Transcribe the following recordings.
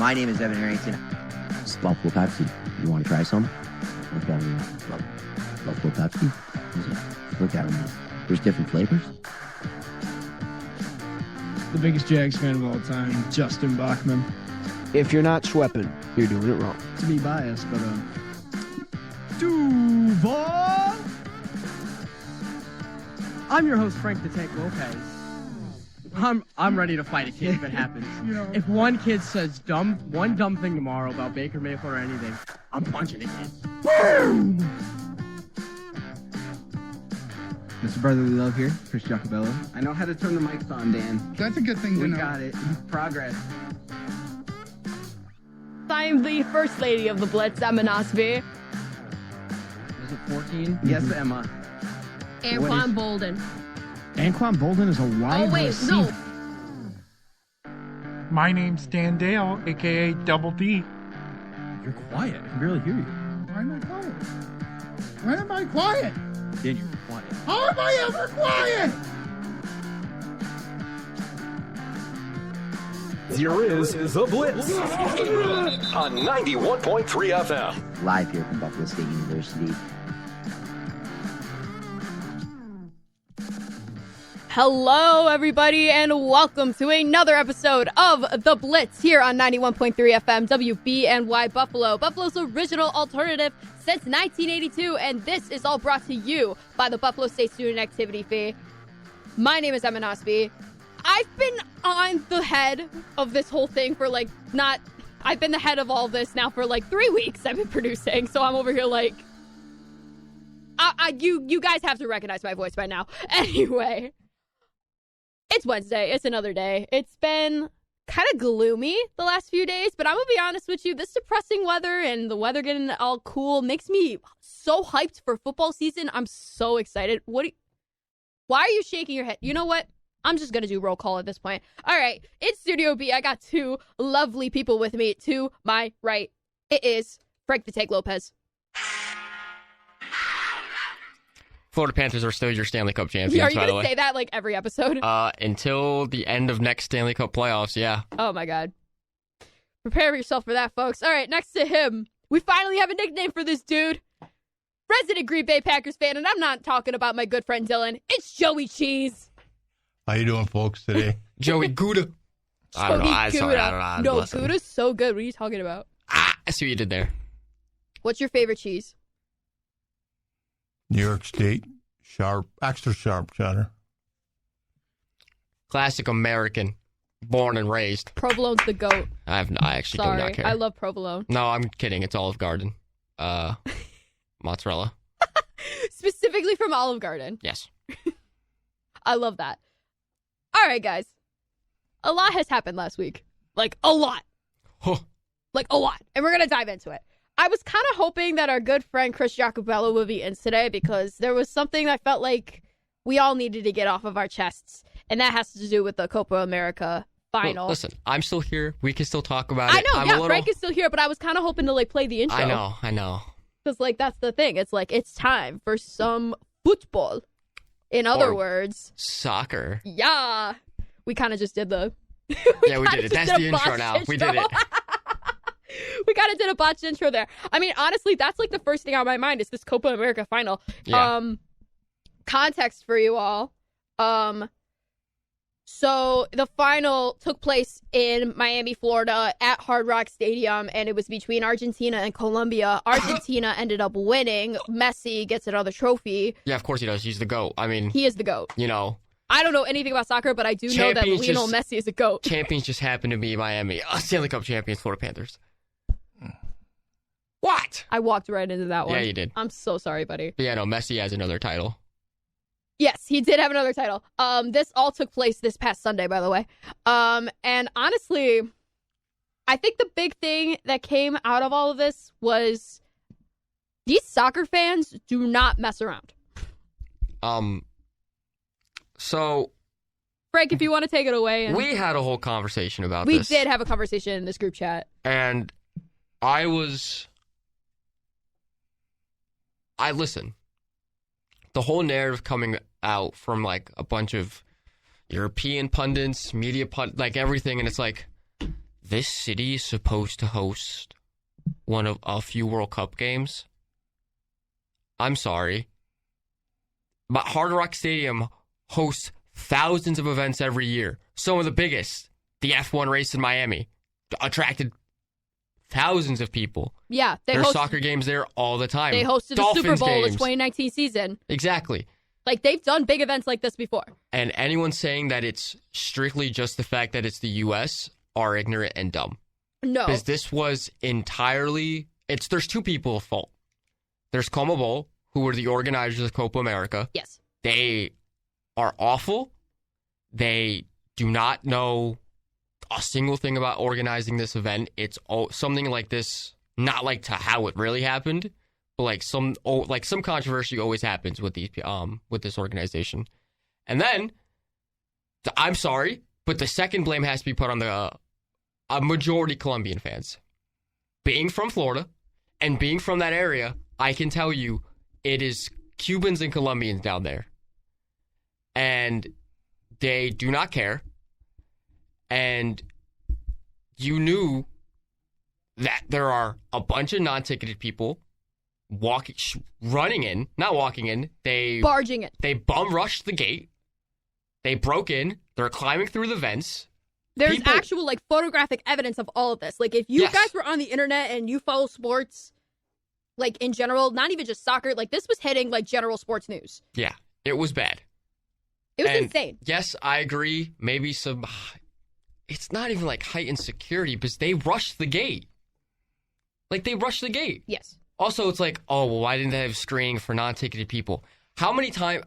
My name is Evan Harrington. It's Buffalo Pepsi. You want to try some? Look at them. Buffalo Pepsi. Look at them. There's different flavors. The biggest Jags fan of all time, Justin Bachman. If you're not sweeping, you're doing it wrong. To be biased, but Duval. I'm your host, Frank the Tank Lopez. I'm ready to fight a kid if it happens. If one kid says one dumb thing tomorrow about Baker Mayfield or anything, I'm punching a kid. Boom! Mr. Brotherly Love here, Chris Giacobello. I know how to turn the mics on, Dan. That's a good thing to know. We got it. Progress. I'm the first lady of the Blitz, Emma Nosby. Is it 14? Yes, Emma. Anquan Bolden. Anquan Bolden is a wide receiver. No. My name's Dan Dale, a.k.a. Double D. You're quiet. I can barely hear you. Why am I quiet? Why am I quiet? Dan, you're quiet. How am I ever quiet? Here is The Blitz on 91.3 FM. Live here from Buffalo State University. Hello, everybody, and welcome to another episode of The Blitz here on 91.3 FM, WBNY Buffalo, Buffalo's original alternative since 1982, and this is all brought to you by the Buffalo State Student Activity Fee. My name is Emma Nosby. I've been on the head of this whole thing for I've been the head of all this now for 3 weeks I've been producing, so I'm over here you guys have to recognize my voice by now. Anyway. It's Wednesday. It's another day. It's been kind of gloomy the last few days, but I'm going to be honest with you. This depressing weather and the weather getting all cool makes me so hyped for football season. I'm so excited. Why are you shaking your head? You know what? I'm just going to do roll call at this point. All right. It's Studio B. I got two lovely people with me to my right. It is Frank the Tank Lopez. Florida Panthers are still your Stanley Cup champions, by the way. Are you going to say that every episode? Until the end of next Stanley Cup playoffs, yeah. Oh, my God. Prepare yourself for that, folks. All right, next to him, we finally have a nickname for this dude. Resident Green Bay Packers fan, and I'm not talking about my good friend Dylan. It's Joey Cheese. How you doing, folks, today? Joey Gouda. I don't know. No, Gouda's so good. What are you talking about? I see what you did there. What's your favorite cheese? New York State, sharp, extra sharp cheddar. Classic American, born and raised. Provolone's the GOAT. I actually do not care. I love provolone. No, I'm kidding. It's Olive Garden. Mozzarella. Specifically from Olive Garden. Yes. I love that. All right, guys. A lot has happened last week. A lot. Huh. A lot. And we're going to dive into it. I was kind of hoping that our good friend Chris Giacobello would be in today because there was something I felt like we all needed to get off of our chests, and that has to do with the Copa America final. Well, listen, I'm still here. We can still talk about it. I know, Frank is still here, but I was kind of hoping to play the intro. I know. Because that's the thing. It's it's time for some football. In other words, soccer. Yeah. We kind of just did the... we did it. That's the intro now. We did it. We kind of did a botched intro there. I mean, honestly, that's the first thing on my mind is this Copa America final. Yeah. Context for you all. So the final took place in Miami, Florida at Hard Rock Stadium, and it was between Argentina and Colombia. Argentina ended up winning. Messi gets another trophy. Yeah, of course he does. He's the GOAT. I mean... He is the GOAT. I don't know anything about soccer, but I do know that Lionel Messi is a GOAT. Champions just happen to be Miami. Stanley Cup champions, Florida Panthers. What? I walked right into that one. Yeah, you did. I'm so sorry, buddy. But yeah, no, Messi has another title. Yes, he did have another title. This all took place this past Sunday, by the way. And honestly, I think the big thing that came out of all of this was these soccer fans do not mess around. So... Frank, if you want to take it away. We had a whole conversation about this. We did have a conversation in this group chat. And listen, the whole narrative coming out from a bunch of European pundits, media everything, and it's this city is supposed to host one of a few World Cup games. I'm sorry. But Hard Rock Stadium hosts thousands of events every year. Some of the biggest. The F1 race in Miami attracted thousands of people. Yeah. There's soccer games there all the time. They hosted Dolphins the Super Bowl games. the 2019 season. Exactly. Like, they've done big events like this before. And anyone saying that it's strictly just the fact that it's the U.S. are ignorant and dumb. No. Because this was entirely... There's two people at fault. There's CONMEBOL, who were the organizers of Copa America. Yes. They are awful. They do not know a single thing about organizing this event. It's something like this, not like to how it really happened, but like some controversy always happens with these with this organization. And then, I'm sorry, but the second blame has to be put on the a majority Colombian fans. Being from Florida and being from that area, I can tell you it is Cubans and Colombians down there. And they do not care. And you knew that there are a bunch of non-ticketed people barging in. They bum rushed the gate. They broke in. They're climbing through the vents. There's actual, like, photographic evidence of all of this. Like, if you guys were on the internet and you follow sports, like, in general, not even just soccer, like, this was hitting, like, general sports news. Yeah, it was bad. It was insane. Yes, I agree. Maybe some... It's not even, like, heightened security, because they rushed the gate. Like, they rushed the gate. Yes. Also, it's like, oh, well, why didn't they have screening for non-ticketed people? How many times...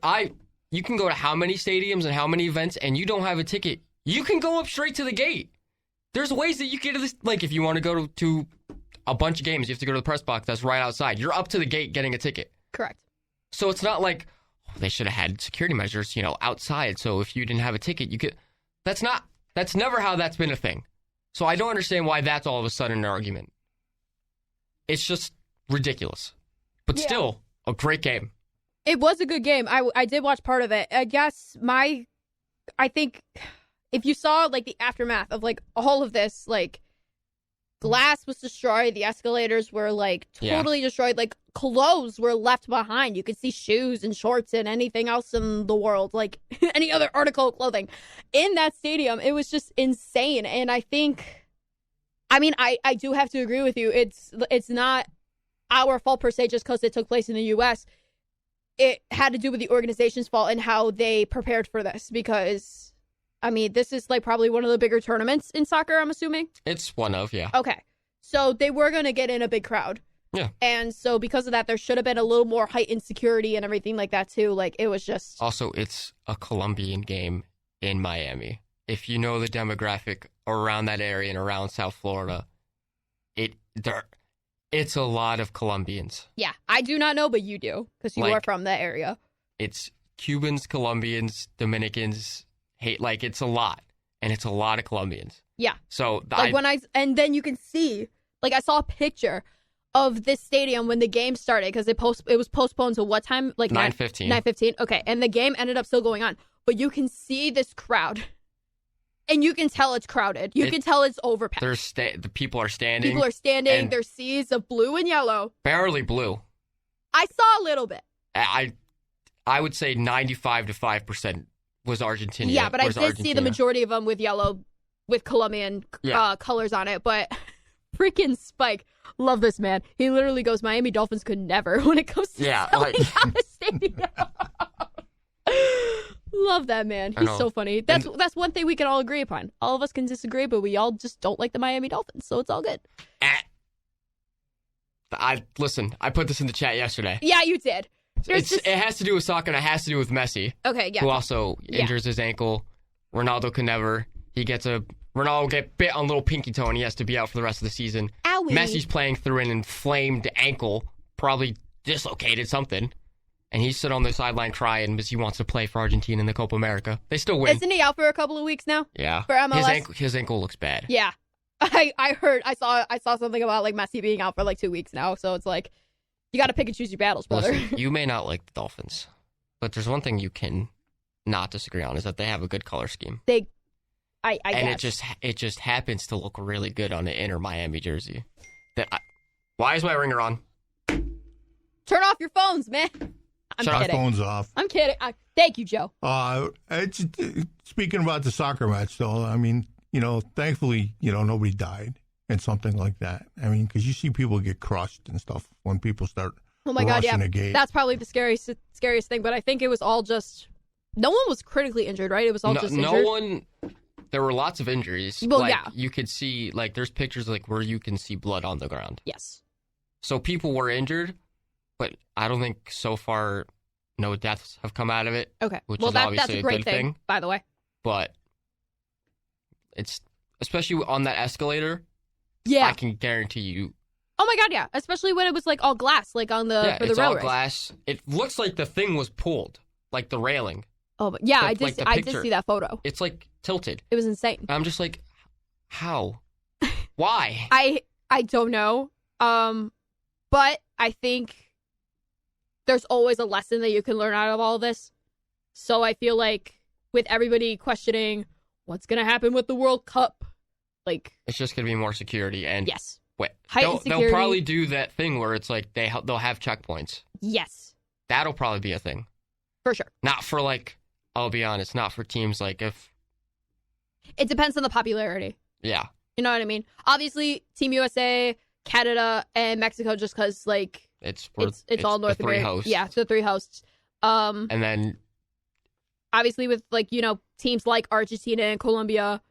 You can go to how many stadiums and how many events, and you don't have a ticket. You can go up straight to the gate. There's ways that you get to this. Like, if you want to go to a bunch of games, you have to go to the press box that's right outside. You're up to the gate getting a ticket. Correct. So it's not like, oh, they should have had security measures, outside. So if you didn't have a ticket, you could. That's never how that's been a thing. So I don't understand why that's all of a sudden an argument. It's just ridiculous. But still, a great game. It was a good game. I did watch part of it. I guess I think if you saw, like, the aftermath of, like, all of this, like, glass was destroyed. The escalators were, like, totally destroyed. Like, clothes were left behind. You could see shoes and shorts and anything else in the world, like, any other article of clothing. In that stadium, it was just insane. And I think, I do have to agree with you. It's not our fault, per se, just because it took place in the U.S., it had to do with the organization's fault and how they prepared for this, because, this is, like, probably one of the bigger tournaments in soccer, I'm assuming. It's one of, yeah. Okay. So they were going to get in a big crowd. Yeah. And so because of that, there should have been a little more heightened security and everything like that, too. Like, it was just... Also, it's a Colombian game in Miami. If you know the demographic around that area and around South Florida, it's a lot of Colombians. Yeah, I do not know, but you do, because you are from that area. It's Cubans, Colombians, Dominicans, it's a lot. And it's a lot of Colombians. Yeah. So, and then you can see, like, I saw a picture of this stadium when the game started, because it was postponed to what time? Like 9:15. 9:15, okay. And the game ended up still going on. But you can see this crowd. And you can tell it's crowded. You can tell it's overpacked. The people are standing. People are standing. There's seas of blue and yellow. Barely blue. I saw a little bit. I would say 95 to 5% was Argentina. Yeah, but I did see the majority of them with yellow, with Colombian colors on it. But freaking Spike, love this man. He literally goes, Miami Dolphins could never when it comes to selling out a stadium. Love that man. He's so funny. That's one thing we can all agree upon. All of us can disagree, but we all just don't like the Miami Dolphins, so it's all good. Listen, I put this in the chat yesterday. Yeah, you did. It has to do with soccer, and it has to do with Messi. Okay, yeah. Who also injures his ankle. Ronaldo can never. Ronaldo get bit on little pinky toe, and he has to be out for the rest of the season. Owie. Messi's playing through an inflamed ankle, probably dislocated something. And he's sitting on the sideline crying because he wants to play for Argentina in the Copa America. They still win. Isn't he out for a couple of weeks now? Yeah. For MLS? His ankle looks bad. Yeah. I saw something about, like, Messi being out for, like, 2 weeks now. So it's like, you got to pick and choose your battles, brother. Listen, you may not like the Dolphins, but there's one thing you can not disagree on is that they have a good color scheme. I and guess. it just happens to look really good on the Inter Miami jersey. Why is my ringer on? Turn off your phones, man. I'm Shut My kidding. phone's off. I'm kidding. Thank you, Joe. It's, speaking about the soccer match, though, I mean, thankfully, nobody died in something like that. I mean, because you see people get crushed and stuff when people start Oh my God, yeah. rushing a gate. That's probably the scariest thing, but I think it was all just, no one was critically injured, right? It was all just injured. There were lots of injuries. Well, yeah. You could see, there's pictures, where you can see blood on the ground. Yes. So people were injured, but I don't think so far no deaths have come out of it. Okay. Which well, is that's obviously a great good thing. by the way. But it's, especially on that escalator, Yeah. I can guarantee you. Oh my God, yeah. Especially when it was all glass, on the for the it's rail all race. glass. It looks like the thing was pulled, like the railing. Oh, but yeah, But, I the did see that photo. It's tilted. It was insane. I'm just like, how? Why? I don't know. But I think there's always a lesson that you can learn out of all of this. So I feel like with everybody questioning what's going to happen with the World Cup, It's just gonna be more security and yes. Wait, Heightened they'll security. probably do that thing where it's they'll have checkpoints. Yes, That'll probably be a thing. for sure. Not for I'll be honest, not for teams if It depends on the popularity. yeah. You know what I mean? Obviously, Team USA, Canada, and Mexico, just because It's all North the three America. hosts. Yeah, it's the three hosts. And then Obviously with teams like Argentina and Colombia.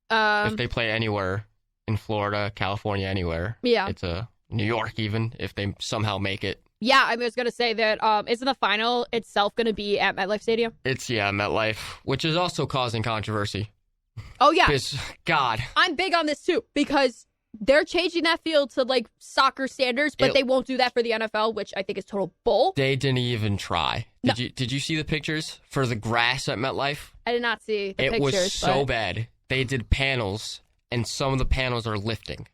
if they play anywhere in Florida, California, anywhere, Yeah. it's New York even if they somehow make it. Yeah, I was gonna say that isn't the final itself gonna be at MetLife Stadium? It's MetLife, which is also causing controversy. Oh yeah, Because God, I'm big on this too because they're changing that field to soccer standards, but they won't do that for the NFL, which I think is total bull. they didn't even try. No. Did you see the pictures for the grass at MetLife? I did not see the It pictures. was so but... bad. They did panels, and some of the panels are lifting.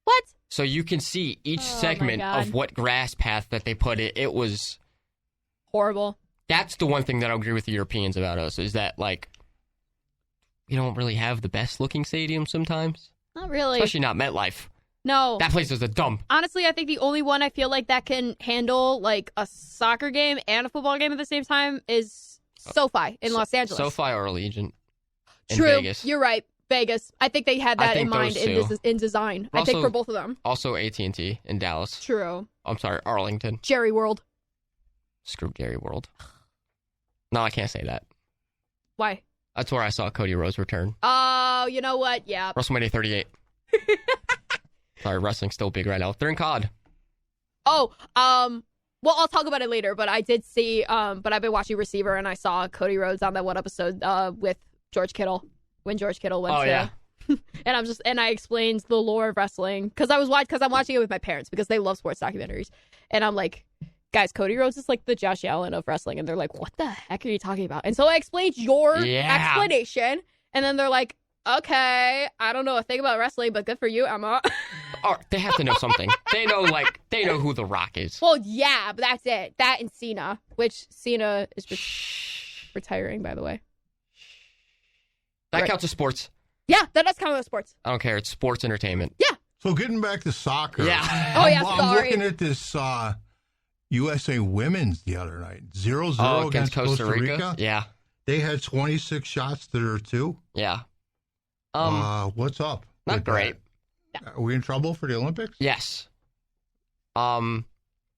What? So you can see each Oh, my segment God. of what grass path that they put it. It was... Horrible. That's the one thing that I agree with the Europeans about us, is that, we don't really have the best-looking stadium sometimes. Not really. Especially not MetLife. No. That place is a dump. Honestly, I think the only one I feel like that can handle a soccer game and a football game at the same time is SoFi in Los Angeles. SoFi or Allegiant in True. Vegas. You're right. Vegas. I think they had I that in think mind those in design. I think Also- for both of them. Also AT&T in Dallas. True. I'm sorry, Arlington. Jerry World. Screw Jerry World. No, I can't say that. Why? That's where I saw Cody Rhodes return. Oh, you know what? Yeah. WrestleMania 38. Sorry, wrestling's still big right now. They're in COD. Oh, well, I'll talk about it later, but I did see, but I've been watching Receiver and I saw Cody Rhodes on that one episode, with George Kittle, when George Kittle went to, yeah. and I explained the lore of wrestling, because I'm watching it with my parents, because they love sports documentaries, and I'm like, guys, Cody Rhodes is the Josh Allen of wrestling, and they're like, what the heck are you talking about? And so I explained your explanation, and then they're like, okay, I don't know a thing about wrestling, but good for you, Emma. Oh, they have to know something. They know who The Rock is. Well, yeah, but that's it. That and Cena, which Cena is just retiring, by the way. That Right. counts as sports. Yeah, that does count as sports. I don't care. It's sports entertainment. Yeah. So getting back to soccer. Yeah. Oh, yeah, I'm sorry. looking at this USA women's the other night. 0-0 Oh, against Costa Rica. Yeah. They had 26 shots to their 2. Yeah. What's up? Not with great. that? Are we in trouble for the Olympics? Yes. I'm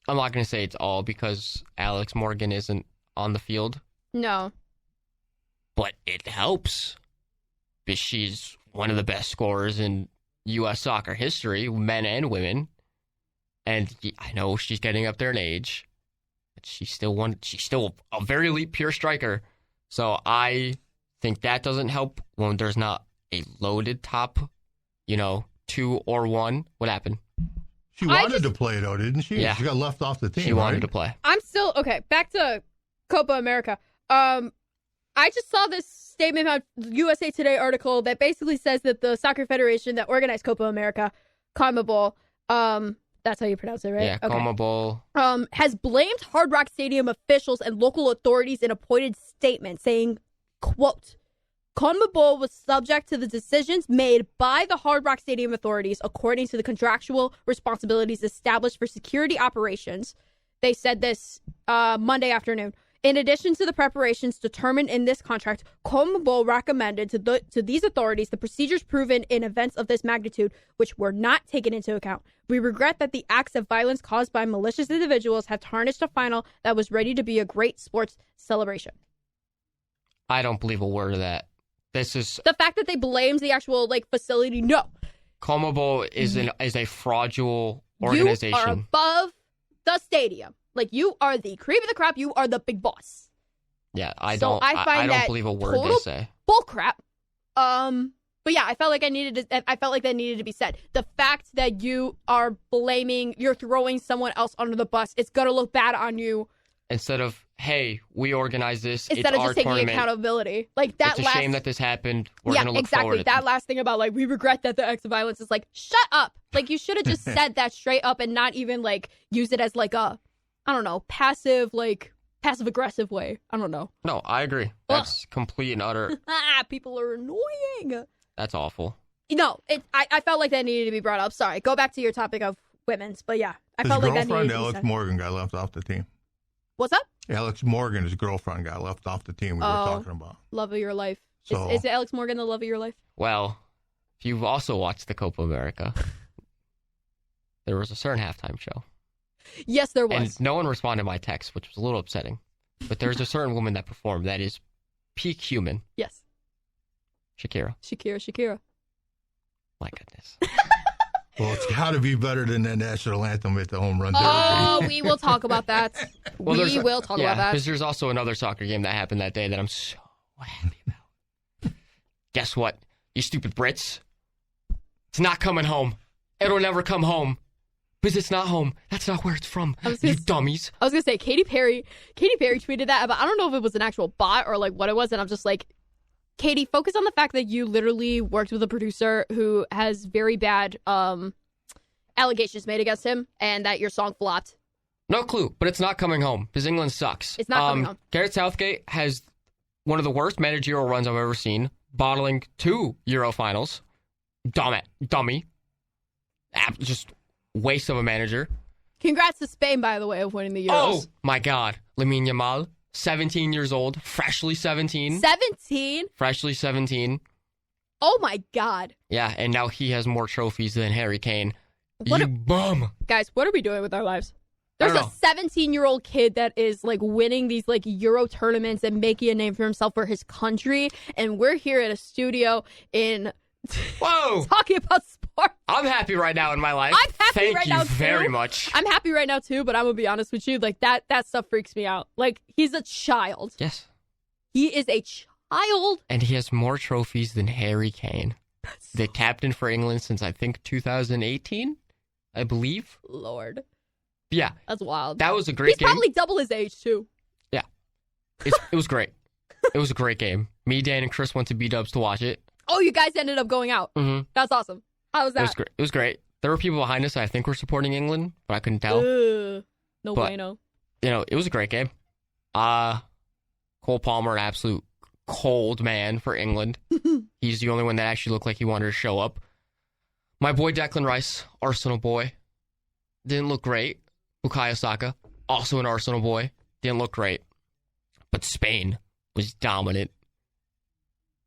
not going to say it's all because Alex Morgan isn't on the field, No. but it helps. Because she's one of the best scorers in U.S. soccer history, men and women. And I know she's getting up there in age. But she's still a very elite pure striker. So I think that doesn't help when there's not a loaded top, 2 or 1. What happened? She wanted to play, though, didn't she? Yeah. She got left off the team, She wanted to play. I'm still, okay, back to Copa America. I just saw this statement on USA Today article that basically says that the soccer federation that organized Copa America, CONMEBOL, that's how you pronounce it, right? Yeah, Okay. CONMEBOL. Has blamed Hard Rock Stadium officials and local authorities in a pointed statement saying, quote, CONMEBOL was subject to the decisions made by the Hard Rock Stadium authorities according to the contractual responsibilities established for security operations. They said this Monday afternoon. In addition to the preparations determined in this contract, CONMEBOL recommended to these authorities the procedures proven in events of this magnitude, which were not taken into account. We regret that the acts of violence caused by malicious individuals have tarnished a final that was ready to be a great sports celebration. I don't believe a word of that. This is The fact that they blamed the actual facility, no. CONMEBOL is a fraudulent organization. You are above the stadium. You are the cream of the crop. You are the big boss. Yeah, I So don't. I find I don't that believe a word they total say. bull crap. But yeah, I felt like that needed to be said. The fact that you're throwing someone else under the bus, it's gonna look bad on you. Instead of, hey, we organized this. Instead it's of our just taking tournament. accountability, It's a shame that this happened. We're gonna look forward. That last thing about we regret that the acts of violence is shut up. You should have just said that straight up and not even use it as a, I don't know, passive aggressive way. I don't know. No, I agree. That's complete and utter. People are annoying. That's awful. No, I felt like that needed to be brought up. Sorry, go back to your topic of women's. But yeah, I felt like that needed to be Alex said. Morgan got left off the team. What's up? Alex Morgan, his girlfriend, got left off the team we were talking about. Love of your life. So, Is Alex Morgan the love of your life? Well, if you've also watched the Copa America, there was a certain halftime show. Yes, there was. And no one responded to my text, which was a little upsetting. But there's a certain woman that performed that is peak human. Yes. Shakira. My goodness. well, it's got to be better than the national anthem at the home run derby. Oh, we will talk about that. We will talk about that. Because there's also another soccer game that happened that day that I'm so happy about. Guess what? You stupid Brits. It's not coming home. It'll never come home. Because it's not home. That's not where it's from. You dummies. I was going to say, Katy Perry tweeted that, but I don't know if it was an actual bot or what it was. And I'm just Katy, focus on the fact that you literally worked with a producer who has very bad allegations made against him and that your song flopped. No clue, but it's not coming home because England sucks. It's not coming home. Gareth Southgate has one of the worst managerial runs I've ever seen, bottling 2 Euro finals. Dummy. Just waste of a manager. Congrats to Spain, by the way, of winning the Euros. Oh, my God. Lamine Yamal, 17 years old, freshly 17. 17? Freshly 17. Oh, my God. Yeah, and now he has more trophies than Harry Kane. Bum. Guys, what are we doing with our lives? There's a 17-year-old kid that is winning these Euro tournaments and making a name for himself for his country, and we're here at a studio in talking about sports. I'm happy right now in my life. I'm happy right now too. Thank you very much. I'm happy right now too, but I'm gonna be honest with you, that stuff freaks me out. He's a child. Yes. He is a child. And he has more trophies than Harry Kane. The captain for England since I think 2018, I believe. Lord. Yeah. That's wild. That was a great game. He's probably double his age too. Yeah. It was great. It was a great game. Me, Dan, and Chris went to B-Dubs to watch it. Oh, you guys ended up going out. Mm-hmm. That's awesome. How was that? It was great. There were people behind us that I think were supporting England, but I couldn't tell. No bueno. It was a great game. Cole Palmer, an absolute cold man for England. He's the only one that actually looked like he wanted to show up. My boy Declan Rice, Arsenal boy, didn't look great. Bukayo Saka, also an Arsenal boy, didn't look great. But Spain was dominant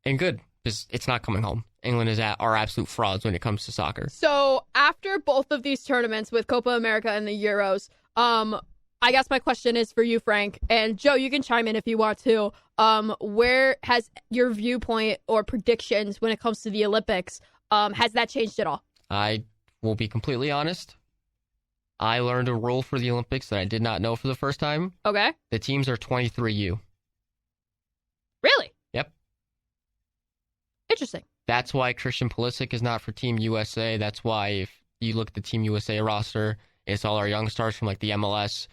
and good. It's not coming home. England are absolute frauds when it comes to soccer. So after both of these tournaments with Copa America and the Euros, I guess my question is for you, Frank, and Joe, you can chime in if you want to. Where has your viewpoint or predictions when it comes to the Olympics, has that changed at all? I will be completely honest. I learned a rule for the Olympics that I did not know for the first time. Okay. The teams are 23U. Really? Yep. Interesting. That's why Christian Pulisic is not for Team USA. That's why if you look at the Team USA roster, it's all our young stars from the MLS.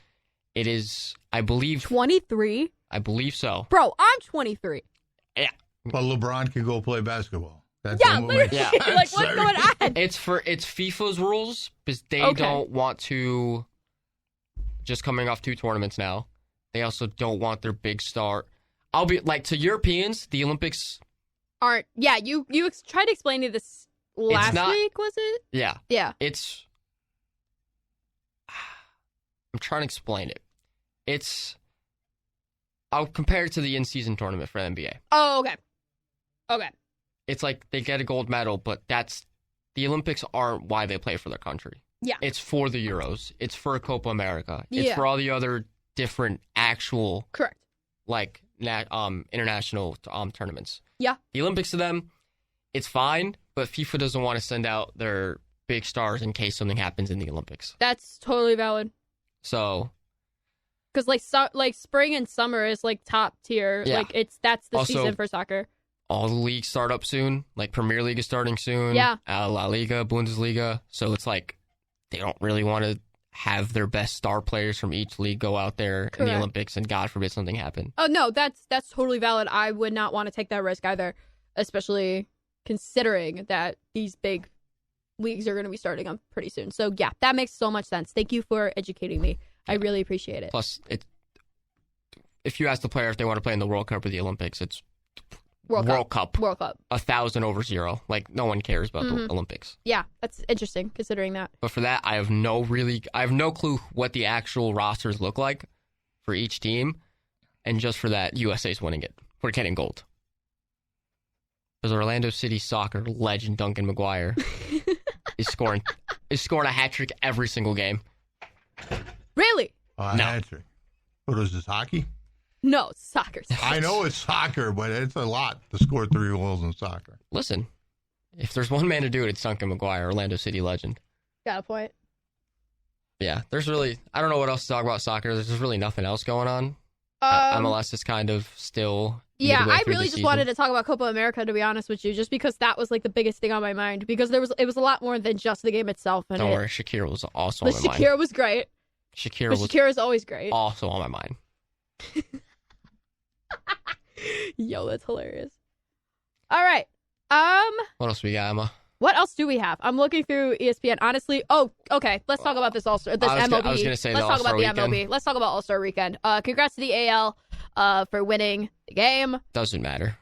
It is, I believe... 23? I believe so. Bro, I'm 23. Yeah. Well, LeBron can go play basketball. That's literally. Yeah. What's going on? It's FIFA's rules because they don't want to... Just coming off 2 tournaments now. They also don't want their big star... I'll be to Europeans, the Olympics aren't. Yeah, you tried to explain to this last week, was it? Yeah. Yeah. I'm trying to explain it. I'll compare it to the in-season tournament for the NBA. Oh, okay. Okay. It's like they get a gold medal, but the Olympics aren't why they play for their country. Yeah. It's for the Euros. It's for Copa America. It's Yeah. for all the other different actual, Correct. like, international tournaments. Yeah. The Olympics to them, it's fine, but FIFA doesn't want to send out their big stars in case something happens in the Olympics. That's totally valid. So, because like spring and summer is like top tier. Yeah. Like that's the Also, season for soccer. all the leagues start up soon. Like Premier League is starting soon. Yeah. La Liga, Bundesliga. So it's like they don't really want to have their best star players from each league go out there in Correct. the Olympics, and God forbid something happen. Oh no, that's totally valid. I would not want to take that risk either, especially considering that these big leagues are going to be starting up pretty soon. So yeah, that makes so much sense. Thank you for educating me. I really appreciate it. Plus, if you ask the player if they want to play in the World Cup or the Olympics, it's World Cup. 1,000 over 0. Like, no one cares about the Olympics. Yeah, that's interesting considering that. But for that, I have no clue what the actual rosters look like for each team. And just for that, USA's winning it. We're getting gold. Because Orlando City soccer legend Duncan McGuire is scoring a hat trick every single game. Really? No. Hat-trick. What is this, hockey? No, soccer. I know it's soccer, but it's a lot to score 3 goals in soccer. Listen, if there's one man to do it, it's Duncan McGuire, Orlando City legend. Got a point. Yeah, I don't know what else to talk about soccer. There's just really nothing else going on. MLS is kind of still Yeah, midway I through really the just season. wanted to talk about Copa America, to be honest with you, just because that was like the biggest thing on my mind. Because it was a lot more than just the game itself. And Don't worry, Shakira was also on my mind. Shakira was great. Shakira is always great. also on my mind. Yo, that's hilarious. All right. What else we got, Emma? What else do we have? I'm looking through ESPN. Honestly, okay. Let's talk about this All-Star, this MLB. I was going to say Let's the talk about All-Star the weekend. MLB. Let's talk about All-Star Weekend. Congrats to the AL for winning the game. Doesn't matter.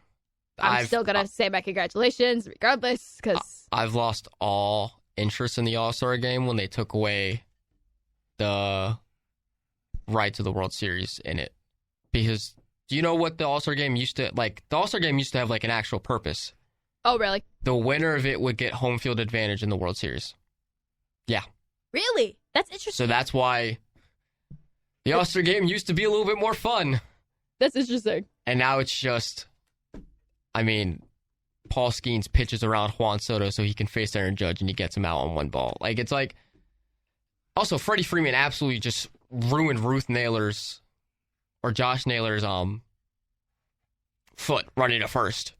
I'm still gonna say my congratulations, regardless, because I've lost all interest in the All-Star game when they took away the right to the World Series in it. Because do you know what the All-Star game used to like? The All-Star game used to have like an actual purpose. Oh, really? The winner of it would get home field advantage in the World Series. Yeah. Really? That's interesting. So that's why the All-Star game used to be a little bit more fun. That's interesting. And now it's just, I mean, Paul Skeens pitches around Juan Soto so he can face Aaron Judge and he gets him out on one ball. Like, it's like, also Freddie Freeman absolutely just ruined Josh Naylor's foot running to first.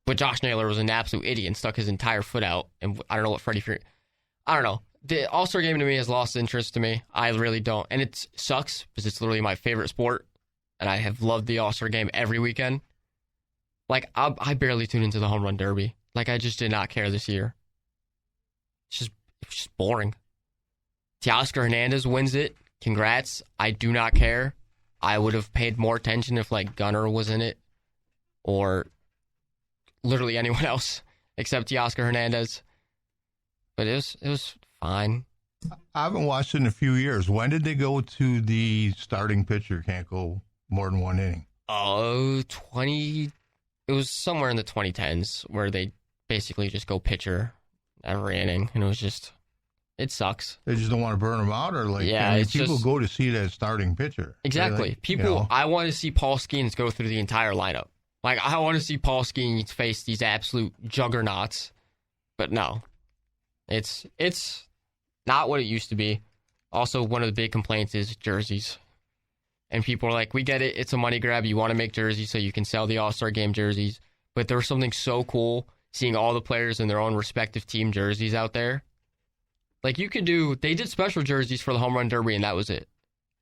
But Josh Naylor was an absolute idiot and stuck his entire foot out. And I don't know what Freddie Freeman, I don't know. The All-Star game to me has lost interest to me. I really don't. And it sucks because it's literally my favorite sport. And I have loved the All-Star game every weekend. Like, I barely tune into the Home Run Derby. Like, I just did not care this year. It's just boring. Teoscar Hernandez wins it. Congrats. I do not care. I would have paid more attention if, like, Gunnar was in it. Or literally anyone else except Teoscar Hernandez. But it was fine. I haven't watched it in a few years. When did they go to the starting pitcher can't go more than 1 inning? It was somewhere in the 2010s where they basically just go pitcher every inning. And it sucks. They just don't want to burn them out? Or like, yeah, I mean, it's people just, go to see that starting pitcher. Exactly. Like, I want to see Paul Skeens go through the entire lineup. Like, I want to see Paul Skeens face these absolute juggernauts. But no. It's not what it used to be. Also, one of the big complaints is jerseys. And people are like, we get it. It's a money grab. You want to make jerseys so you can sell the All-Star Game jerseys. But there was something so cool seeing all the players in their own respective team jerseys out there. Like, they did special jerseys for the Home Run Derby, and that was it.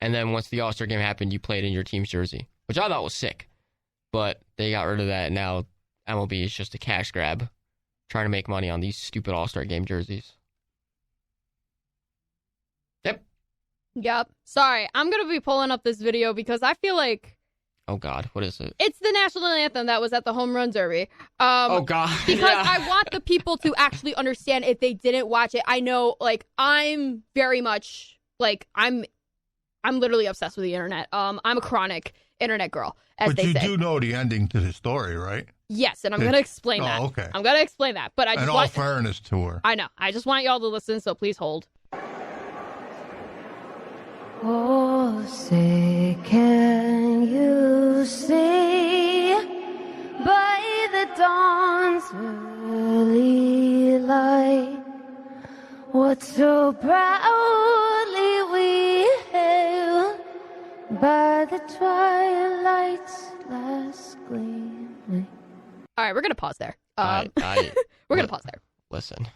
And then once the All-Star Game happened, you played in your team's jersey, which I thought was sick. But they got rid of that, and now MLB is just a cash grab, trying to make money on these stupid All-Star Game jerseys. Yep. Sorry, I'm going to be pulling up this video because I feel like Oh, God. What is it? It's the national anthem that was at the home run derby. Oh, God. Because Yeah. I want the people to actually understand if they didn't watch it. I know, like, I'm very much, like, I'm literally obsessed with the internet. I'm a chronic internet girl, as But they you say. do know the ending to the story, right? Yes, and I'm going to explain that. okay. I'm going to explain that. But I In just all want... fairness to her. I know. I just want y'all to listen, so please hold. Oh, say, can you see by the dawn's early light what so proudly we hailed by the twilight's last gleaming? All right, we're going to pause there. I- We're going to pause there. Listen,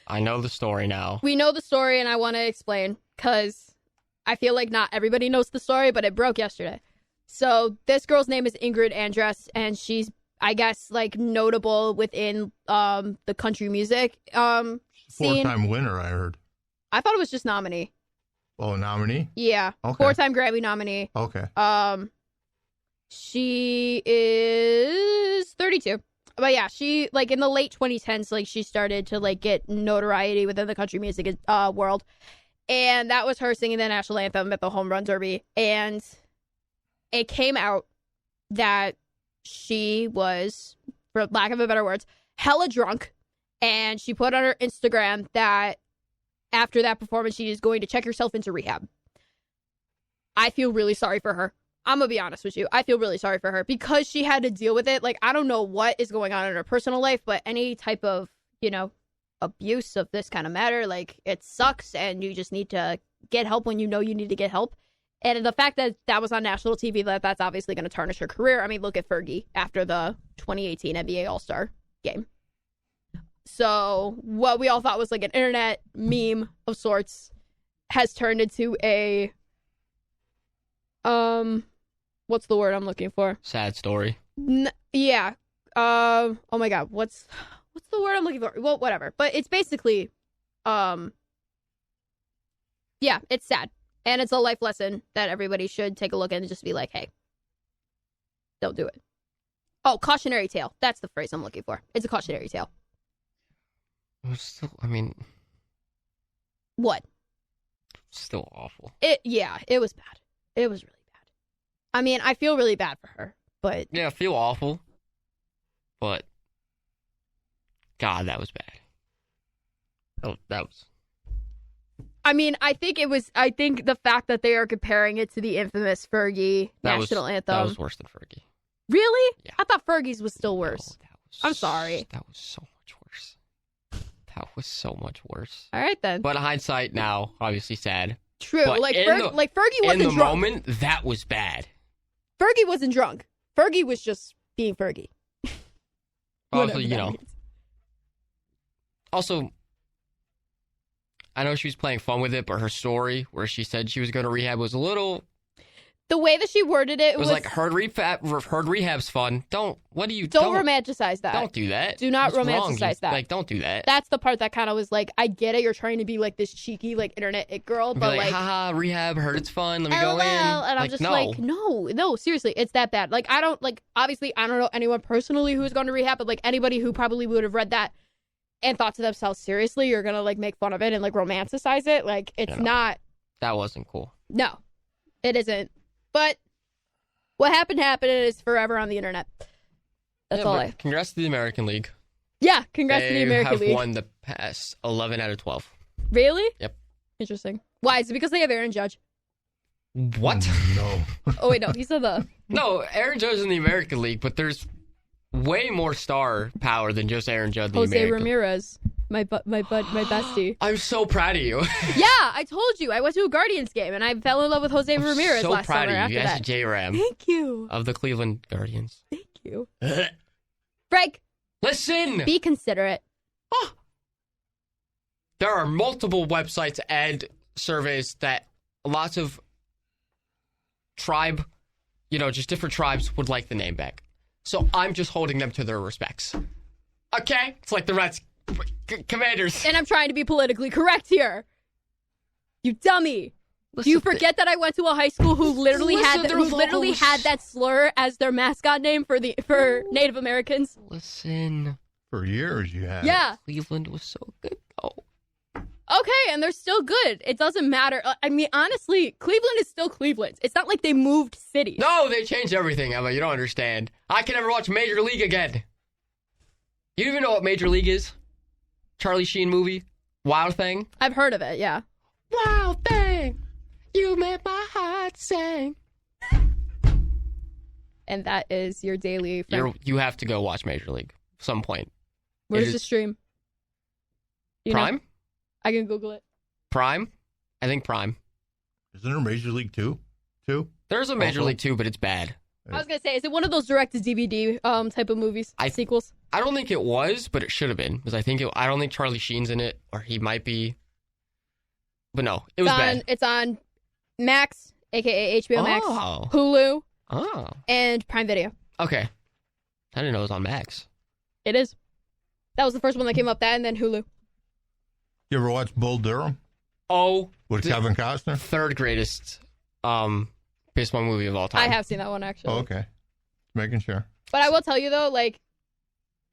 I know the story now. We know the story, and I want to explain, because I feel like not everybody knows the story, but it broke yesterday. So this girl's name is Ingrid Andress, and she's, I guess, like, notable within the country music scene. Four-time winner, I heard. I thought it was just nominee. Oh, nominee? Yeah. Okay. 4-time Grammy nominee. Okay. She is 32. But yeah, she, like, in the late 2010s, like, she started to, like, get notoriety within the country music world. And that was her singing the national anthem at the home run derby. And it came out that she was, for lack of a better words, hella drunk. And she put on her Instagram that after that performance, she is going to check herself into rehab. I feel really sorry for her. I'm going to be honest with you. I feel really sorry for her because she had to deal with it. Like, I don't know what is going on in her personal life, but any type of, you know, abuse of this kind of matter, like, it sucks, and you just need to get help when you know you need to get help. And the fact that that was on national TV, that's obviously going to tarnish her career. I mean, look at Fergie after the 2018 NBA All-Star game. So what we all thought was like an internet meme of sorts has turned into a what's the word I'm looking for? Sad story. Yeah. Oh my God. What's the word I'm looking for? Well, whatever. But it's basically, yeah, it's sad. And it's a life lesson that everybody should take a look at and just be like, hey, don't do it. Oh, cautionary tale. That's the phrase I'm looking for. It's a cautionary tale. It was still, I mean... What? Still awful. Yeah, it was bad. It was really bad. I mean, I feel really bad for her, but... Yeah, I feel awful. But... God, that was bad. Oh, that was... I mean, I think the fact that they are comparing it to the infamous Fergie national anthem. That was worse than Fergie. Really? Yeah. I thought Fergie's was still worse. No, I'm sorry. That was so much worse. That was so much worse. All right, then. But hindsight now, obviously sad. True. But Like, Fergie wasn't drunk. In the moment, that was bad. Fergie wasn't drunk. Fergie was just being Fergie. Also, Whatever you that know. means. Also, I know she was playing fun with it, but her story where she said she was going to rehab was a little... The way that she worded it was like, heard rehab's fun. Don't romanticize that. Don't do that. Do not What's wrong? romanticize that. Like, don't do that. That's the part that kind of was like, I get it. You're trying to be like this cheeky, like, internet it girl, but like, haha, rehab, heard it's fun. Let me LOL. go in. And I'm just like, no, seriously, it's that bad. Like, I don't, like, obviously, I don't know anyone personally who's gone to rehab, but like anybody who probably would have read that and thought to themselves, seriously, you're gonna like make fun of it and like romanticize it. Like, it's not. That wasn't cool. No, it isn't. But what happened and it's forever on the internet. That's all Congrats to the American League. Yeah, congrats to the American League. They have won the past 11 out of 12. Really? Yep. Interesting. Why? Is it because they have Aaron Judge? What? No. Oh, wait, no. He said the... No, Aaron Judge in the American League, but there's way more star power than just Aaron Judge in the Jose American League. Ramirez. My bestie. I'm so proud of you. Yeah, I told you. I went to a Guardians game, and I fell in love with Jose Ramirez last summer. So proud of you. After Yes, that. J-Ram. Thank you. Of the Cleveland Guardians. Thank you. Frank. Listen. Be considerate. There are multiple websites and surveys that lots of tribe, just different tribes would like the name back. So I'm just holding them to their respects. Okay? It's like the Reds Commanders. And I'm trying to be politically correct here. You dummy. Do you forget that I went to a high school who literally had that slur as their mascot name for Native Americans? Listen. For years you had. Yeah. Cleveland was so good. Oh. Okay, and they're still good. It doesn't matter. I mean, honestly, Cleveland is still Cleveland. It's not like they moved cities. No, they changed everything, Emma. You don't understand. I can never watch Major League again. You even know what Major League is? Charlie Sheen movie? Wild Thing? I've heard of it, yeah. Wild Thing, you made my heart sing. And that is your daily... You have to go watch Major League at some point. Where's the stream? Prime? I can Google it. Prime? I think Prime. Isn't there Major League 2? There's a Major League 2, but it's bad. I was going to say, is it one of those direct-to-DVD type of movies? Sequels? I don't think it was, but it should have been. Because I don't think Charlie Sheen's in it, or he might be. But no, it was bad. It's on Max, a.k.a. HBO Max, Oh. Hulu, Oh. and Prime Video. Okay. I didn't know it was on Max. It is. That was the first one that came up, that and then Hulu. You ever watch Bull Durham? Oh. With Kevin Costner? Third greatest baseball movie of all time. I have seen that one, actually. Oh, okay. Making sure. But I will tell you, though, like,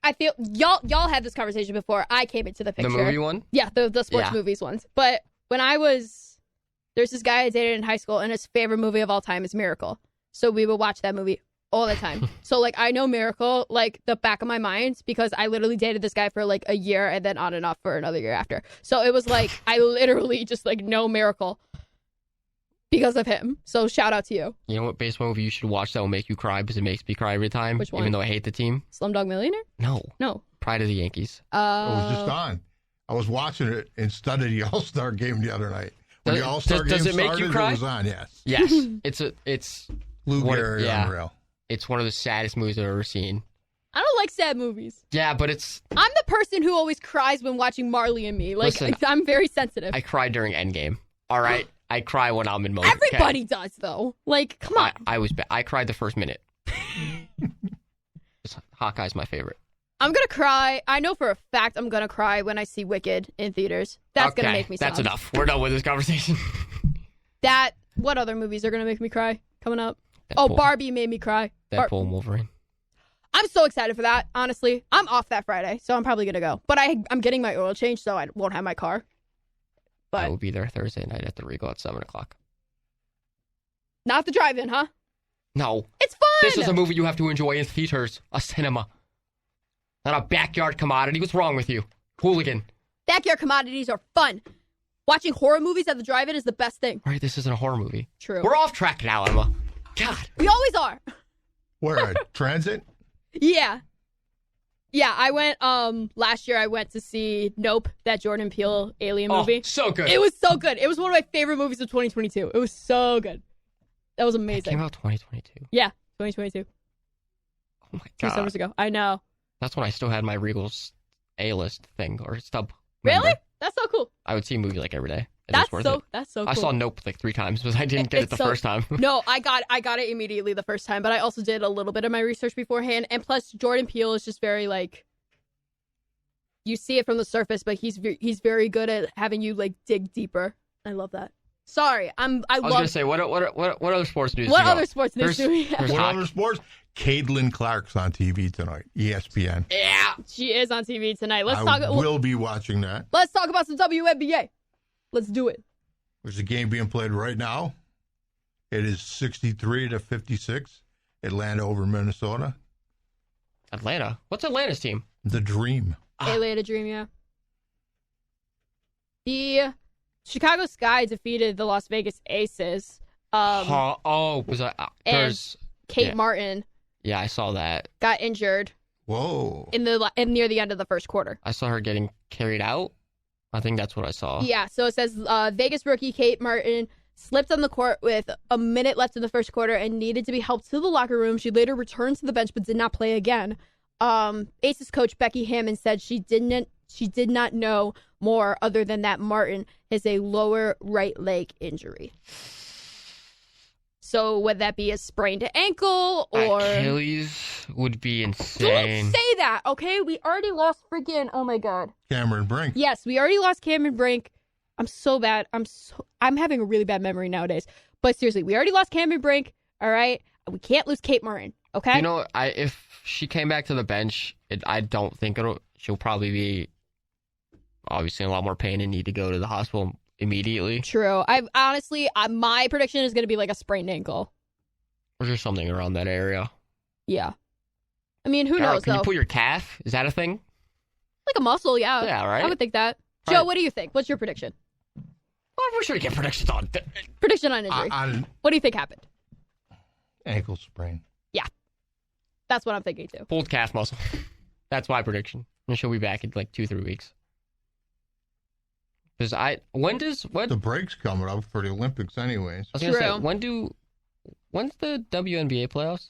I feel y'all had this conversation before I came into the picture. The movie one? Yeah, the sports movies ones. But when there's this guy I dated in high school, and his favorite movie of all time is Miracle. So we would watch that movie all the time. So, like, I know Miracle, like, the back of my mind, because I literally dated this guy for, like, a year and then on and off for another year after. So it was like, I literally just, like, know Miracle because of him. So shout out to you. You know what baseball movie you should watch that will make you cry because it makes me cry every time? Which one? Even though I hate the team? Slumdog Millionaire? No. Pride of the Yankees. It was just on. I was watching it instead of the All-Star game the other night. When the All-Star game does it make you cry? It was on, yes. Yes. it's Lou Gehrig, unreal. It's one of the saddest movies I've ever seen. I don't like sad movies. Yeah, but it's... I'm the person who always cries when watching Marley and Me. Like, Listen, I'm very sensitive. I cried during Endgame. All right? I cry when I'm in mode. Everybody does, though. Like, come on. I cried the first minute. Hawkeye's my favorite. I'm going to cry. I know for a fact I'm going to cry when I see Wicked in theaters. That's going to make me sob. That's enough. We're done with this conversation. What other movies are going to make me cry coming up? Deadpool. Oh, Barbie made me cry. Deadpool and Wolverine. I'm so excited for that, honestly. I'm off that Friday, so I'm probably going to go. But I'm getting my oil change, so I won't have my car. But I will be there Thursday night at the Regal at 7 o'clock. Not the drive-in, huh? No. It's fun! This is a movie you have to enjoy in theaters. A cinema. Not a backyard commodity. What's wrong with you? Hooligan. Backyard commodities are fun. Watching horror movies at the drive-in is the best thing. Right, this isn't a horror movie. True. We're off track now, Emma. God. We always are. Where, Transit? Yeah. Yeah, I went, last year I went to see Nope, that Jordan Peele alien movie. So good. It was so good. It was one of my favorite movies of 2022. It was so good. That was amazing. It came out 2022. Yeah, 2022. Oh my God. 2 summers ago. I know. That's when I still had my Regal's A-list thing, or stub. Really? Member. That's so cool. I would see a movie like every day. That's so cool. I saw Nope like 3 times because I didn't get it the first time. No, I got it immediately the first time, but I also did a little bit of my research beforehand. And plus, Jordan Peele is just very like, you see it from the surface, but he's very good at having you like dig deeper. I love that. Sorry, I was gonna say what other sports news? What other sports news do we have? What other sports? Caitlin Clark's on TV tonight. ESPN. Yeah, she is on TV tonight. I will be watching that. Let's talk about some WNBA. Let's do it. There's a game being played right now. It is 63-56. Atlanta over Minnesota. Atlanta? What's Atlanta's team? The Dream. Atlanta Dream, yeah. The Chicago Sky defeated the Las Vegas Aces. Was that there's Kate Martin. Yeah, I saw that. Got injured. Whoa. Near the end of the first quarter. I saw her getting carried out. I think that's what I saw. Yeah, so it says Vegas rookie Kate Martin slipped on the court with a minute left in the first quarter and needed to be helped to the locker room. She later returned to the bench but did not play again. Aces coach Becky Hammond said she did not know more other than that Martin has a lower right leg injury. So would that be a sprained ankle or Achilles would be insane. Don't say that, okay? We already lost freaking, oh my God. Cameron Brink. Yes, we already lost Cameron Brink. I'm so bad. I'm having a really bad memory nowadays. But seriously, we already lost Cameron Brink. All right, we can't lose Kate Martin. Okay. You know, if she came back to the bench, I don't think she'll probably be obviously in a lot more pain and need to go to the hospital immediately. True. My prediction is going to be like a sprained ankle. Or just something around that area. Yeah. I mean, who knows, Can though? you pull your calf? Is that a thing? Like a muscle, yeah. Yeah, right? I would think that. All Joe, right. what do you think? What's your prediction? Well, we're sure to get predictions on. Prediction on injury. What do you think happened? Ankle sprain. Yeah. That's what I'm thinking, too. Pulled calf muscle. That's my prediction. And she'll be back in like 2-3 weeks. Because the break's coming up for the Olympics anyways. I was gonna say, when's the WNBA playoffs?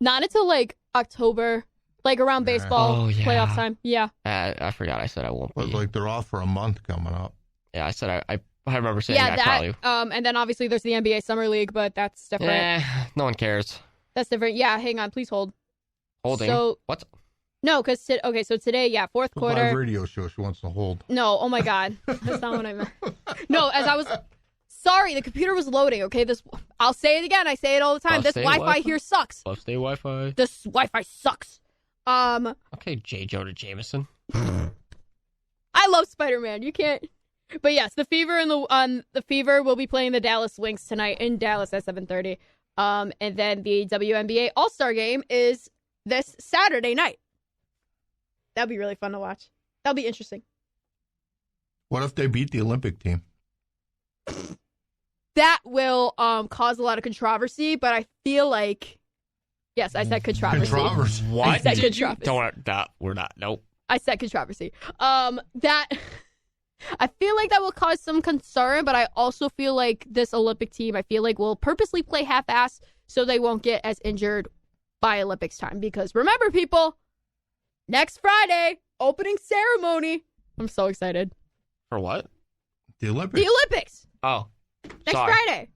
Not until like October, like around baseball playoff time. Yeah. I forgot. I said I won't be. But like they're off for a month coming up. Yeah, I said I remember saying that. Probably. And then obviously there's the NBA Summer League, but that's different. No one cares. That's different. Yeah, hang on, please hold. Holding. So what? No, because so today, fourth quarter. Live radio show she wants to hold. No, oh my God, that's not what I meant. No, sorry, the computer was loading. Okay, I'll say it again. I say it all the time. This Wi-Fi here sucks. Love stay Wi-Fi. This Wi-Fi sucks. Okay, J. Jonah Jameson. I love Spider-Man. You can't. But yes, the Fever and the Fever will be playing the Dallas Wings tonight in Dallas at 7:30. And then the WNBA All-Star Game is this Saturday night. That'll be really fun to watch. That'll be interesting. What if they beat the Olympic team? That will cause a lot of controversy, but I feel like, yes, I said controversy. Controversy. What? I said controversy. We're not. Nope. I said controversy. That I feel like that will cause some concern, but I also feel like this Olympic team, I feel like will purposely play half-ass so they won't get as injured by Olympics time. Because remember, people, next Friday, opening ceremony. I'm so excited. For what? The Olympics. The Olympics. Oh. Next Friday.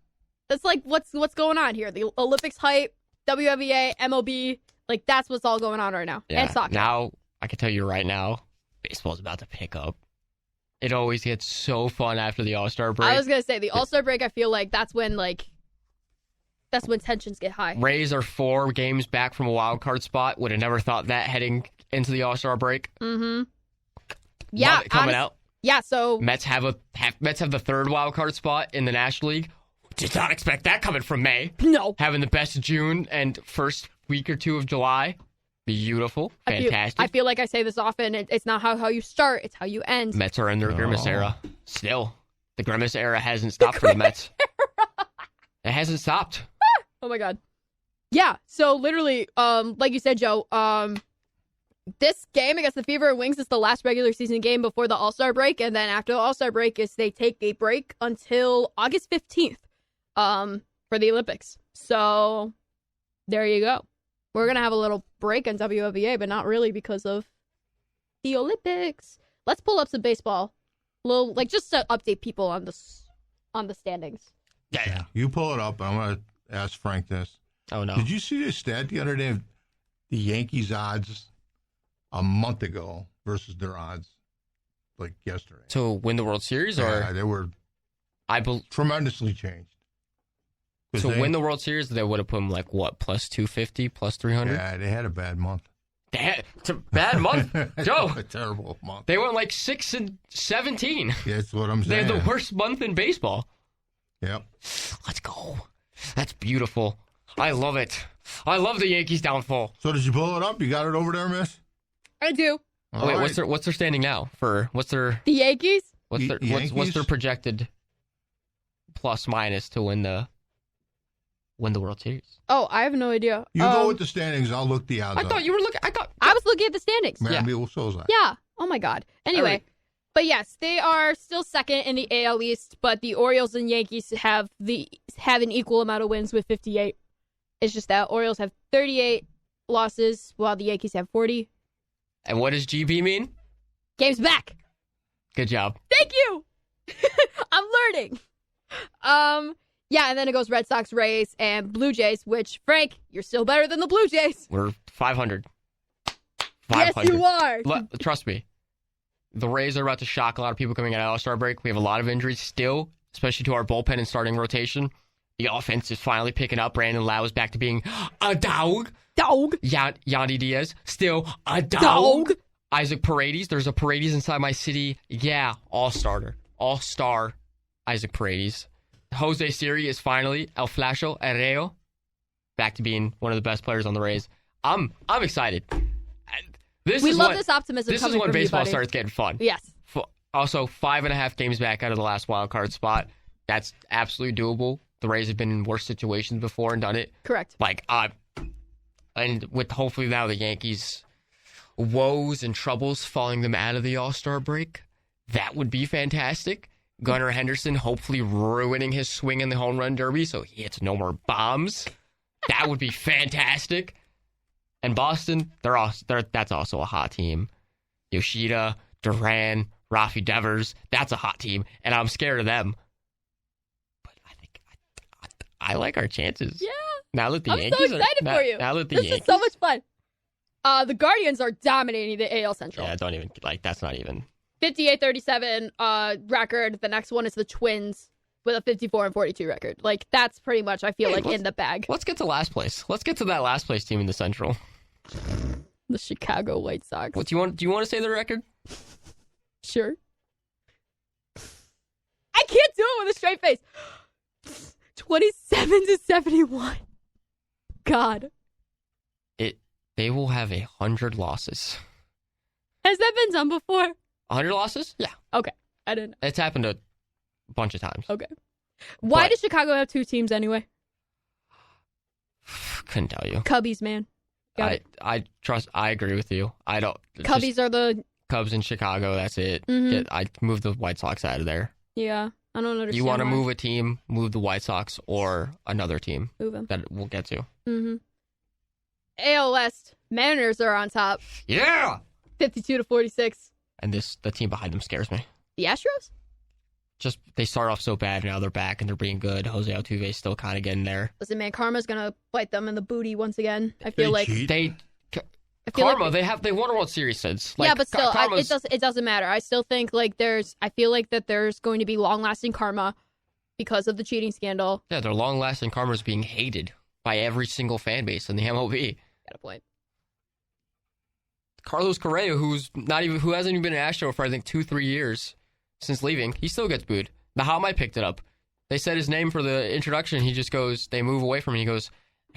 That's like what's going on here. The Olympics hype, WNBA, MLB, like that's what's all going on right now. Yeah. And soccer. Now, I can tell you right now, baseball's about to pick up. It always gets so fun after the All-Star break. I was going to say, the All-Star break, I feel like that's when tensions get high. Rays are 4 games back from a wild card spot. Would have never thought that heading into the All-Star break. Mm-hmm. Yeah. Coming out. Yeah, so Mets have the 3rd wild card spot in the National League. Did not expect that coming from May. No. Having the best June and first week or 2 of July. Beautiful. Fantastic. I feel like I say this often. It's not how you start, it's how you end. Mets are in their Grimace era. Still. The Grimace era hasn't stopped for the Mets. It hasn't stopped. Oh my God. Yeah, so literally, like you said, Joe, this game against the Fever and Wings is the last regular season game before the All-Star break, and then after the All-Star break is they take a break until August 15th for the Olympics. So there you go. We're going to have a little break on WNBA, but not really because of the Olympics. Let's pull up some baseball. Just to update people on the standings. Yeah. You pull it up, and I'm going to ask Frank this. Oh, no. Did you see this stat the other day of the Yankees odds a month ago versus their odds like yesterday? To win the World Series? Yeah, they were tremendously changed. To win the World Series, they would have put them like what, plus 250, plus 300? Yeah, they had a bad month. It's a bad month, Joe. A terrible month. They went like 6-17. That's what I'm saying. They're the worst month in baseball. Yep. Let's go. That's beautiful. I love it. I love the Yankees' downfall. So did you pull it up? You got it over there, miss? I do. Wait, right. What's their standing now? The Yankees? What's their projected plus minus to win the World Series? Oh, I have no idea. You go with the standings. I'll look the odds. I thought you were looking. I was looking at the standings. Maybe so was I. Yeah. Oh my God. Anyway, right. But yes, they are still second in the AL East, but the Orioles and Yankees have an equal amount of wins with 58. It's just that Orioles have 38 losses while the Yankees have 40. And what does GB mean? Game's back. Good job. Thank you. I'm learning. Yeah, and then it goes Red Sox, Rays, and Blue Jays, which, Frank, you're still better than the Blue Jays. We're 500. Yes, you are. Trust me. the Rays are about to shock a lot of people coming out of All-Star break. We have a lot of injuries still, especially to our bullpen and starting rotation. The offense is finally picking up. Brandon Lau is back to being a dog. Yandy Diaz, still a dog. Isaac Paredes. There's a Paredes inside my city. Yeah, all-star Isaac Paredes. Jose Siri is finally El Flasho Arreo, back to being one of the best players on the Rays. I'm excited. We love this optimism. This is when baseball starts getting fun. Yes. Also, 5.5 games back out of the last wild card spot. That's absolutely doable. The Rays have been in worse situations before and done it. Correct. And with hopefully now the Yankees' woes and troubles falling them out of the All-Star break, that would be fantastic. Gunnar Henderson hopefully ruining his swing in the home run derby so he hits no more bombs. That would be fantastic. And Boston, that's also a hot team. Yoshida, Duran, Rafi Devers, that's a hot team, and I'm scared of them. But I think I like our chances. Yeah. Now that the I'm Yankees so excited for you. Now that the this Yankees, is so much fun. The Guardians are dominating the AL Central. Yeah, don't even that's not even 58-37 record. The next one is the Twins with a 54-42 record. Like that's pretty much I feel in the bag. Let's get to last place. Let's get to that last place team in the Central. The Chicago White Sox. What do you want to say the record? Sure. I can't do it with a straight face. 27-71. God. They will have 100 losses. Has that been done before? 100 losses? Yeah. Okay. I didn't know. It's happened a bunch of times. Okay. Why does Chicago have two teams anyway? Couldn't tell you. Cubbies, man. I agree with you. I don't. Cubbies are the Cubs in Chicago. That's it. Mm-hmm. I move the White Sox out of there. Yeah, I don't understand. You want to why. move a team, move the White Sox or another team. Move them. That we'll get to. Mm-hmm. AL West, Mariners are on top. Yeah. 52-46. And the team behind them scares me. The Astros? Just they start off so bad, now they're back and they're being good. Jose Altuve is still kind of getting there. Listen, man, Karma's gonna bite them in the booty once again. I feel like Karma. They won a World Series since. Yeah, but still, it doesn't matter. I still think I feel like that there's going to be long lasting karma because of the cheating scandal. Yeah, their long lasting karma is being hated by every single fan base in the MLB. Got a point. Carlos Correa, who hasn't even been an Astro for I think 2-3 years since leaving, he still gets booed. The How I picked it up. They said his name for the introduction. He just goes. They move away from him. He goes,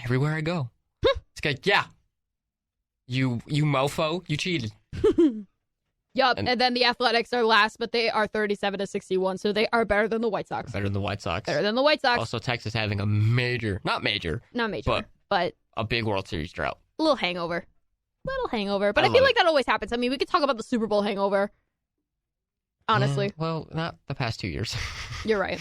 everywhere I go. It's like, yeah, you mofo, you cheated. Yup. And then the Athletics are last, but they are 37-61, so they are better than the White Sox. Better than the White Sox. Better than the White Sox. Also, Texas having a not major, but a big World Series drought. A little hangover. But I feel like that always happens. I mean, we could talk about the Super Bowl hangover. Honestly. Well, not the past 2 years. You're right.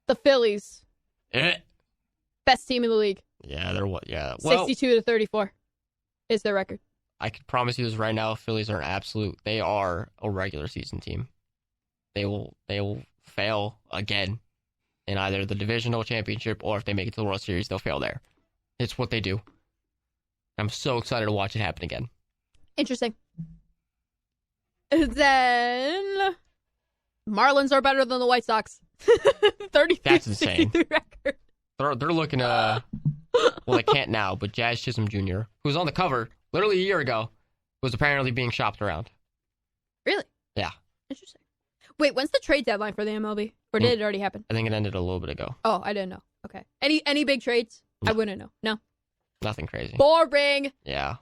The Phillies. Best team in the league. Yeah, they're what? Yeah. Well, 62-34 is their record. I can promise you this right now. Phillies are they are a regular season team. They will fail again in either the divisional championship or if they make it to the World Series, they'll fail there. It's what they do. I'm so excited to watch it happen again. Interesting. Then Marlins are better than the White Sox. 33. That's insane. Record. They're looking well, they can't now, but Jazz Chisholm Jr., who was on the cover literally a year ago, was apparently being shopped around. Really? Yeah. Interesting. Wait, when's the trade deadline for the MLB? Or did it already happen? I think it ended a little bit ago. Oh, I didn't know. Okay. Any big trades? No. I wouldn't know. No. Nothing crazy. Boring. Yeah.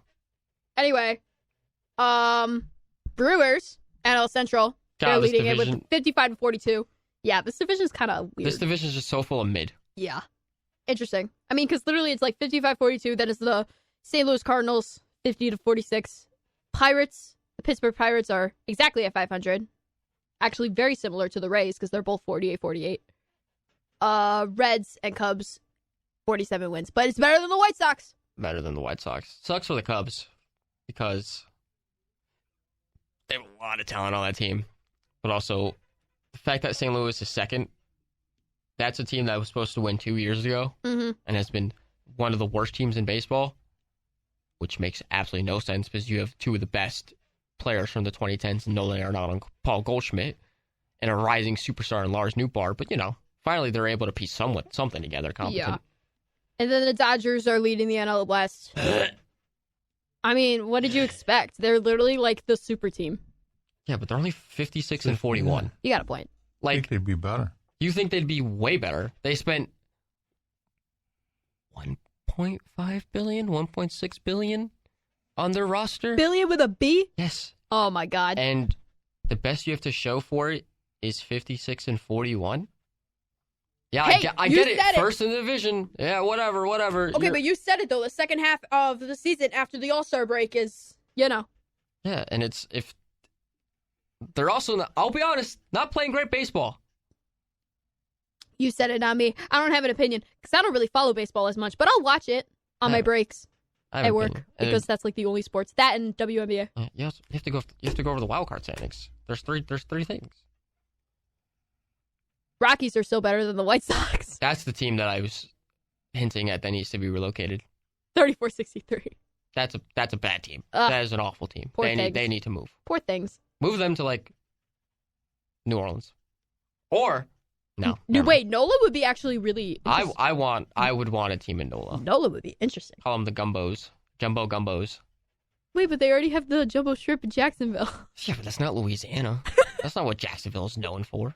Anyway, Brewers, NL Central, they're leading it with 55-42. Yeah, this division's kind of weird. This division's just so full of mid. Yeah. Interesting. I mean, because literally it's like 55-42. Then it's the St. Louis Cardinals, 50-46. Pirates, the Pittsburgh Pirates are exactly at 500. Actually, very similar to the Rays because they're both 48-48. Reds and Cubs, 47 wins. But it's better than the White Sox. Better than the White Sox. Sucks for the Cubs because they have a lot of talent on that team. But also, the fact that St. Louis is second, that's a team that was supposed to win 2 years ago and has been one of the worst teams in baseball, which makes absolutely no sense because you have two of the best players from the 2010s, and Nolan Arenado and Paul Goldschmidt, and a rising superstar in Lars Nootbaar. But, finally they're able to piece something together competent. Yeah. And then the Dodgers are leading the NL West. I mean, what did you expect? They're literally like the super team. Yeah, but they're only 56 and 41. You got a point. I think they'd be better. You think they'd be way better? They spent $1.5 billion, $1.6 billion on their roster. Billion with a B? Yes. Oh my God. And the best you have to show for it is 56 and 41. Yeah, Hey, I you get it. said it. First in the division. Yeah, whatever. Okay, but you said it though. The second half of the season after the All-Star break is, Yeah, and if they're also, I'll be honest, not playing great baseball. You said it, not me. I don't have an opinion because I don't really follow baseball as much, but I'll watch it on my breaks I have an at work opinion. because that's like the only sports. That and WNBA. You have to go over the wild card standings. There's three things. Rockies are still better than the White Sox. That's the team that I was hinting at that needs to be relocated. 34-63. That's a bad team. That is an awful team. Poor They things. need to move. Poor things. Move them to like New Orleans, or no. Wait, NOLA would be actually really. I would want a team in NOLA. NOLA would be interesting. Call them the Gumbos, Jumbo Gumbos. Wait, but they already have the Jumbo Shrimp in Jacksonville. Yeah, but that's not Louisiana. That's not what Jacksonville is known for.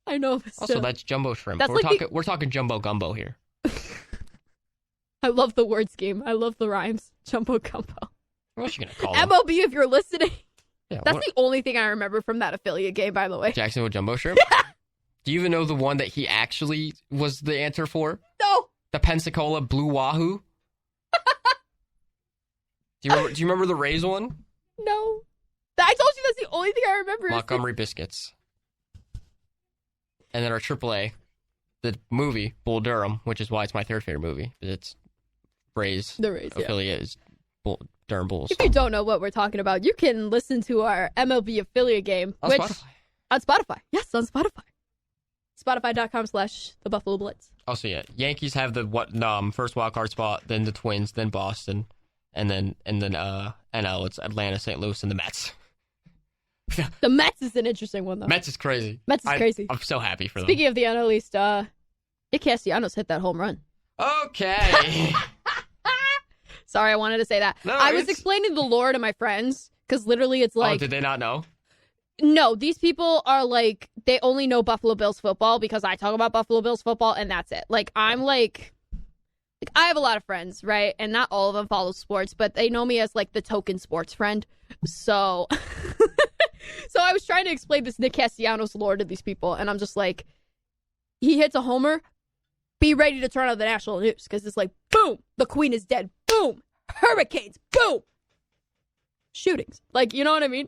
I know. But Also, still. that's Jumbo Shrimp. That's We're talking Jumbo Gumbo here. I love the word scheme. I love the rhymes. Jumbo Gumbo. What else you gonna call them? MLB, if you're listening. Yeah, That's the only thing I remember from that affiliate game, by the way. Jacksonville Jumbo Shrimp. Do you even know the one that he actually was the answer for? No. The Pensacola Blue Wahoo. Do you remember the Rays one? No. I told you that's the only thing I remember. Montgomery Biscuits. And then our AAA, the movie Bull Durham, which is why it's my third favorite movie. It's Rays. The Rays, yeah. Affiliate is Durham Bulls. If you don't know what we're talking about, you can listen to our MLB affiliate game. On Spotify. On Spotify. Yes, on Spotify. Spotify.com/The Buffalo Blitz. Also, yeah, Yankees have the first wild card spot, then the Twins, then Boston, and then NL it's Atlanta, St. Louis, and the Mets. The Mets is an interesting one, though. Mets is crazy. Crazy. I'm so happy for them. Speaking of the NL East, Nick Castellanos hit that home run. Okay. Sorry, I wanted to say that. No, I was explaining the lore to my friends because literally it's like. Oh, did they not know? No, these people are like, they only know Buffalo Bills football because I talk about Buffalo Bills football and that's it. Like, I'm like I have a lot of friends, right? And not all of them follow sports, but they know me as like the token sports friend. So, so I was trying to explain this Nick Castellanos lore to these people. And I'm just like, he hits a homer. Be ready to turn on the national news because it's like, boom, the queen is dead. Boom, hurricanes. Boom, shootings. Like, you know what I mean?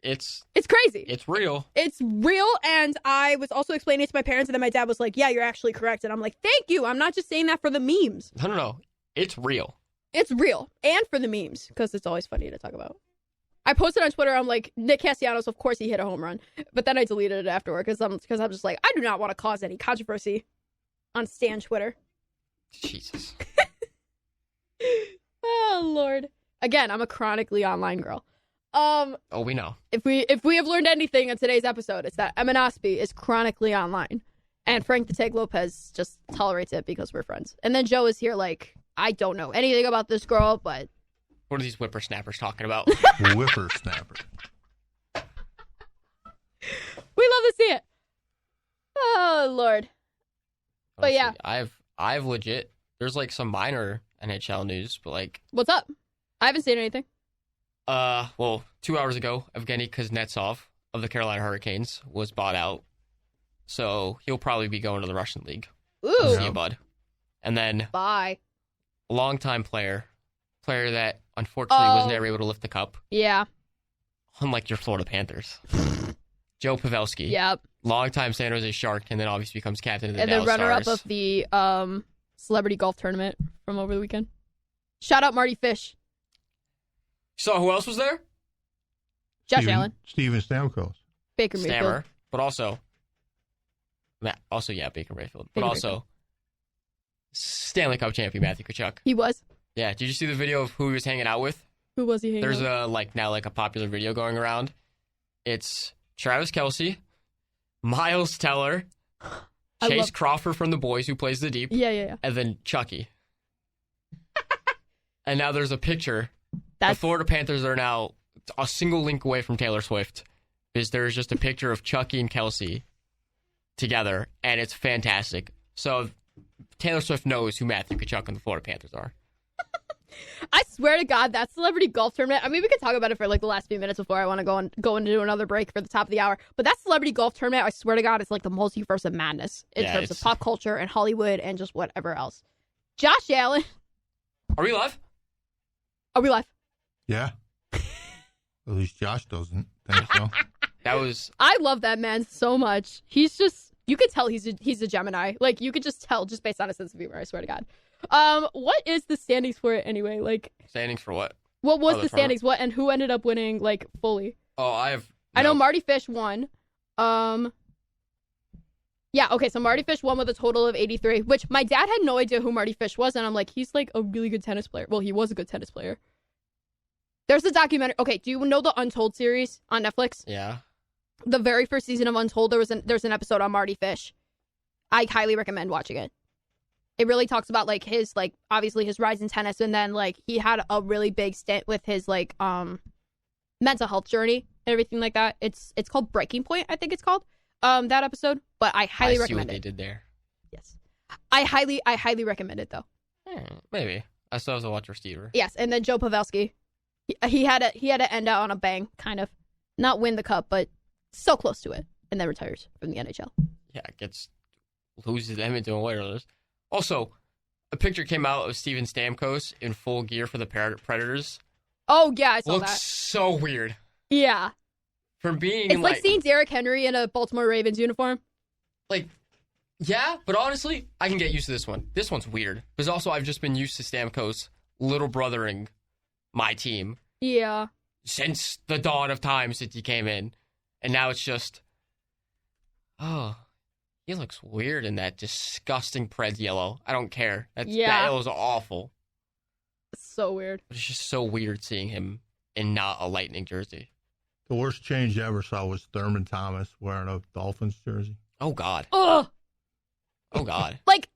It's crazy. It's real. It's real, and I was also explaining it to my parents, and then my dad was like, yeah, you're actually correct. And I'm like, thank you. I'm not just saying that for the memes. No. It's real. It's real, and for the memes, because it's always funny to talk about. I posted on Twitter, I'm like, Nick Castellanos, of course he hit a home run. But then I deleted it afterward, because I'm just like, I do not want to cause any controversy on Stan Twitter. Jesus. Oh, Lord. Again, I'm a chronically online girl. Oh, we know. If we have learned anything in today's episode, it's that Emanospi is chronically online. And Frank the Tank Lopez just tolerates it because we're friends. And then Joe is here like, I don't know anything about this girl, but... What are these whippersnappers talking about? Whippersnapper. We love to see it. Oh, Lord. But yeah. I've legit... There's like some minor NHL news, but like... What's up? I haven't seen anything. Well, 2 hours ago, Evgeny Kuznetsov of the Carolina Hurricanes was bought out. So he'll probably be going to the Russian League. Ooh. See you, bud. And then Bye. a longtime player that unfortunately was never able to lift the cup. Yeah. Unlike your Florida Panthers. Joe Pavelski. Yep. Longtime San Jose Shark, and then obviously becomes captain of the And Dallas then runner-up Stars. of the celebrity golf tournament from over the weekend. Shout out Marty Fish. So who else was there? Josh Allen. Steven Stamkos. Baker Mayfield. Stammer, but also Baker Mayfield, but Baker also Mayfield. Stanley Cup champion Matthew Tkachuk. He was. Yeah, did you see the video of who he was hanging out with? Who was he hanging There's with? now a popular video going around. It's Travis Kelce, Miles Teller, Chase Crawford from The Boys, who plays the Deep. Yeah. And then Chucky. And now there's a picture. The Florida Panthers are now a single link away from Taylor Swift, because there's just a picture of Chucky and Kelce together, and it's fantastic. So Taylor Swift knows who Matthew Tkachuk and the Florida Panthers are. I swear to God, that celebrity golf tournament. I mean, we could talk about it for like the last few minutes before I want to go into another break for the top of the hour. But that celebrity golf tournament, I swear to God, it's like the multiverse of madness in terms of pop culture and Hollywood and just whatever else. Josh Allen. Are we live? Are we live? Yeah. At least Josh doesn't think so. That was. I love that man so much. He's just. You could tell he's a Gemini. Like you could just tell just based on his sense of humor. I swear to God. What is the standings for it anyway? Like standings for what? What was the standings? What and who ended up winning like fully? Oh, I know Marty Fish won. Yeah, okay, so Marty Fish won with a total of 83, which my dad had no idea who Marty Fish was, and I'm like, he's like a really good tennis player. Well, he was a good tennis player. There's a documentary. Okay, do you know the Untold series on Netflix? Yeah. The very first season of Untold, there's an episode on Marty Fish. I highly recommend watching it. It really talks about like his like obviously his rise in tennis, and then like he had a really big stint with his like mental health journey and everything like that. It's called Breaking Point, I think it's called. That episode, but I highly recommend it. They did there. Yes, I highly recommend it though. Maybe I still have to watch Receiver. Yes, and then Joe Pavelski, he had to end out on a bang, kind of, not win the cup, but so close to it, and then retires from the NHL. Yeah, loses them into Oilers. Also, a picture came out of Steven Stamkos in full gear for the Predators. Oh yeah, I saw that. Looks so weird. Yeah. From being it's like seeing Derrick Henry in a Baltimore Ravens uniform. Like, yeah, but honestly, I can get used to this one. This one's weird. Because also, I've just been used to Stamkos little brothering my team. Yeah. Since the dawn of time, since he came in. And now it's just, oh, he looks weird in that disgusting Preds yellow. I don't care. That yellow's awful. It's so weird. It's just so weird seeing him in not a Lightning jersey. The worst change I ever saw was Thurman Thomas wearing a Dolphins jersey. Oh, God. Ugh. Oh, God. Like,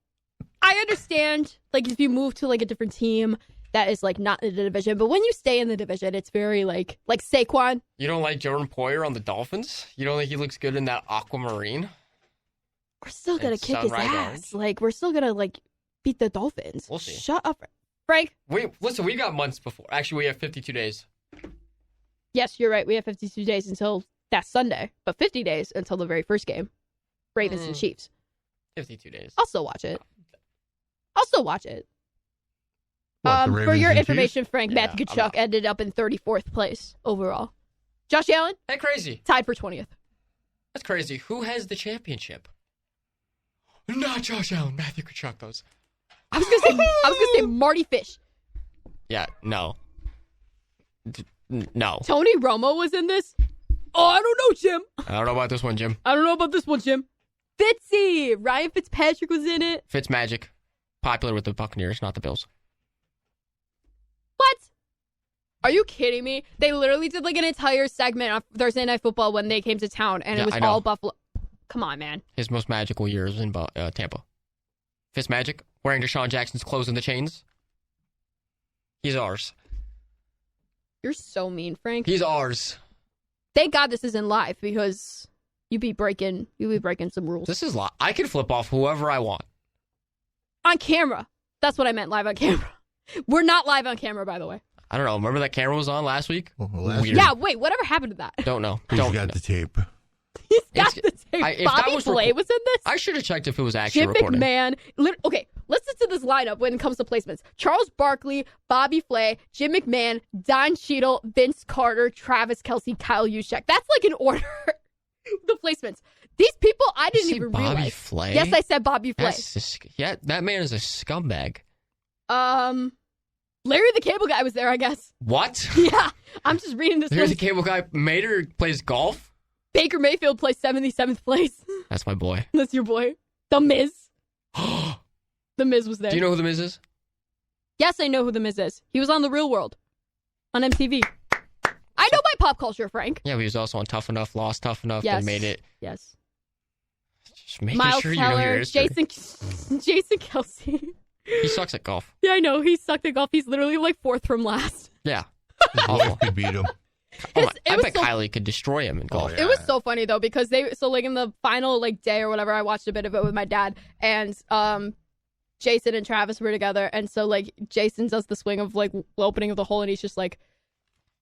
I understand, like, if you move to, like, a different team that is, like, not in the division, but when you stay in the division, it's very, like Saquon. You don't like Jordan Poyer on the Dolphins? You don't think he looks good in that aquamarine? We're still going to kick his ass. Orange. Like, we're still going to, like, beat the Dolphins. We'll see. Shut up, Frank. Listen, we got months before. Actually, we have 52 days. Yes, you're right. We have 52 days until that Sunday, but 50 days until the very first game. Ravens and Chiefs. 52 days. I'll still watch it. What, for your information, Chiefs? Frank, Matthew Tkachuk ended up in 34th place overall. Josh Allen? That's crazy. Tied for 20th. That's crazy. Who has the championship? Not Josh Allen. Matthew Tkachuk does. I was gonna say Marty Fish. Yeah, no. No. Tony Romo was in this? Oh, I don't know, Jim. I don't know about this one, Jim. Fitzy. Ryan Fitzpatrick was in it. Fitzmagic. Popular with the Buccaneers, not the Bills. What? Are you kidding me? They literally did like an entire segment on Thursday Night Football when they came to town, and it was all Buffalo. Come on, man. His most magical years was in Tampa. Fitzmagic, wearing Deshaun Jackson's clothes and the chains. He's ours. You're so mean, Frank. He's ours. Thank God this isn't live because you'd be breaking some rules. This is live. I can flip off whoever I want. On camera. That's what I meant, live on camera. We're not live on camera, by the way. I don't know. Remember that camera was on last week? Weird. Yeah, wait, whatever happened to that? Don't know. He's got the tape. He's got the tape. Bobby Flay was in this? I should have checked if it was actually Jim recorded. McMahon. Okay, listen to this lineup when it comes to placements. Charles Barkley, Bobby Flay, Jim McMahon, Don Cheadle, Vince Carter, Travis Kelce, Kyle Juszczyk. That's like in order. The placements. These people, I didn't even realize. Bobby Flay? Yes, I said Bobby Flay. Yeah, that man is a scumbag. Larry the Cable Guy was there, I guess. What? Yeah, I'm just reading this. Larry the Cable Guy. Mater plays golf? Baker Mayfield plays 77th place. That's my boy. That's your boy. The Miz. The Miz was there. Do you know who The Miz is? Yes, I know who The Miz is. He was on The Real World. on MTV. I know my pop culture, Frank. Yeah, he was also on Tough Enough, Lost Tough Enough. Yes. They made it. Yes. Just making Miles sure you know your Teller, history. Jason Kelsey. He sucks at golf. Yeah, I know. He sucked at golf. He's literally like 4th from last. Yeah. His wife could beat him. I bet Kylie could destroy him in golf. It was so funny though because like in the final like day or whatever, I watched a bit of it with my dad, and Jason and Travis were together, and so like Jason does the swing of like the opening of the hole, and he's just like,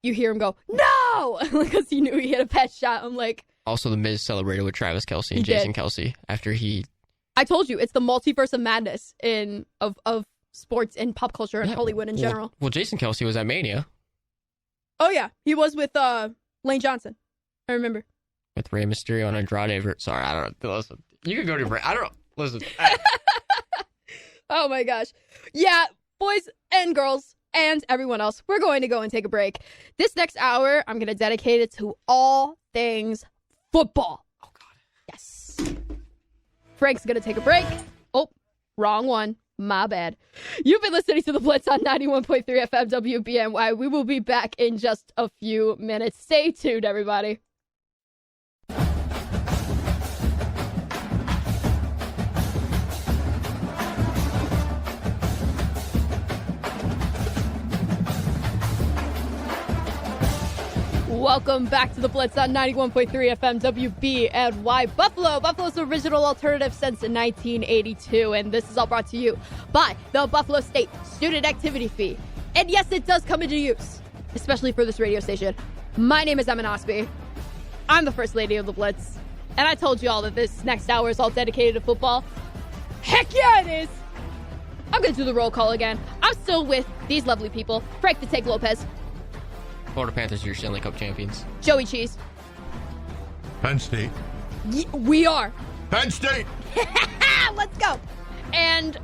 you hear him go no because he knew he hit a bad shot. I'm like, also the Miz celebrated with Travis Kelsey and Jason Kelsey after he. I told you it's the multiverse of madness of sports and pop culture and Hollywood in general. Well, Jason Kelsey was at Mania. Oh yeah, he was with Lane Johnson. I remember. With Rey Mysterio and Andrade. Sorry, I don't know. Listen, you can go to. I don't know. Listen. Oh my gosh. Yeah, boys and girls and everyone else, we're going to go and take a break. This next hour, I'm going to dedicate it to all things football. Oh God. Yes. Frank's going to take a break. Oh, wrong one. My bad. You've been listening to The Blitz on 91.3 FM WBNY. We will be back in just a few minutes. Stay tuned, everybody. Welcome back to The Blitz on 91.3 FM WBNY Buffalo. Buffalo's original alternative since 1982. And this is all brought to you by the Buffalo State Student Activity Fee. And yes, it does come into use, especially for this radio station. My name is Emma Osby. I'm the first lady of The Blitz. And I told you all that this next hour is all dedicated to football. Heck yeah, it is. I'm going to do the roll call again. I'm still with these lovely people. Frank the Tank Lopez. Florida Panthers are your Stanley Cup champions. Joey Cheese. Penn State. We are. Penn State. Let's go. And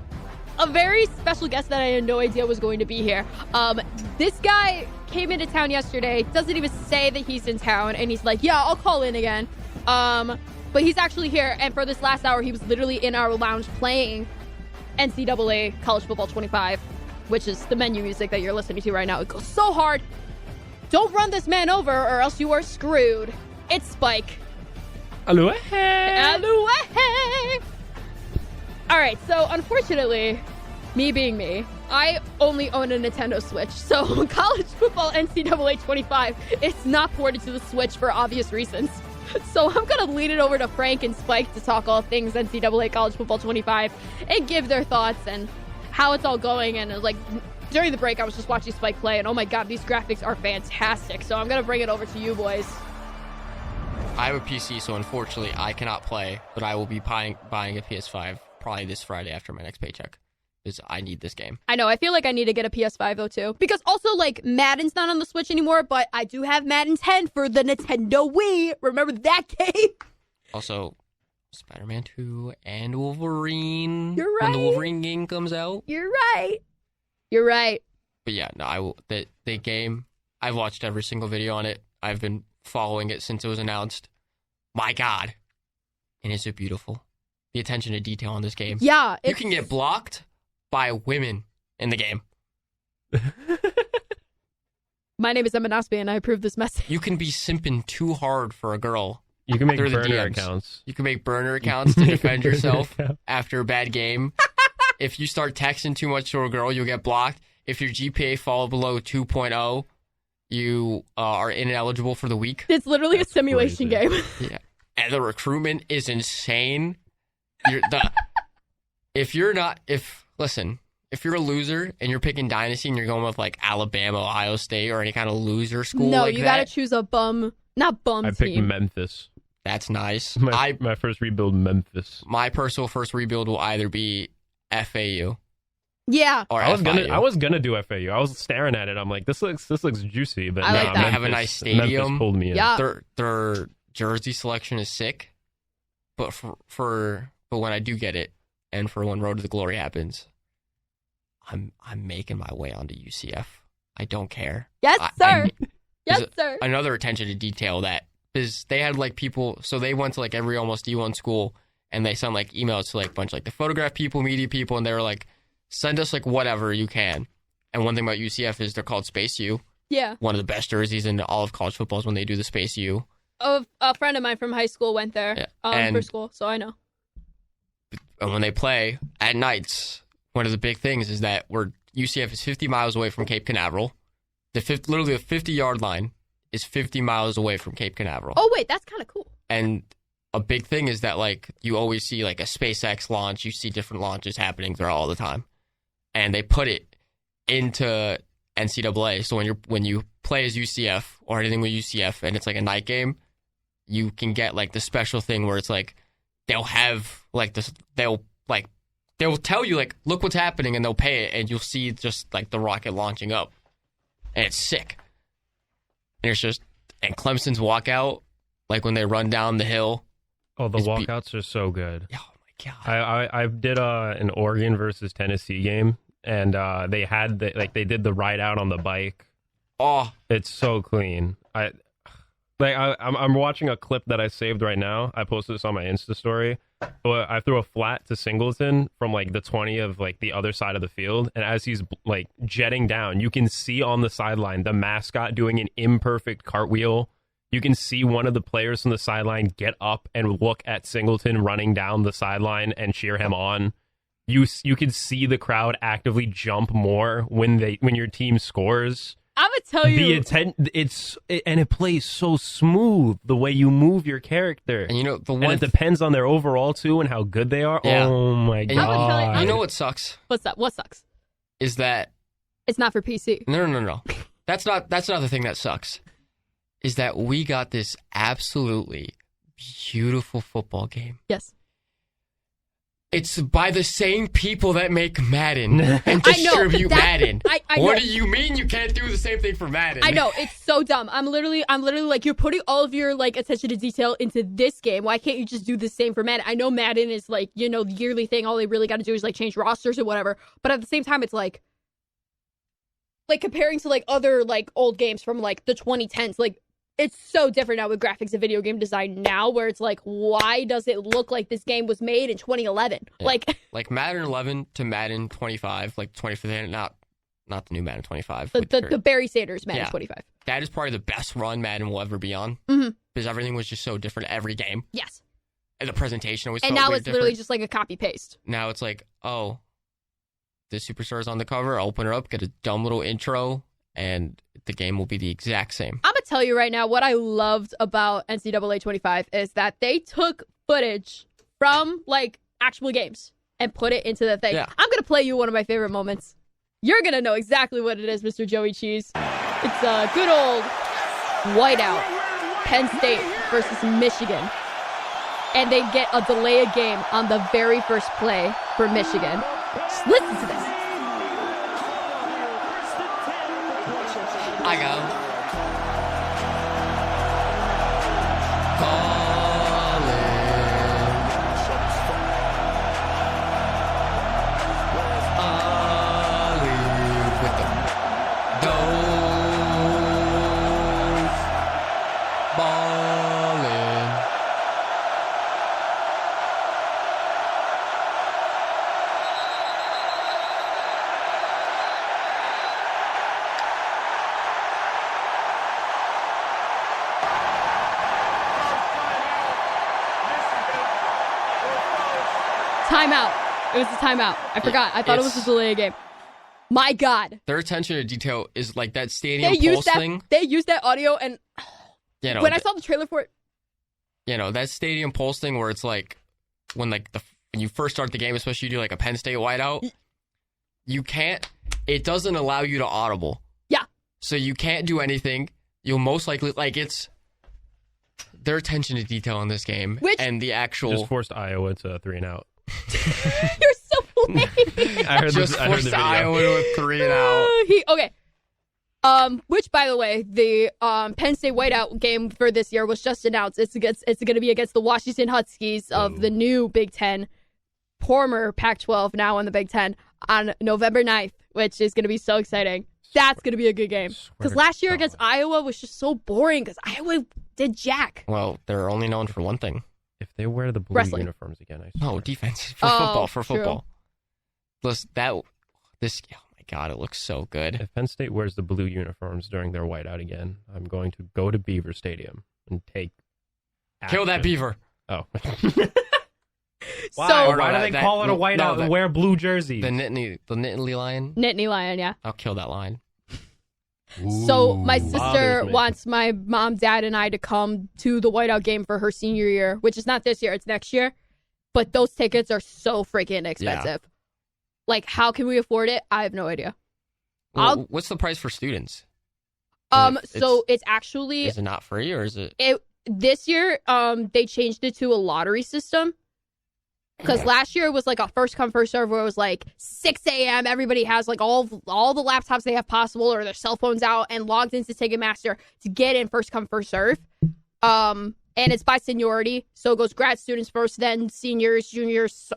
a very special guest that I had no idea was going to be here. This guy came into town yesterday, doesn't even say that he's in town, and he's like, yeah, I'll call in again. But he's actually here, and for this last hour, he was literally in our lounge playing NCAA College Football 25, which is the menu music that you're listening to right now. It goes so hard. Don't run this man over or else you are screwed. It's Spike. Aloha. Aloha. All right, so unfortunately, me being me, I only own a Nintendo Switch. So College Football NCAA 25 is not ported to the Switch for obvious reasons. So I'm going to lead it over to Frank and Spike to talk all things NCAA College Football 25 and give their thoughts and how it's all going. And like during the break, I was just watching Spike play, and oh my God, these graphics are fantastic. So I'm going to bring it over to you boys. I have a PC, so unfortunately I cannot play, but I will be buying a PS5 probably this Friday after my next paycheck, because I need this game. I know. I feel like I need to get a PS5 though too, because also like Madden's not on the Switch anymore, but I do have Madden 10 for the Nintendo Wii. Remember that game? Also, Spider-Man 2 and Wolverine. You're right. When the Wolverine game comes out. You're right. You're right. But yeah, no, I will. The game, I've watched every single video on it. I've been following it since it was announced. My God. And is it beautiful? The attention to detail on this game. Yeah. You can get blocked by women in the game. My name is Emma Nosby, and I approve this message. You can be simping too hard for a girl. You can make through the burner DMs. accounts. You can make burner accounts to defend yourself after a bad game. If you start texting too much to a girl, you'll get blocked. If your GPA falls below 2.0, you are ineligible for the week. It's literally a simulation game. Yeah. And the recruitment is insane. If you're a loser and you're picking Dynasty and you're going with like Alabama, Ohio State, or any kind of loser school no, like you that. gotta choose a not bum I team. picked Memphis. That's nice. My first rebuild, Memphis. My personal first rebuild will either be FAU. Yeah. Or I was gonna do FAU. I was staring at it. I'm like, this looks juicy, but I like that. They have a nice stadium. Memphis pulled me in. Yeah. Their jersey selection is sick. But but when I do get it, and for when Road to the Glory happens, I'm making my way onto UCF. I don't care. Yes, sir. Yes, sir. Another attention to detail that is they had like people, so they went to like every almost D1 school, and they sent like emails to like a bunch of like the photograph people, media people, and they were like, send us like whatever you can. And one thing about UCF is they're called Space U. Yeah. One of the best jerseys in all of college football is when they do the Space U. A friend of mine from high school went there for school, so I know. And when they play at nights, one of the big things is that UCF is 50 miles away from Cape Canaveral. Literally the 50-yard line is 50 miles away from Cape Canaveral. Oh, wait, that's kind of cool. And a big thing is that, like, you always see, like, a SpaceX launch. You see different launches happening there all the time. And they put it into NCAA. So when you play as UCF or anything with UCF and it's, like, a night game, you can get, like, the special thing where it's, like, they'll have, like, this, they'll tell you, like, look what's happening, and they'll pay it, and you'll see just, like, the rocket launching up. And it's sick. And and Clemson's walkout, like, when they run down the hill. Oh, the walkouts are so good. Oh my god! I did an Oregon versus Tennessee game, and they did the ride out on the bike. Oh, it's so clean. I'm watching a clip that I saved right now. I posted this on my Insta story. So I threw a flat to Singleton from like the 20 of like the other side of the field, and as he's like jetting down, you can see on the sideline the mascot doing an imperfect cartwheel. You can see one of the players from the sideline get up and look at Singleton running down the sideline and cheer him on. You can see the crowd actively jump more when your team scores. I'm gonna tell you, it plays so smooth the way you move your character, and and it depends on their overall too and how good they are. Yeah. Oh my god! You know what sucks? What's that? What sucks? Is that it's not for PC? No. That's not the thing that sucks. Is that we got this absolutely beautiful football game. Yes. It's by the same people that make Madden and distribute Madden. What do you mean you can't do the same thing for Madden? I know, it's so dumb. I'm literally like, you're putting all of your like attention to detail into this game. Why can't you just do the same for Madden? I know Madden is like, the yearly thing. All they really got to do is like change rosters or whatever. But at the same time, it's like comparing to like other like old games from like the 2010s, like it's so different now with graphics and video game design now, where it's like, why does it look like this game was made in 2011? Yeah. Like Madden 11 to Madden 25, like 25, not the new Madden 25. The Barry Sanders Madden 25. That is probably the best run Madden will ever be on. Mm-hmm. Because everything was just so different every game. Yes. And the presentation always and felt now it's different. literally just like a copy paste. Now it's like, oh, this superstar's on the cover. I'll open her up, get a dumb little intro, and the game will be the exact same. I'm going to tell you right now, what I loved about NCAA 25 is that they took footage from, like, actual games and put it into the thing. Yeah. I'm going to play you one of my favorite moments. You're going to know exactly what it is, Mr. Joey Cheese. It's a good old whiteout. Penn State versus Michigan. And they get a delay of game on the very first play for Michigan. Just listen to this. I go. Timeout. It was a timeout. I forgot. I thought it was a delay game. My God. Their attention to detail is like that stadium pulse thing. They used that audio, and when I saw the trailer for it. That stadium pulse thing where it's like, when you first start the game, especially you do like a Penn State whiteout, it doesn't allow you to audible. Yeah. So you can't do anything. You'll most likely, it's their attention to detail in this game and the actual. Just forced Iowa to 3-and-out. You're so lame. I heard the video. Iowa to a 3-and-out. Okay. Which, by the way, the Penn State whiteout game for this year was just announced. It's going to be against the Washington Huskies of the new Big Ten, former Pac-12, now in the Big Ten, on November 9th, which is going to be so exciting. That's going to be a good game. Because last year against Iowa was just so boring because Iowa did jack. Well, they're only known for one thing. If they wear the blue uniforms again, I swear. No, defense. For football. True. Listen, oh my God, it looks so good. If Penn State wears the blue uniforms during their whiteout again, I'm going to go to Beaver Stadium and take Kill that action. beaver. Oh. So Why do they call it a whiteout and wear blue jerseys? The Nittany lion. Nittany lion, yeah. I'll kill that lion. So my bothers sister me. wants my mom, dad, and I to come to the whiteout game for her senior year, which is not this year, it's next year. But those tickets are so freaking expensive. Like, how can we afford it? I have no idea. Well, what's the price for students? So it's actually Is it not free or is it? This year, they changed it to a lottery system. Because last year it was like a first come, first serve where it was like 6 a.m. Everybody has like all the laptops they have possible or their cell phones out and logged into Ticketmaster to get in first come, first serve. And it's by seniority. So it goes grad students first, then seniors, juniors,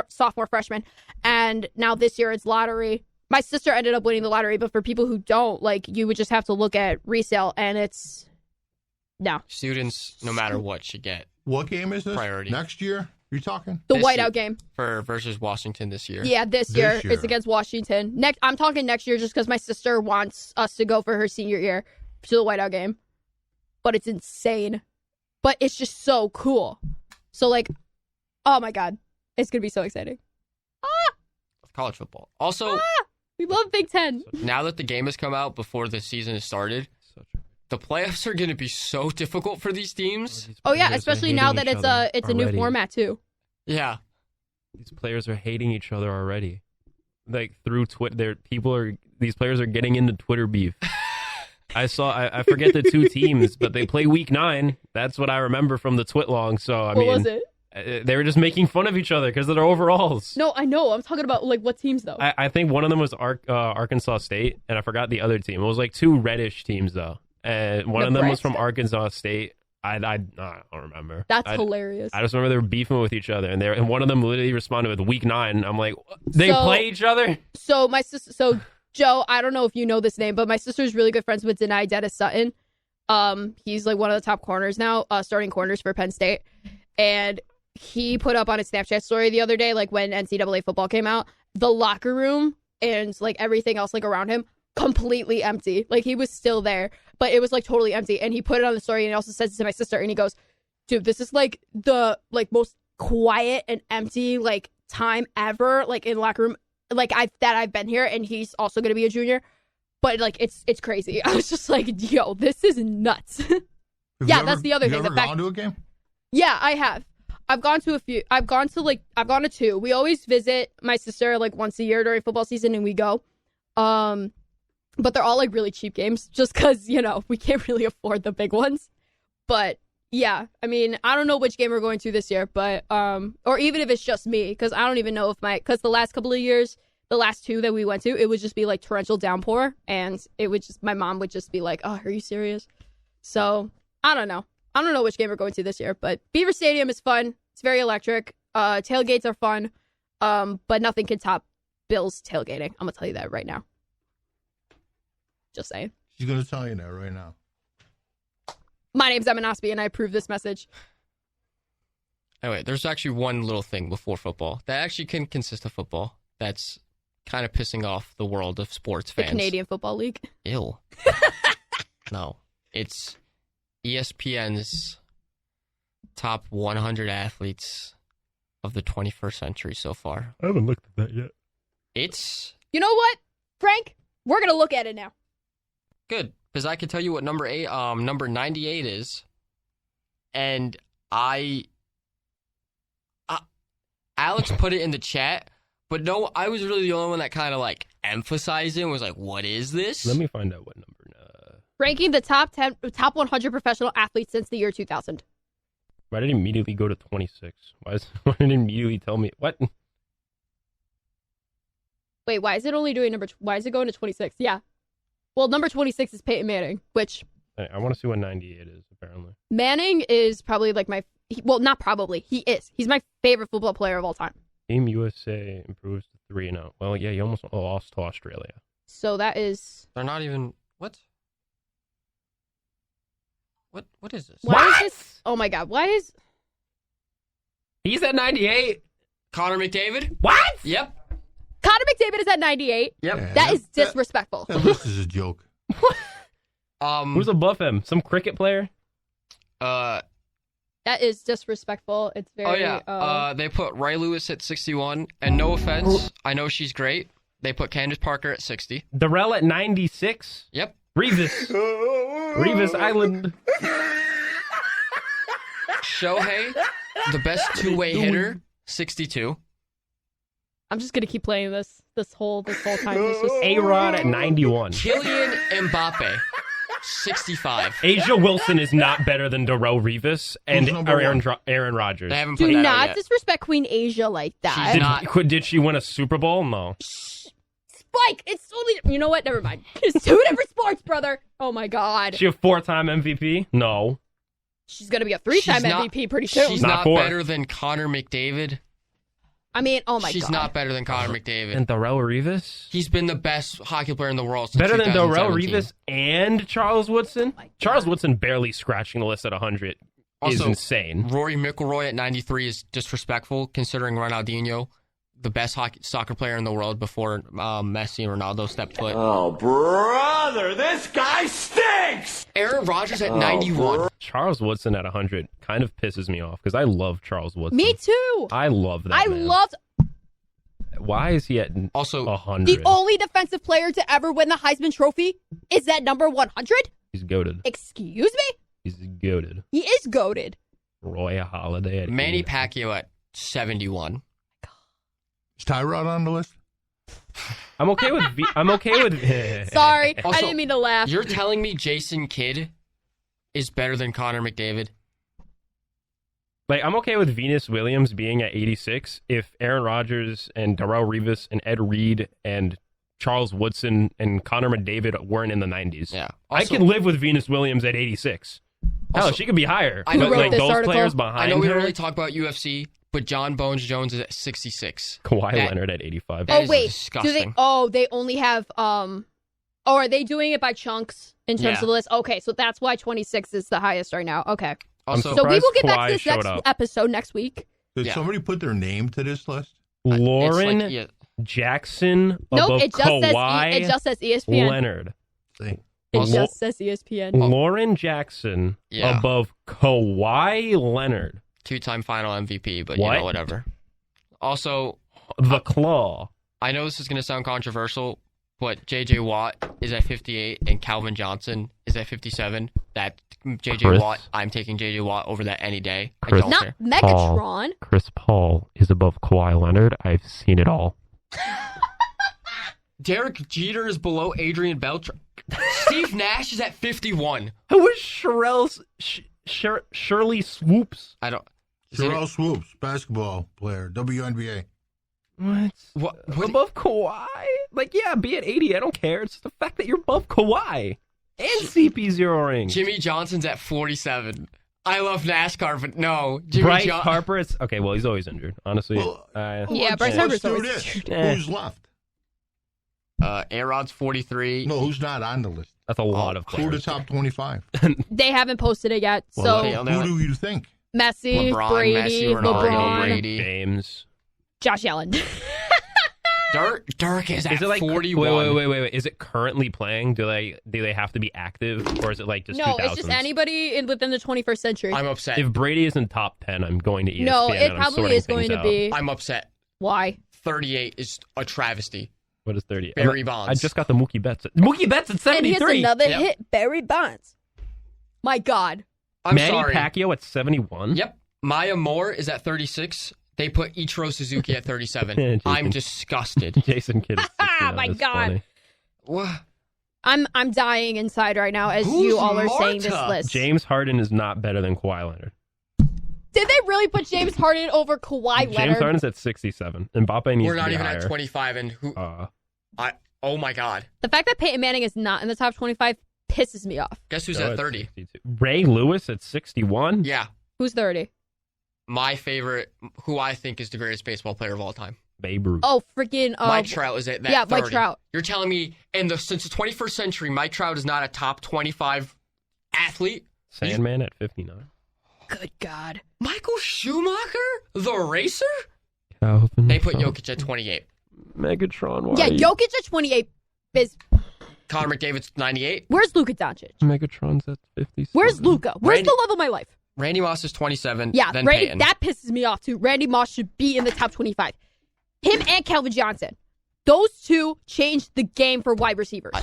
sophomore, freshmen. And now this year it's lottery. My sister ended up winning the lottery, but for people who don't, like, you would just have to look at resale and it's no. Students, no matter what, should get What game is this? priority. Next year? You talking? The This whiteout year. game. Versus Washington this year. Yeah, this year. It's against Washington. I'm talking next year just because my sister wants us to go for her senior year to the whiteout game. But it's insane. But it's just so cool. So, like, oh my God. It's going to be so exciting. College football. Also, we love Big Ten. now that the game has come out before the season has started, the playoffs are going to be so difficult for these teams. Oh, yeah, especially now that it's a new already. format, too. Yeah. These players are hating each other already. Like through Twitter, these players are getting into Twitter beef. I forget the two teams, but they play week 9. That's what I remember from the Twitlong. So I What mean, was it? They were just making fun of each other because of their overalls. No, I know. I'm talking about, like, what teams, though? I think one of them was Arkansas State, and I forgot the other team. It was like two reddish teams though, and one of them was from Arkansas State. I don't remember. That's hilarious. I just remember they were beefing with each other, and one of them literally responded with week 9. I'm like, they play each other? So my sister, Joe, I don't know if you know this name, but my sister's really good friends with Denai Dennis Sutton. He's like one of the top corners now, starting corners for Penn State. And he put up on his Snapchat story the other day, like when NCAA football came out, the locker room and like everything else like around him completely empty. Like he was still there, but it was like totally empty. And he put it on the story and he also says it to my sister and he goes, dude, this is like the like most quiet and empty like time ever, like in the locker room, like I've been here. And he's also going to be a junior, but like it's crazy. I was just like, yo, this is nuts. Yeah, that's the other thing. Have you ever gone to a game? Yeah, I have. I've gone to a few. I've gone to 2. We always visit my sister like once a year during football season and we go. But they're all like really cheap games just because, you know, we can't really afford the big ones. But yeah, I mean, I don't know which game we're going to this year, but or even if it's just me, because I don't even know if because the last couple of years, the last 2 that we went to, it would just be like torrential downpour and it would just, my mom would just be like, oh, are you serious? So I don't know. I don't know which game we're going to this year, but Beaver Stadium is fun. It's very electric. Tailgates are fun, but nothing can top Bills tailgating. I'm going to tell you that right now. Just saying. She's going to tell you that right now. My name's Emma Nosby, and I approve this message. Anyway, there's actually one little thing before football that actually can consist of football that's kind of pissing off the world of sports The fans. Canadian Football League. Ew. No. It's ESPN's top 100 athletes of the 21st century so far. I haven't looked at that yet. It's You know what, Frank? We're going to look at it now. good because I can tell you what number 98 is, and Alex put it in the chat, but no, I was really the only one that kind of like emphasized it and was like, "What is this?" Let me find out what number. Ranking the top 100 professional athletes since the year 2000. Why did it immediately go to 26? Why did it immediately tell me what? Wait, why is it only doing why is it going to 26? Yeah. Well, number 26 is Peyton Manning, which I want to see what 98 is, apparently. Manning is probably like not probably. He is. He's my favorite football player of all time. Team USA improves to 3-0. Well, yeah, you almost lost to Australia. So that is. They're not even what? What is this? Why is this? Oh my God! Why is he's at 98? Connor McDavid? What? Yep. Connor McDavid is at 98. Yep. That is disrespectful. That list is a joke. Who's above him? Some cricket player? That is disrespectful. It's very. Oh yeah. They put Ray Lewis at 61, and no offense, I know she's great. They put Candace Parker at 60. Darrell at 96. Yep. Revis Island. Shohei, the best two-way hitter, 62. I'm just gonna keep playing this whole time. It's just A-Rod at 91. Kylian Mbappe, 65. Asia Wilson is not better than Darrell Revis and Aaron Rodgers. They haven't put do that out not yet. disrespect Queen Asia like that. She's not. Did she win a Super Bowl? No. Spike, it's totally. You know what? Never mind. It's two different sports, brother. Oh my god. She a 4-time MVP? No. She's gonna be a 3-time MVP pretty soon. She's Not not better than Connor McDavid. I mean, oh my god. She's not better than Connor McDavid. And Darrell Revis? He's been the best hockey player in the world since Better than Darrell 2017. Revis and Charles Woodson? Charles Woodson barely scratching the list at 100 is Also, insane. Rory McIlroy at 93 is disrespectful, considering Ronaldinho, the best soccer player in the world before Messi and Ronaldo stepped foot. Oh, brother, this guy stinks! Aaron Rodgers at 91. Charles Woodson at 100 kind of pisses me off because I love Charles Woodson. Me too. I love that I man. loved Why is he at also 100? the only defensive player to ever win the Heisman Trophy is that number 100. He's goated. Excuse me. He's goated. He is goated. Roy Halladay at Manny 80. Pacquiao at 71. Is Tyrod on the list? I'm okay with. Sorry, I Also, didn't mean to laugh. You're telling me Jason Kidd is better than Connor McDavid? Like, I'm okay with Venus Williams being at 86 if Aaron Rodgers and Darrell Revis and Ed Reed and Charles Woodson and Connor McDavid weren't in the 90s. Yeah. I Also- can live with Venus Williams at 86. Hell, Also, she could be higher. I know But, we like wrote those this article. players I behind know we her. don't really talk about UFC, but John Bones Jones is at 66. Kawhi That- Leonard at 85. That Oh is wait, disgusting. do they? Oh, they only have Oh, are they doing it by chunks in terms Yeah. of the list? Okay, so that's why 26 is the highest right now. Okay, Also, so we will get back Kawhi to this next showed up. episode next week. Did Yeah. somebody put their name to this list? Lauren it's like, yeah, Jackson Nope, above it just Kawhi says it just says ESPN. Leonard. See. It Also- just says ESPN. Lauren Jackson Yeah. above Kawhi Leonard. 2-time final MVP, but What? you know, whatever. Also, The Claw. I know this is going to sound controversial, but J.J. Watt is at 58 and Calvin Johnson is at 57. That J.J. Chris. Watt, I'm taking J.J. Watt over that any day. Chris. I don't Not care. Megatron. Chris Paul is above Kawhi Leonard. I've seen it all. Derek Jeter is below Adrian Beltre. Steve Nash is at 51. Who is Shirley Swoops? I don't. Is it- Terrell Swoops, basketball player, WNBA. What? What- Above Kawhi? Like, yeah, be at 80. I don't care. It's the fact that you're above Kawhi. And CP0 rings. Jimmy Johnson's at 47. I love NASCAR, but no. Jimmy Bryce John- Harper, it's okay. Well, he's always injured. Honestly, Well, Yeah, Bryce let's Harper's do always this. Eh. Who's left? A-Rod's 43. No, who's not on the list? that's a lot of Who are the players. top 25? They haven't posted it yet. So Well, okay, who do you think? Messi, LeBron, Brady, Messi, Ronaldo, LeBron, Brady. James. Josh Allen. Dirk is at Is it like 41. Wait? Is it currently playing? Do they have to be active, or is it like just No, 2000s? it's just anybody within the 21st century. I'm upset. If Brady isn't top 10, I'm going to ESPN. No, and it I'm probably sorting is going things to out. be. I'm upset. Why? 38 is a travesty. What is 30? Barry Bonds. I just got the Mookie Betts. Mookie Betts at And 73. here's another Yep. hit, Barry Bonds. My God. I'm Manny sorry. Pacquiao at 71. Yep. Maya Moore is at 36. They put Ichiro Suzuki at 37. Jason. I'm disgusted. Jason Kidd. Is 69. My That's God. funny. What? I'm dying inside right now as Who's you all are saying this Marta? list. James Harden is not better than Kawhi Leonard. Did they really put James Harden over Kawhi James Leonard? Harden's at 67. Mbappe needs We're to not be even higher. at 25, and who? Oh my God. The fact that Peyton Manning is not in the top 25 pisses me off. Guess who's Joe at 30? 62. Ray Lewis at 61. Yeah. Who's 30? My favorite, who I think is the greatest baseball player of all time. Babe Ruth. Oh, freaking Mike Trout is at that 30. Mike Trout. You're telling me since the 21st century, Mike Trout is not a top 25 athlete? Sandman at 59. Good God. Michael Schumacher? The racer? Calvin They put Johnson. Jokic at 28. Megatron. Why? Yeah, Jokic at 28 is. Connor McDavid's 98. Where's Luka Doncic? Megatron's at 57. Where's Luka? Where's Randy- the love of my life? Randy Moss is 27. Yeah, then Randy, Peyton. that pisses me off too. Randy Moss should be in the top 25. Him and Calvin Johnson. Those two changed the game for wide receivers.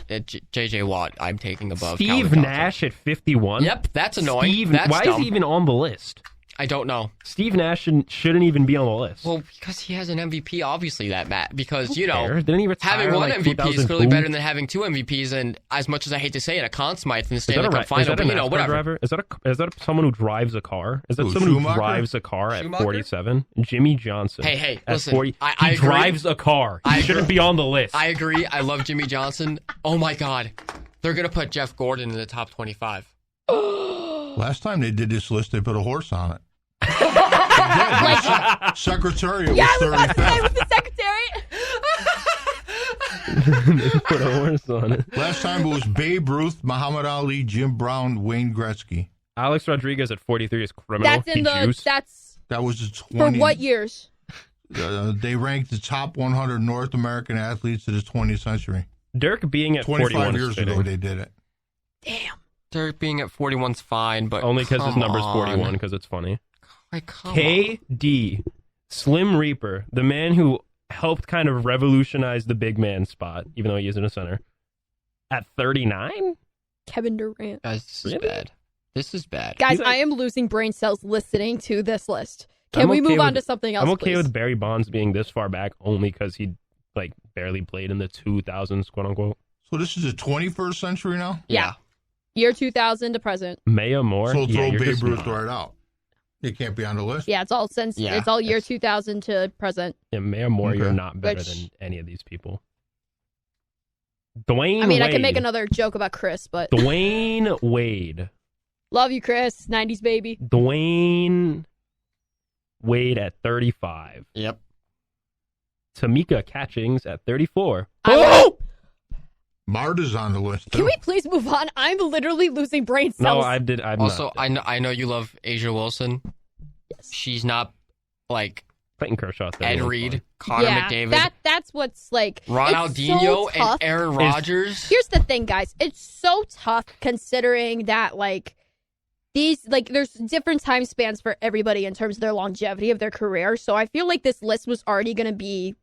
J.J. Watt, I'm taking above. Steve Calvin Johnson. Nash at 51. Yep, that's annoying. Steve, That's why dumb. is he even on the list? I don't know. Steve Nash shouldn't even be on the list. Well, because he has an MVP, obviously, that Matt. Because, Who you know, cares? Didn't he retire having one like MVP is clearly 2002? better than having two MVPs. And as much as I hate to say it, a Conn Smythe in the Stanley Cup Is final, that but, a you know, NASCAR whatever. driver? Is that someone who drives a car? Is that Who, someone Schumacher? who drives a car at Schumacher? 47? Jimmy Johnson. Hey, at listen, 40. I he agree. drives a car. He I shouldn't agree. be on the list. I agree. I love Jimmy Johnson. Oh, my God. They're going to put Jeff Gordon in the top 25. Last time they did this list, they put a horse on it. Like, Secretariat Yeah, was I was about to say 35th. with the secretary. They put a horse on it. Last time it was Babe Ruth, Muhammad Ali, Jim Brown, Wayne Gretzky. Alex Rodriguez at 43 is criminal. That's in He the. juiced. That's That was the for 20. what years? They ranked the top 100 North American athletes of the 20th century. Dirk being at 25 41 years is ago, fitting. they did it. Damn. Dirk being at 41's fine, but Only because his come number's on. 41 because it's funny. Like, come on. KD, Slim Reaper, the man who helped kind of revolutionize the big man spot, even though he isn't a center, at 39? Kevin Durant. Guys, this is Really? bad. This is bad. Guys, He's like- I am losing brain cells listening to this list. Can I'm we okay move on with- to something else, I'm okay please? with Barry Bonds being this far back only because he like barely played in the 2000s, quote unquote. So this is the 21st century now? Yeah. Year 2000 to present. Maya Moore. So yeah, throw you're Babe just Ruth not. right out. He can't be on the list. Yeah, it's all since Yeah, it's all year it's- 2000 to present. Yeah, Maya Moore, you're Okay. not better Which- than any of these people. Dwayne I mean, Wade. I can make another joke about Chris, but Dwayne Wade. love you, Chris. 90s baby. Dwayne Wade at 35. Yep. Tamika Catchings at 34. Oh! Marta's on the list, too. Can we please move on? I'm literally losing brain No, cells. I'm Also, not. I know you love Asia Wilson. Yes. She's not like Clayton Kershaw. at Ed 31 is Reed, fine. Connor yeah, McDavid, that's what's like. it's Ronaldinho, so and tough. Aaron Rodgers. Here's the thing, guys. It's so tough considering that, like, these, like, there's different time spans for everybody in terms of their longevity of their career. So I feel like this list was already going to be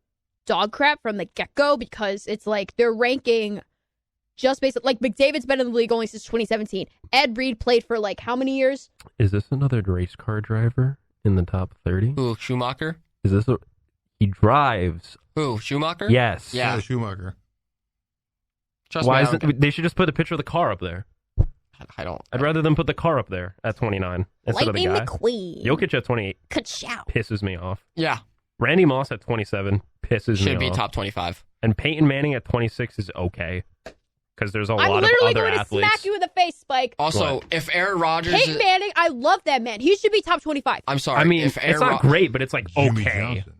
dog crap from the get-go because it's like they're ranking just based, like, McDavid's been in the league only since 2017. Ed Reed played for, like, how many years? Is this another race car driver in the top 30? Who, Schumacher? Is this he drives? Who, Schumacher? Yes. Yeah. Schumacher. Trust Why me, isn't they should just put the picture of the car up there? I don't. I'd rather them put the car up there at 29 instead Lightning of the guy. McQueen. Jokic at 28 Ka-chow. pisses me off. Yeah, Randy Moss at 27 pisses should me be off. top 25. And Peyton Manning at 26 is okay because there's a I'm lot of literally other going to athletes. smack you in the face, Spike. Also, What? if Aaron Rodgers, Peyton Manning, I love that man. He should be top 25. I'm sorry. I mean, if Aaron it's not great, but it's like Jimmy okay. Johnson.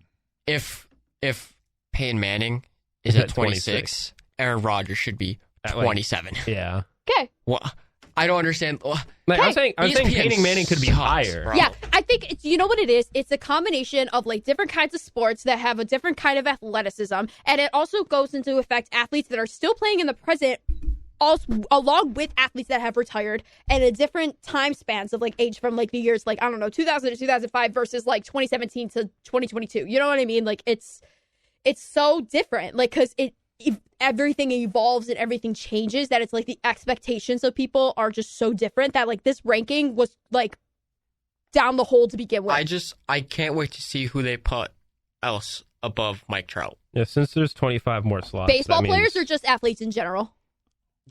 if Peyton Manning is He's at at 26, Aaron Rodgers should be At, like, 27. Yeah. Okay. What? I don't understand. Like, Hey, I'm saying ESPN Peyton Manning could be sucks, higher. bro. Yeah, I think it's, you know what it is? It's a combination of like different kinds of sports that have a different kind of athleticism, and it also goes into effect athletes that are still playing in the present, also along with athletes that have retired, and a different time spans of like age from like the years like, I don't know, 2000 to 2005 versus like 2017 to 2022. You know what I mean? Like it's so different, like because everything evolves and everything changes, that it's like the expectations of people are just so different that like this ranking was like down the hole to begin with. I can't wait to see who they put else above Mike Trout. Yeah, since there's 25 more slots. Baseball that players means- or just athletes in general?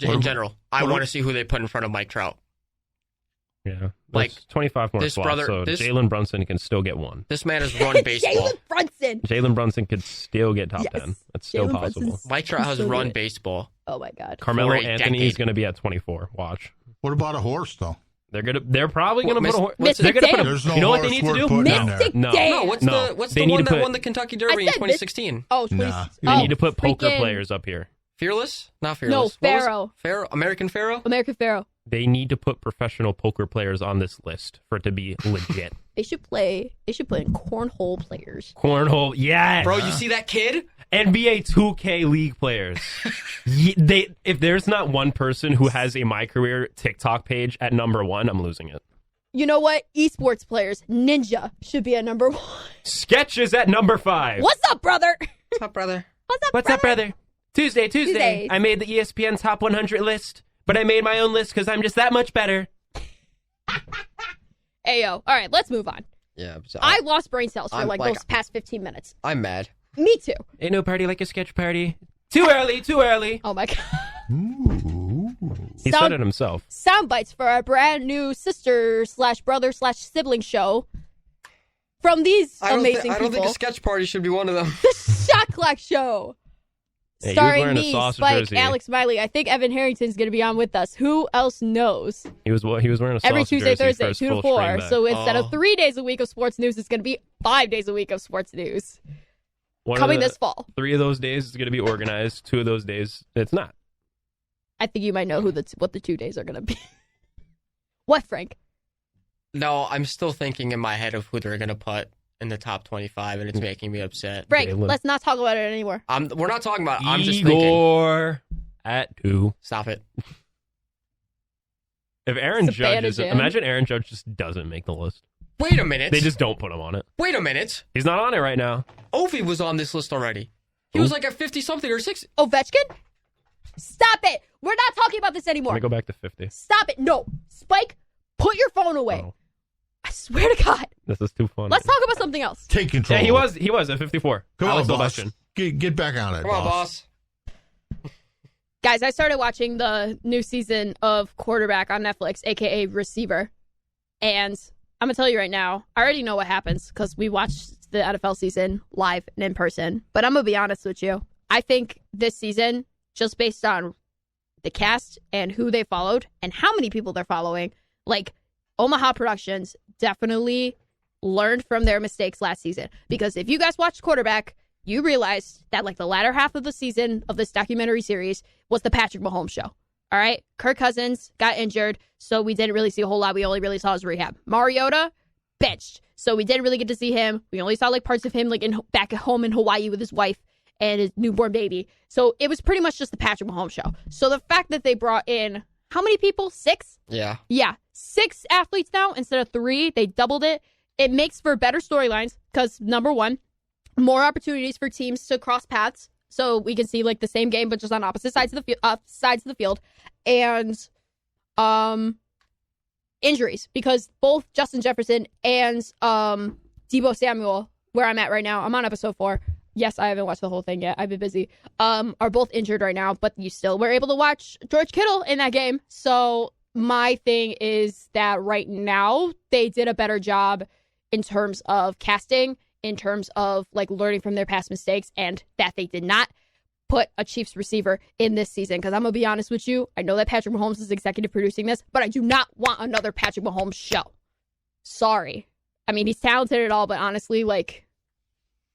In general, I what- want to see who they put in front of Mike Trout. Yeah, Like, there's 25 more this slots, brother- so this- Jalen Brunson can still get one. This man has run baseball. Jalen Brunson. Jalen Brunson could still get top Yes. 10. That's still Jalen possible. Brunson's- Mike Trout has so run good. baseball. Oh my god. Carmelo for a Anthony is decade. going to be at 24. Watch. What about a horse, though? They're probably going to What, put a horse. Miss- They're going to put a. There's no You know what they horse need to worth do? putting in there. Mystic No. Dan. No, what's No, the what's they the need one to that put- won the Kentucky I Derby in said 2016? Oh, 20, Nah. They oh, need to put poker freaking players up here. Fearless? Not No, Fearless. What was it? Pharaoh. Pharaoh? American Pharaoh? American Pharaoh. They need to put professional poker players on this list for it to be legit. They should put in cornhole players. Cornhole, yes. Bro, you see that kid? NBA 2K League players. If there's not one person who has a My Career TikTok page at number 1, I'm losing it. You know what? Esports players, Ninja should be at number 1. Sketch is at number 5. What's up, brother? What's up, brother? What's up, brother? Tuesday. I made the ESPN Top 100 list, but I made my own list because I'm just that much better. Ayo. All right, let's move on. Yeah. I lost brain cells for those past 15 minutes. I'm mad. Me too. Ain't no party like a sketch party. Too early. Oh my God. He said it himself. Sound bites for our brand new sister/brother/sibling show from these amazing people. I don't think a sketch party should be one of them. The Shot Clock Show. Hey, starring me, Spike, jersey. Alex Miley. I think Evan Harrington's going to be on with us. Who else knows? He was wearing a sauce every Tuesday, jersey Thursday, 2 to 4. So instead of 3 days a week of sports news, it's going to be 5 days a week of sports news. Coming this fall. 3 of those days is going to be organized. 2 of those days, it's not. I think you might know what the 2 days are going to be. What, Frank? No, I'm still thinking in my head of who they're going to put in the top 25, and it's making me upset. Frank, let's not talk about it anymore. We're not talking about it. I'm just Igor at 2. Stop it. If Aaron Judge imagine Aaron Judge just doesn't make the list. Wait a minute. They just don't put him on it. Wait a minute. He's not on it right now. Ovi was on this list already. He was like at 50-something or 60. Ovechkin? Stop it. We're not talking about this anymore. Let me go back to 50. Stop it. No. Spike, put your phone away. Oh. I swear to God. This is too funny. Let's talk about something else. Take control. Yeah, he was at 54. Come Alex on, boss. Ovechkin. Get back on it, Come on, boss. Guys, I started watching the new season of Quarterback on Netflix, a.k.a. Receiver. And I'm going to tell you right now, I already know what happens because we watched the NFL season live and in person. But I'm going to be honest with you. I think this season, just based on the cast and who they followed and how many people they're following, like Omaha Productions definitely learned from their mistakes last season. Because if you guys watched Quarterback, you realized that like the latter half of the season of this documentary series was the Patrick Mahomes show. All right. Kirk Cousins got injured, so we didn't really see a whole lot. We only really saw his rehab. Mariota benched, so we didn't really get to see him. We only saw like parts of him like back at home in Hawaii with his wife and his newborn baby. So it was pretty much just the Patrick Mahomes show. So the fact that they brought in how many people? 6? Yeah. Yeah. 6 athletes now instead of 3. They doubled it. It makes for better storylines because, number one, more opportunities for teams to cross paths. So we can see like the same game, but just on opposite sides of the field. And injuries, because both Justin Jefferson and Deebo Samuel, where I'm at right now, I'm on episode 4. Yes, I haven't watched the whole thing yet. I've been busy. Are both injured right now, but you still were able to watch George Kittle in that game. So my thing is that right now they did a better job in terms of casting, in terms of like learning from their past mistakes, and that they did not put a Chiefs receiver in this season. Because I'm going to be honest with you, I know that Patrick Mahomes is executive producing this, but I do not want another Patrick Mahomes show. Sorry. I mean, he's talented at all, but honestly, like,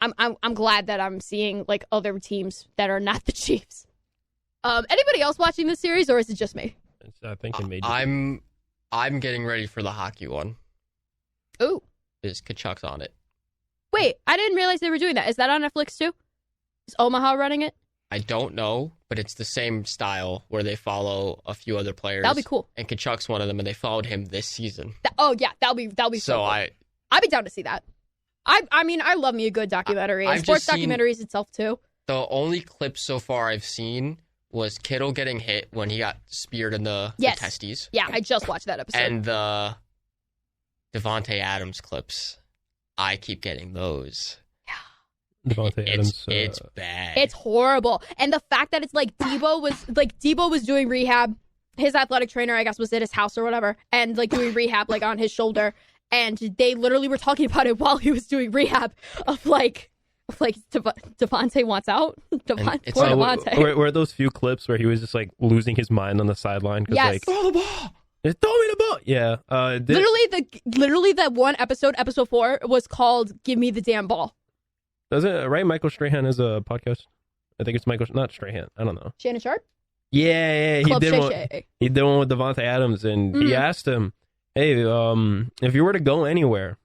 I'm glad that I'm seeing like other teams that are not the Chiefs. Anybody else watching this series, or is it just me? I think it made. I'm getting ready for the hockey one. Ooh. Is Kachuk's on it? Wait, I didn't realize they were doing that. Is that on Netflix too? Is Omaha running it? I don't know, but it's the same style where they follow a few other players. That'll be cool. And Kachuk's one of them, and they followed him this season. Oh yeah, that'll be so cool. I'd be down to see that. I mean, I love me a good documentary. And sports documentaries itself too. The only clip so far I've seen was Kittle getting hit when he got speared in the testes. Yeah, I just watched that episode. And the Devontae Adams clips. I keep getting those. Yeah. Devontae Adams. It's bad. It's horrible. And the fact that it's like Deebo was doing rehab. His athletic trainer, I guess, was at his house or whatever, and like doing rehab like on his shoulder. And they literally were talking about it while he was doing rehab of Devontae wants out. Devontae. Were those few clips where he was just like losing his mind on the sideline? Yes. Like, throw the ball. Throw me the ball. Yeah. Literally that one episode 4, was called "Give Me the Damn Ball." Doesn't it, right? Michael Strahan has a podcast. I think it's not Strahan. I don't know. Shannon Sharp. Yeah. Club He did one with Devontae Adams, and he asked him, "Hey, if you were to go anywhere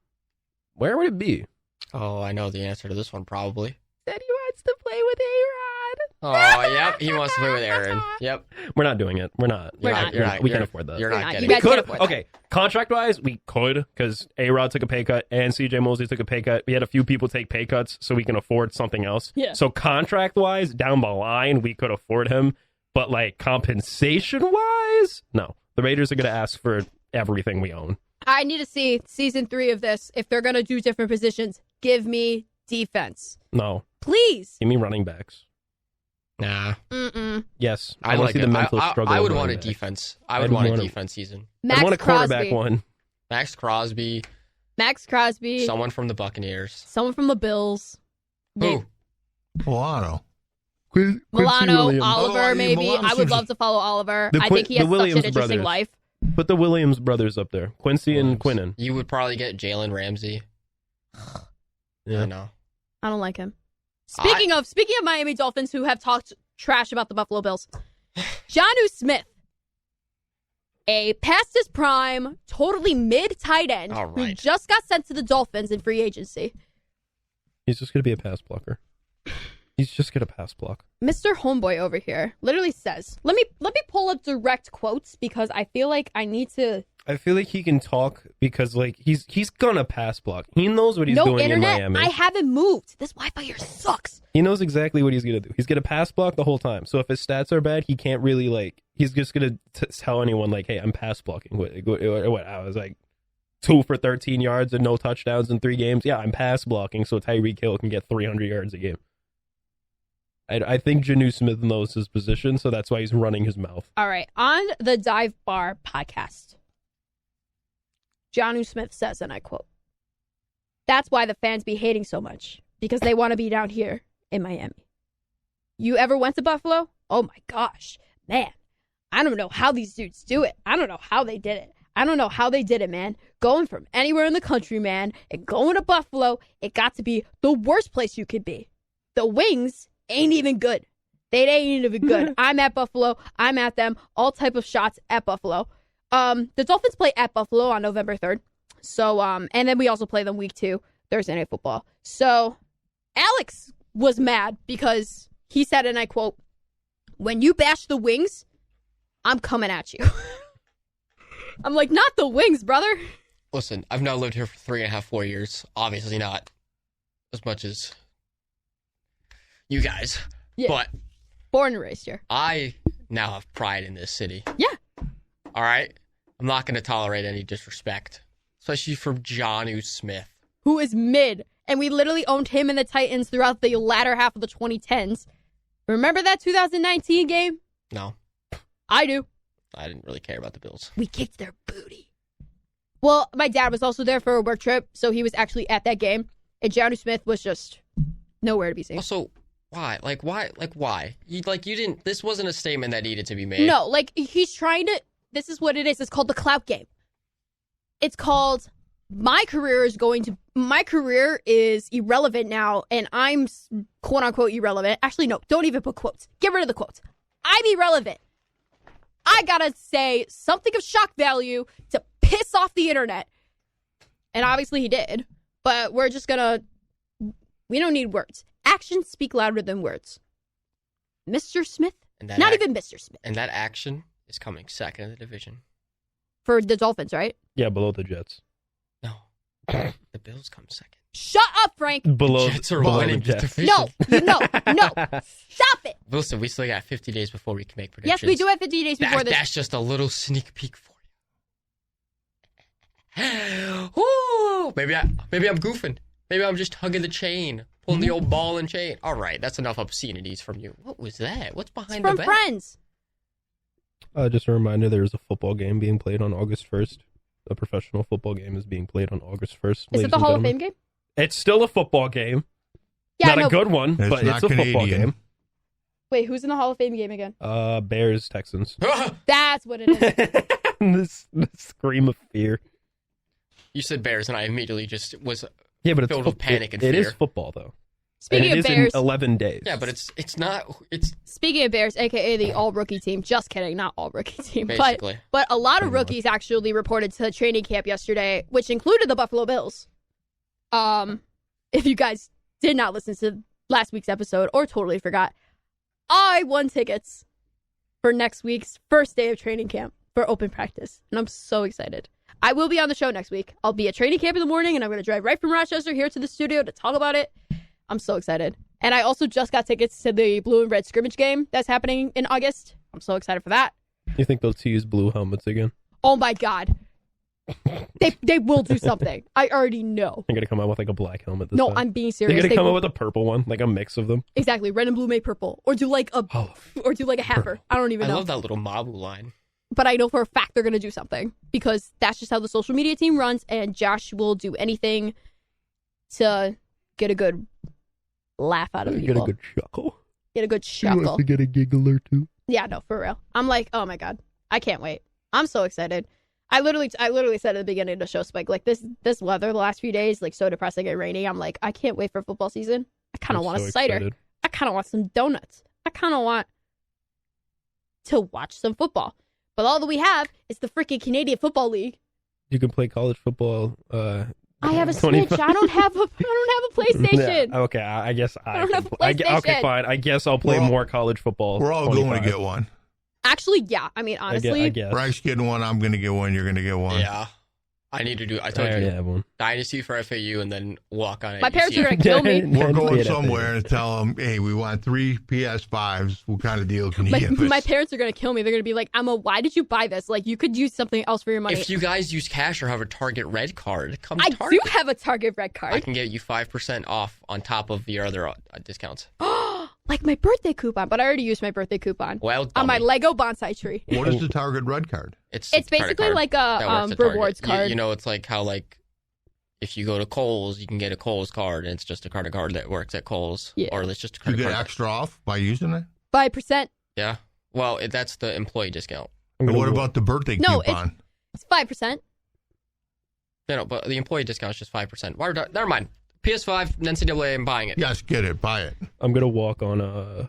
Where would it be? Oh, I know the answer to this one probably. Said he wants to play with A-Rod. Oh, yep. He wants to play with Aaron. Yep. We're not doing it. We're not. We're not. We can't afford that. You're not You getting guys it. can't Could afford that. okay. Contract wise, we could because A-Rod took a pay cut and CJ Mosley took a pay cut. We had a few people take pay cuts so we can afford something else. Yeah. So contract wise, down the line, we could afford him. But like compensation wise, no. The Raiders are going to ask for everything we own. I need to see season 3 of this. If they're going to do different positions, give me defense. No. Please. Give me running backs. Nah. Mm-mm. Yes. I want like to see it. the mental struggle. I would of want a running back. defense. I would want a defense season. Max I want a quarterback Crosby. one. Max Crosby, Max Crosby. someone from the Buccaneers. Someone from the Bills. Who? Milano. Milano, Williams. Oliver, Oh, maybe. Milano I would seems- love to follow Oliver. The I think he the has such Williams an interesting brothers. life. Put the Williams brothers up there. Quincy and Quinnen. You would probably get Jalen Ramsey. Yeah. I know. I don't like him. Speaking of Miami Dolphins who have talked trash about the Buffalo Bills, Jonnu Smith, a past his prime, totally mid tight end All who right. just got sent to the Dolphins in free agency. He's just going to be a pass blocker. He's just going to pass block. Mr. Homeboy over here literally says, let me pull up direct quotes because I feel like I need to. I feel like he can talk because like he's gonna pass block. He knows what he's No doing internet. in Miami. I haven't moved. This Wi-Fi here sucks. He knows exactly what he's gonna do. He's gonna pass block the whole time. So if his stats are bad, he can't really like. He's just gonna tell anyone like, "Hey, I'm pass blocking." What I was like 2 for 13 yards and no touchdowns in 3 games. Yeah, I'm pass blocking so Tyreek Hill can get 300 yards a game. I think Jonnu Smith knows his position, so that's why he's running his mouth. All right. On the Dive Bar podcast, Jonnu Smith says, and I quote, "That's why the fans be hating so much, because they want to be down here in Miami. You ever went to Buffalo? Oh my gosh, man. I don't know how these dudes do it. I don't know how they did it. I don't know how they did it, man. Going from anywhere in the country, man, and going to Buffalo, it got to be the worst place you could be. The wings ain't even good. They ain't even good. I'm at Buffalo. I'm at them. All type of shots at Buffalo. The Dolphins play at Buffalo on November 3rd. So, and then we also play them week 2, Thursday Night Football. So, Alex was mad because he said, and I quote, "When you bash the wings, I'm coming at you." I'm like, not the wings, brother. Listen, I've now lived here for 3.5, 4 years. Obviously not as much as you guys. Yeah. But Born and raised here. I now have pride in this city. Yeah. All right? I'm not going to tolerate any disrespect, especially from Jonnu Smith. Who is mid. And we literally owned him and the Titans throughout the latter half of the 2010s. Remember that 2019 game? No, I do. I didn't really care about the Bills. We kicked their booty. Well, my dad was also there for a work trip, so he was actually at that game. And Jonnu Smith was just nowhere to be seen. Also, why? Why? You didn't, this wasn't a statement that needed to be made. No, he's trying to, this is what it is. It's called the clout game. It's called, my career is irrelevant now, and I'm quote unquote irrelevant. Actually, no, don't even put quotes. Get rid of the quotes. I'm irrelevant. I gotta say something of shock value to piss off the internet. And obviously he did. But we don't need words. Actions speak louder than words. Mr. Smith? Not even Mr. Smith. And that action is coming second in the division. For the Dolphins, right? Yeah, below the Jets. No. The Bills come second. Shut up, Frank. Below Jets are below winning the the Jets. division. No. Stop it. Listen, we still got 50 days before we can make predictions. Yes, we do have 50 days before this. That's just a little sneak peek for you. Ooh, maybe I'm goofing. Maybe I'm just hugging the chain, pulling the old ball and chain. All right, that's enough obscenities from you. What was that? What's behind From the back? Friends. Just a reminder, there's a football game being played on August 1st. A professional football game is being played on August 1st. Is it the Hall of Fame game? It's still a football game. Yeah, Not I know. a good one, It's but not it's a football Canadian. game. Wait, who's in the Hall of Fame game again? Bears, Texans. That's what it is. this scream of fear. You said Bears, and I immediately just was Yeah, but it's filled with panic and It fear. is football, though. Speaking and of it is Bears. in 11 days. Yeah, but it's not. It's Speaking of Bears, a.k.a. the all-rookie team. Just kidding, not all-rookie team. Basically. But a lot of rookies actually reported to training camp yesterday, which included the Buffalo Bills. If you guys did not listen to last week's episode or totally forgot, I won tickets for next week's first day of training camp for open practice, and I'm so excited. I will be on the show next week. I'll be at training camp in the morning, and I'm going to drive right from Rochester here to the studio to talk about it. I'm so excited. And I also just got tickets to the blue and red scrimmage game that's happening in August. I'm so excited for that. You think they'll use blue helmets again? Oh my God. They will do something. I already know. They're going to come out with like a black helmet this No, time. I'm being They're serious. going to come will. out with a purple one, like a mix of them. Exactly. Red and blue made purple. Or do like a heifer. I don't even know. I love that little Mabu line. But I know for a fact they're going to do something because that's just how the social media team runs, and Josh will do anything to get a good laugh out of people. Get a good chuckle. Get a good He wants chuckle. to get a giggle or two. Yeah, no, for real. I'm like, oh my God. I can't wait. I'm so excited. I literally said at the beginning of the show, Spike, like this weather the last few days, like so depressing and rainy. I'm like, I can't wait for football season. I kind of want a cider. Excited. I kind of want some donuts. I kind of want to watch some football. But all that we have is the freaking Canadian Football League. You can play college football. I have a 25. Switch. I don't have a PlayStation. Yeah, okay, I guess I don't have a okay, PlayStation. fine. I guess I'll play more college football. We're all 25. going to get one. Actually, yeah. I mean, honestly, I guess. Bryce getting one. I'm going to get one. You're going to get one. Yeah. I need to do. I told I already you. have one. Dynasty for FAU and then walk on it. my parents are going to kill me. We're going Yeah. somewhere and tell them, hey, we want 3 PS5s. What kind of deal can you give us? My parents are going to kill me. They're going to be like, Emma, why did you buy this? Like, you could use something else for your money. If you guys use cash or have a Target Red card, come to I Target. do have a Target Red card. I can get you 5% off on top of your other discounts. Like my birthday coupon, but I already used my birthday coupon Well, on my dummy. Lego bonsai tree. What is the Target Red Card? It's basically credit card like that a works at Target. rewards card. You know, it's like how like if you go to Kohl's, you can get a Kohl's card, and it's just a credit card that works at Kohl's, Yeah. or it's just a You credit get card. extra off by using it? 5%. Yeah. Well, that's the employee discount. And what about the birthday No, coupon? It's 5%. No, but the employee discount is just 5%. Never mind. PS5, NCAA, I'm buying it. Yes, get it. Buy it. I'm gonna walk on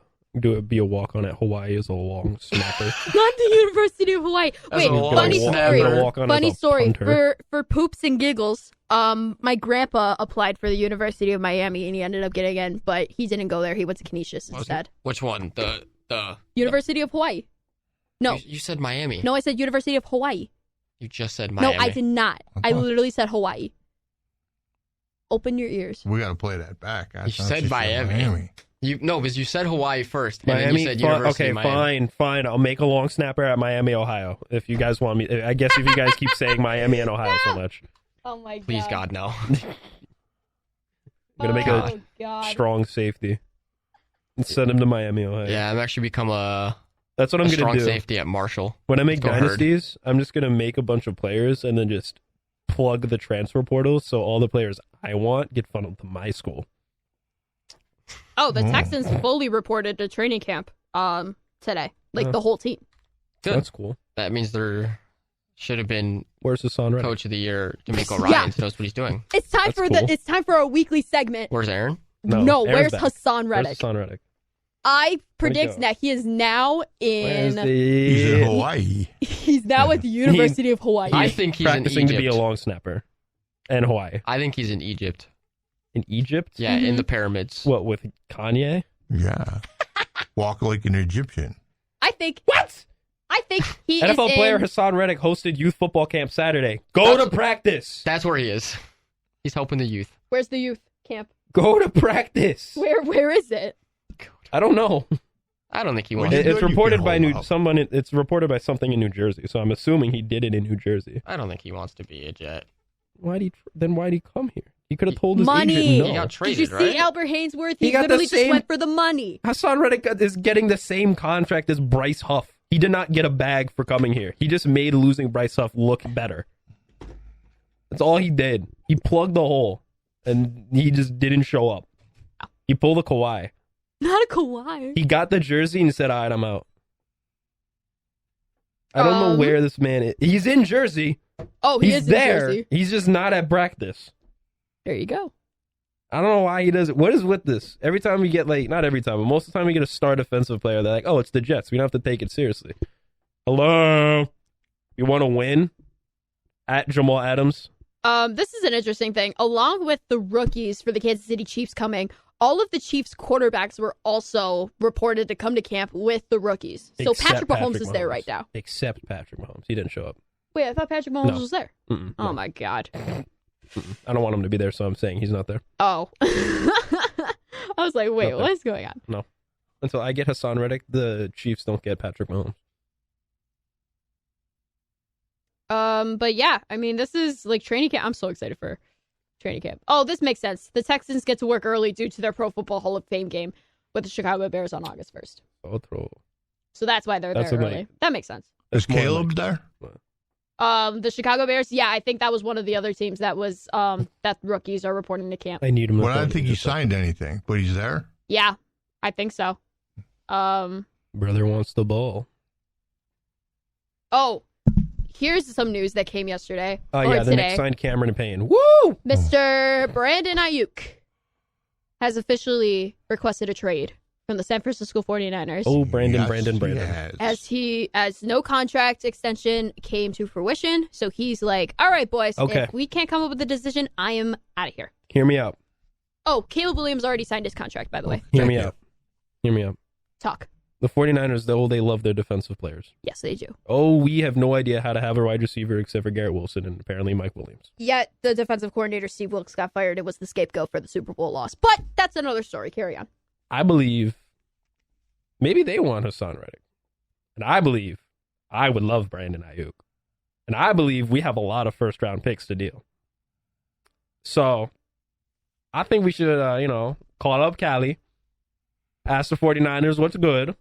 be a walk on at Hawaii as a long snapper. Not the University of Hawaii. That's Wait, a long funny snapper. story. I'm gonna walk on Funny as a story. punter. For poops and giggles, my grandpa applied for the University of Miami and he ended up getting in, but he didn't go there. He went to Canisius instead. Which one? The University of Hawaii. No. You said Miami. No, I said University of Hawaii. You just said Miami. No, I did not. I literally said Hawaii. Open your ears. We got to play that back. I You thought said Miami. Because you said Hawaii first, and then Miami. you said University Okay, of Miami. fine. I'll make a long snapper at Miami, Ohio. If you guys want me, I guess if you guys keep saying Miami and Ohio so much, Oh my god. Please, God, no. I'm gonna make Oh, a God. strong safety and send him to Miami, Ohio. Yeah, I'm actually become That's what I'm gonna strong do. safety at Marshall. When I make Go Herd. dynasties, I'm just gonna make a bunch of players and then just plug the transfer portal so all the players I want get funneled to my school. Oh, the Texans fully reported to training camp today. Like the whole team. Good. That's cool. That means there should have been Where's Hassan Reddick? Coach of the Year D'Amico Ryans knows what he's doing. It's time That's for cool. it's time for a weekly segment. Where's Aaron? No, Aaron's where's back. Hassan Where's Reddick? Hassan Reddick? I predict go? that he is now Where's in He's in the Hawaii. he's now at the University of Hawaii. I think he's in practicing to be a Egypt. long snapper in Hawaii? I think he's in Egypt. In Egypt? Yeah, in the pyramids. What, with Kanye? Yeah. Walk like an Egyptian. I think What? I think he NFL is player in, Hassan Reddick hosted youth football camp Saturday. Go to practice. That's where he is. He's helping the youth. Where's the youth camp? Go to practice. Where is it? I don't know. I don't think he Well, wants. he's It's good, you reported can by hold out. someone. It's reported by something in New Jersey. So I'm assuming he did it in New Jersey. I don't think he wants to be a Jet. Why'd he come here? He could have told his Money. agent He no. got Did traded, you see right? Albert Hainsworth? He He got the literally just same- went for the money. Hassan Reddick is getting the same contract as Bryce Huff. He did not get a bag for coming here. He just made losing Bryce Huff look better. That's all he did. He plugged the hole, and he just didn't show up. He pulled a Kawhi. Not a Kawhi. He got the jersey and said, all right, I'm out. I don't know where this man is. He's in Jersey. Oh, he He's is there. in Jersey. He's just not at practice. There you go. I don't know why he does it. What is with this? Every time we get, like, not every time, but most of the time we get a star defensive player, they're like, oh, it's the Jets. We don't have to take it seriously. Hello? You want to win? At Jamal Adams. This is an interesting thing. Along with the rookies for the Kansas City Chiefs coming, all of the Chiefs quarterbacks were also reported to come to camp with the rookies. So Except Patrick Mahomes is there right now. Except Patrick Mahomes. He didn't show up. Wait, I thought Patrick Mahomes No. was there. Mm-mm, Oh no. my God. I don't want him to be there, so I'm saying he's not there. Oh. I was like, wait, Not there. what is going on? No. Until I get Hassan Reddick, the Chiefs don't get Patrick Mahomes. But yeah, I mean, this is like training camp. I'm so excited for training camp. Oh, this makes sense. The Texans get to work early due to their Pro Football Hall of Fame game with the Chicago Bears on August 1st. So that's why they're That's there a early. night. That makes sense. Is Caleb there? The Chicago Bears, yeah, I think that was one of the other teams that was that rookies are reporting to camp. I need him. Well, I don't think he signed anything, but he's there. Yeah, I think so. Brother wants the ball. Oh, here's some news that came yesterday. Oh, or yeah, the today. Knicks signed Cameron Payne. Woo! Mr. Brandon Ayuk has officially requested a trade from the San Francisco 49ers. Oh, Brandon. As no contract extension came to fruition. So he's like, all right, boys, Okay. if we can't come up with a decision, I am out of here. Hear me out. Oh, Caleb Williams already signed his contract, by the way. Hear me out. Hear me out. Talk. The 49ers, though, they love their defensive players. Yes, they do. Oh, we have no idea how to have a wide receiver except for Garrett Wilson and apparently Mike Williams. Yet the defensive coordinator, Steve Wilkes, got fired. It was the scapegoat for the Super Bowl loss. But that's another story. Carry on. I believe maybe they want Hassan Reddick. And I believe I would love Brandon Ayuk. And I believe we have a lot of first-round picks to deal. So I think we should, call up Cali, ask the 49ers what's good,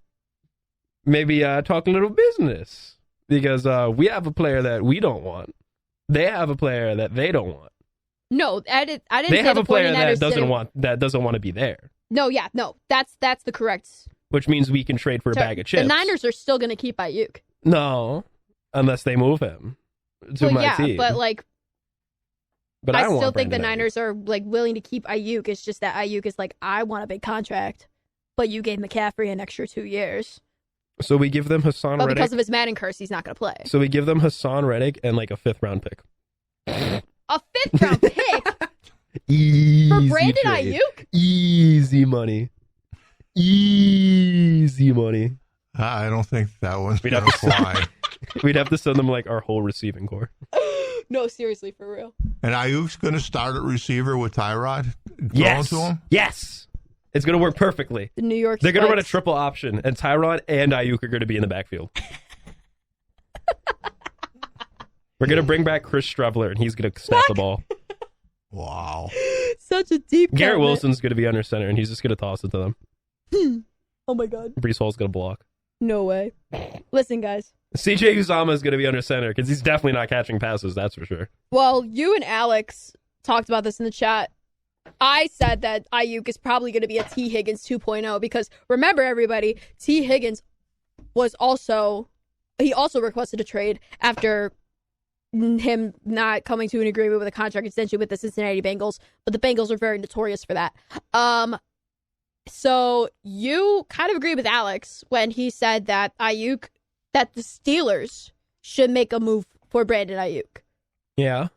maybe talk a little business. Because we have a player that we don't want. They have a player that they don't want. No, I didn't They say have the a player 49ers that doesn't want to be there. No, yeah, no. That's the correct. Which means we can trade for a bag of chips. The Niners are still going to keep Ayuk. No, unless they move him to Well, my yeah, team. but like, But I I want still think the Brandon Ayuk. Niners are like willing to keep Ayuk. It's just that Ayuk is like, I want a big contract, but you gave McCaffrey an extra 2 years. So we give them Hassan But Reddick. because of his Madden curse, he's not going to play. So we give them Hassan Reddick and like a 5th round pick. A 5th round pick Easy for Brandon trade. Ayuk? Easy money. Easy money. I don't think that one's We'd going have to to fly. We'd have to send them like our whole receiving core. No, seriously, for real. And Ayuk's going to start at receiver with Tyrod thrown Yes. to him? Yes. It's going to work perfectly. The New York They're going to run a Spikes. triple option, and Tyrod and Ayuk are going to be in the backfield. We're going to bring back Chris Streveler, and he's going to snap the ball. Wow. Such a deep Garrett cut, man. Wilson's going to be under center, and he's just going to toss it to them. Oh my God. Brees Hall's going to block. No way. Listen, guys. CJ Uzama is going to be under center because he's definitely not catching passes, that's for sure. Well, you and Alex talked about this in the chat. I said that Ayuk is probably going to be a T. Higgins 2.0 because remember, everybody, T. Higgins was also requested a trade after him not coming to an agreement with a contract extension with the Cincinnati Bengals, but the Bengals are very notorious for that. So you kind of agree with Alex when he said that that the Steelers should make a move for Brandon Ayuk. Yeah.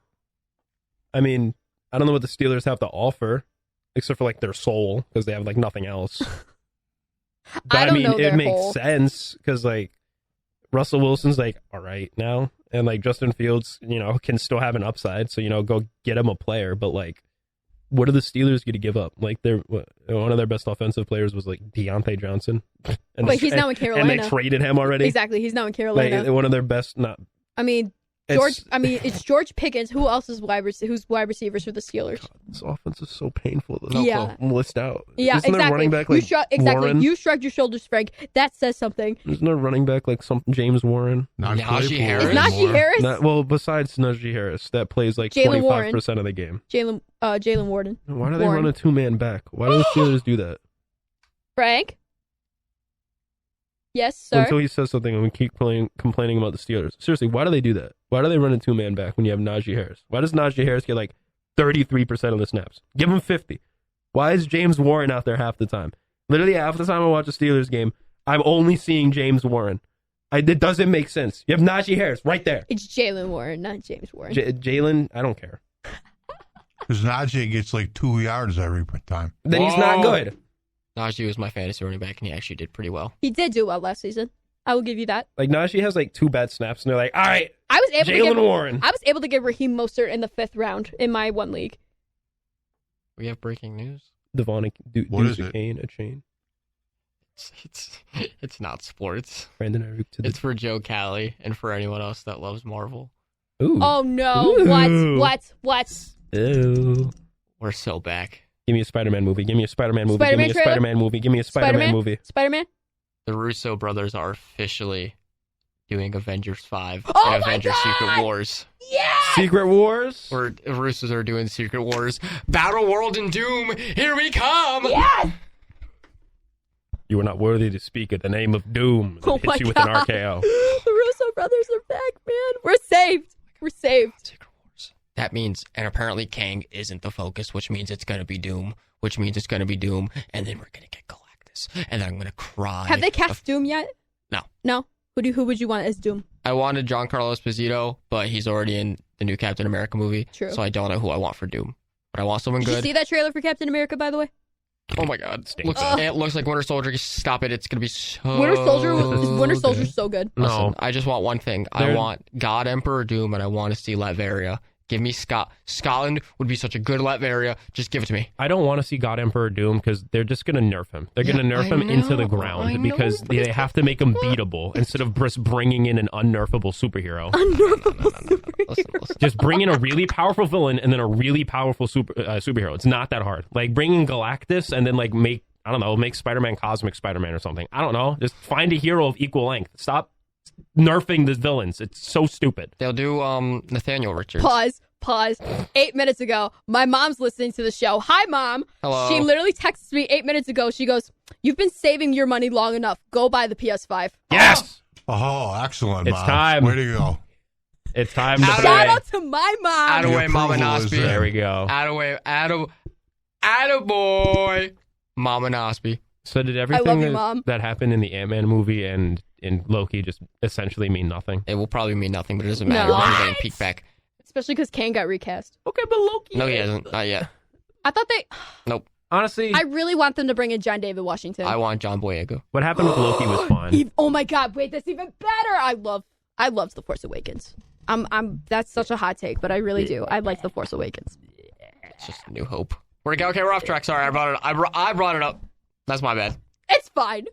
I mean, I don't know what the Steelers have to offer, except for like their soul, because they have like nothing else. But I don't know it their makes whole- sense because like Russell Wilson's like all right now, and like Justin Fields, can still have an upside. So go get him a player. But like, what are the Steelers going to give up? Like one of their best offensive players was like Deontay Johnson, and But he's now in Carolina. and they traded him already. Exactly, he's now in Carolina. Like one of their best. It's George Pickens. Who else is who's wide receivers for the Steelers? This offense is so painful to list out. Yeah, Isn't there exactly. a running back like Warren? You shrugged your shoulders, Frank. That says something. Isn't there a running back like some James Warren? Najee Harris? Is Najee Harris? Well, besides Najee Harris, that plays like Jalen 25% of the game. Jalen Warden. Why do they run a 2-man back? Why do the Steelers do that? Frank? Yes, sir. Until he says something and we keep complaining about the Steelers. Seriously, why do they do that? Why do they run a 2-man back when you have Najee Harris? Why does Najee Harris get like 33% of the snaps? Give him 50. Why is James Warren out there half the time? Literally half the time I watch a Steelers game, I'm only seeing James Warren. It doesn't make sense. You have Najee Harris right there. It's Jalen Warren, not James Warren. Jalen, I don't care. Because Najee gets like 2 yards every time. Then he's not good. Najee was my fantasy running back, and he actually did pretty well. He did do well last season. I will give you that. Like Najee has like 2 bad snaps, and they're like, all right, I was able Jalen Warren. I was able to get Raheem Mostert in the 5th round in my one league. We have breaking news. Devon, What is it? a chain. It's not sports. Brandon Ayuk to the. It's for Joe Callie and for anyone else that loves Marvel. Ooh. Oh no! Ooh. What? Ooh. We're so back. Give me a Spider-Man movie. Give me a Spider-Man movie. Spider-Man Give me a trailer? Spider-Man movie. Give me a Spider-Man movie. Spider-Man? The Russo brothers are officially doing Avengers 5 Oh and my Avengers God! Secret Wars. Yeah! Secret Wars? Or Russos are doing Secret Wars. Battle World and Doom, here we come! Yes! You are not worthy to speak at the name of Doom. Oh Hits my you with God. an RKO. The Russo brothers are back, man. We're saved. We're saved. Secret Wars. That means, and apparently Kang isn't the focus, which means it's going to be Doom, which means it's going to be Doom, and then we're going to get Galactus, and then I'm going to cry. Have they cast Doom yet? No. No? Who would you want as Doom? I wanted Giancarlo Esposito, but he's already in the new Captain America movie. True. So I don't know who I want for Doom. But I want someone Did you good. see that trailer for Captain America, by the way? Oh my God. Stinks. It looks like Winter Soldier. Stop it. It's going to be so Winter Soldier's good. so good. No. Listen, I just want one thing. I They're- want God Emperor Doom, and I want to see Latveria. Give me Scotland would be such a good Latveria. Just give it to me. I don't want to see God Emperor Doom because they're just going to nerf him. They're going to nerf him into the ground I know, because but they have to make him beatable instead of just bringing in an unnerfable superhero. Listen. Just bring in a really powerful villain and then a really powerful superhero. It's not that hard. Like bring in Galactus and then like make Spider-Man Cosmic Spider-Man or something. I don't know. Just find a hero of equal length. Stop nerfing the villains. It's so stupid. They'll do Nathaniel Richards. Pause. 8 minutes ago, my mom's listening to the show. Hi, Mom. Hello. She literally texted me 8 minutes ago. She goes, "You've been saving your money long enough. Go buy the PS5. Yes! Oh, excellent, It's Mom. time. Way to go. It's time to Shout play. out to my mom. Attaway, Mama approval is Nosby. there. There we go. Attaboy, Mama Nosby. So did love everything you, Mom. that happened in the Ant-Man movie and in Loki just essentially mean nothing? It will probably mean nothing, but it doesn't matter. No. We're getting peek back. Especially because Kane got recast. Okay, but Loki... No, he hasn't. Not yet. I thought they... Nope. Honestly, I really want them to bring in John David Washington. I want John Boyega. what happened with Loki was fine. Oh my God! Wait, that's even better. I loved The Force Awakens. That's such a hot take, but I really do. I like The Force Awakens. It's just New Hope. Okay, we're off track. Sorry, I brought it. I brought it up. That's my bad. It's fine.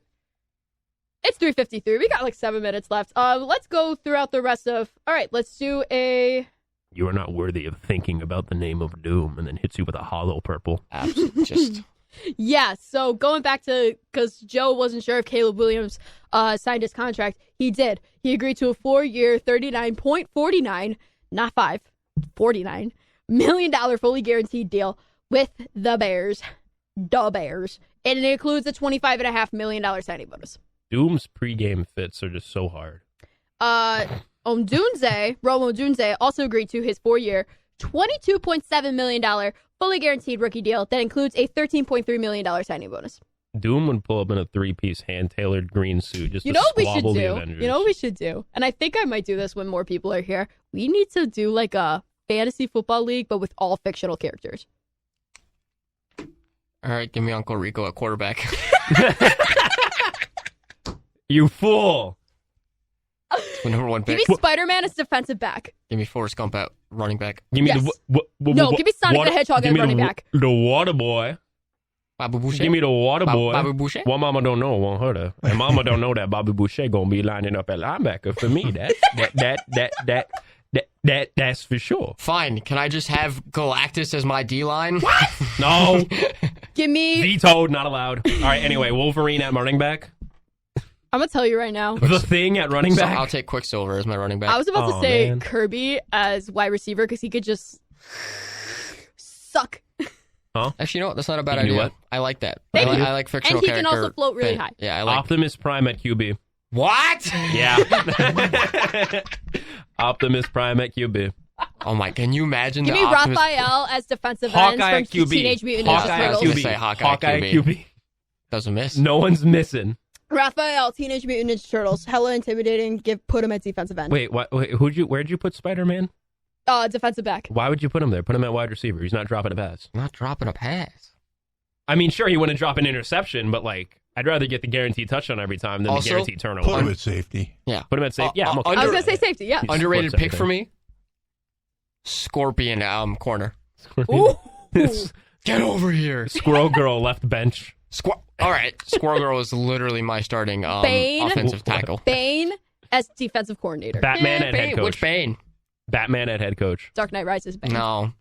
It's 3:53. We got like 7 minutes left. Let's go throughout the rest of. All right, let's do a. You are not worthy of thinking about the name of Doom, and then hits you with a hollow purple. Absolutely. Just Yeah, so going back to, because Joe wasn't sure if Caleb Williams signed his contract. He did. He agreed to a 4-year, $39.49, not 5, $49 million fully guaranteed deal with the Bears. The Bears. And it includes a $25.5 million signing bonus. Doom's pregame fits are just so hard. Romo Odunze also agreed to his 4-year, $22.7 million fully guaranteed rookie deal that includes a $13.3 million signing bonus. Doom would pull up in a 3-piece hand-tailored green suit just You to know what we should squabble the do? Avengers. You know what we should do? And I think I might do this when more people are here. We need to do like a fantasy football league, but with all fictional characters. all right. Give me Uncle Rico at quarterback. You fool! It's my number one Give pick. me Spider-Man as defensive back. Give me Forrest Gump at running back. Give me Yes. No, give me Sonic the Hedgehog give at me running back. The water boy. Babu Boucher. Give me the water boy. Babu Boucher. One mama don't know, won't hurt her. And mama don't know that Bobby Boucher gonna be lining up at linebacker for me. That's for sure. Fine. Can I just have Galactus as my D line? No. Give me. Vetoed, not allowed. All right, anyway, Wolverine at running back. I'm going to tell you right now. The Thing at running So back. I'll take Quicksilver as my running back. I was about Oh, to say man. Kirby as wide receiver because he could just suck. Actually, you know what? That's not a bad You can do idea. what? I like that. Thank I you. like fictional And he can character. also float really high. Yeah, I like. Optimus Prime at QB. What? Yeah. Optimus Prime at QB. Oh my! Can you imagine Give the me Optimus? Raphael as defensive Hawkeye ends at from QB. Teenage Mutant Ninja Hawkeye at Turtles. QB. Say Hawkeye Hawkeye at QB. Doesn't miss. No one's missing. Raphael, Teenage Mutant Ninja Turtles. Hella intimidating. Put him at defensive end. Wait, where'd you put Spider-Man? Defensive back. Why would you put him there? Put him at wide receiver. He's not dropping a pass. Not dropping a pass. I mean, sure, he wouldn't drop an interception, but like, I'd rather get the guaranteed touchdown every time than Also, the guaranteed turnover. Put him at safety. Yeah. Put him at safety. Yeah, I'm okay. I was gonna say safety. Yeah. Underrated Sports pick for me. Scorpion corner. Ooh. Get over here. Squirrel Girl left bench. All right. Squirrel Girl is literally my starting Bane. offensive tackle. Bane as defensive coordinator. Batman at head coach. Which Bane? Batman at head coach. Dark Knight Rises Bane. No.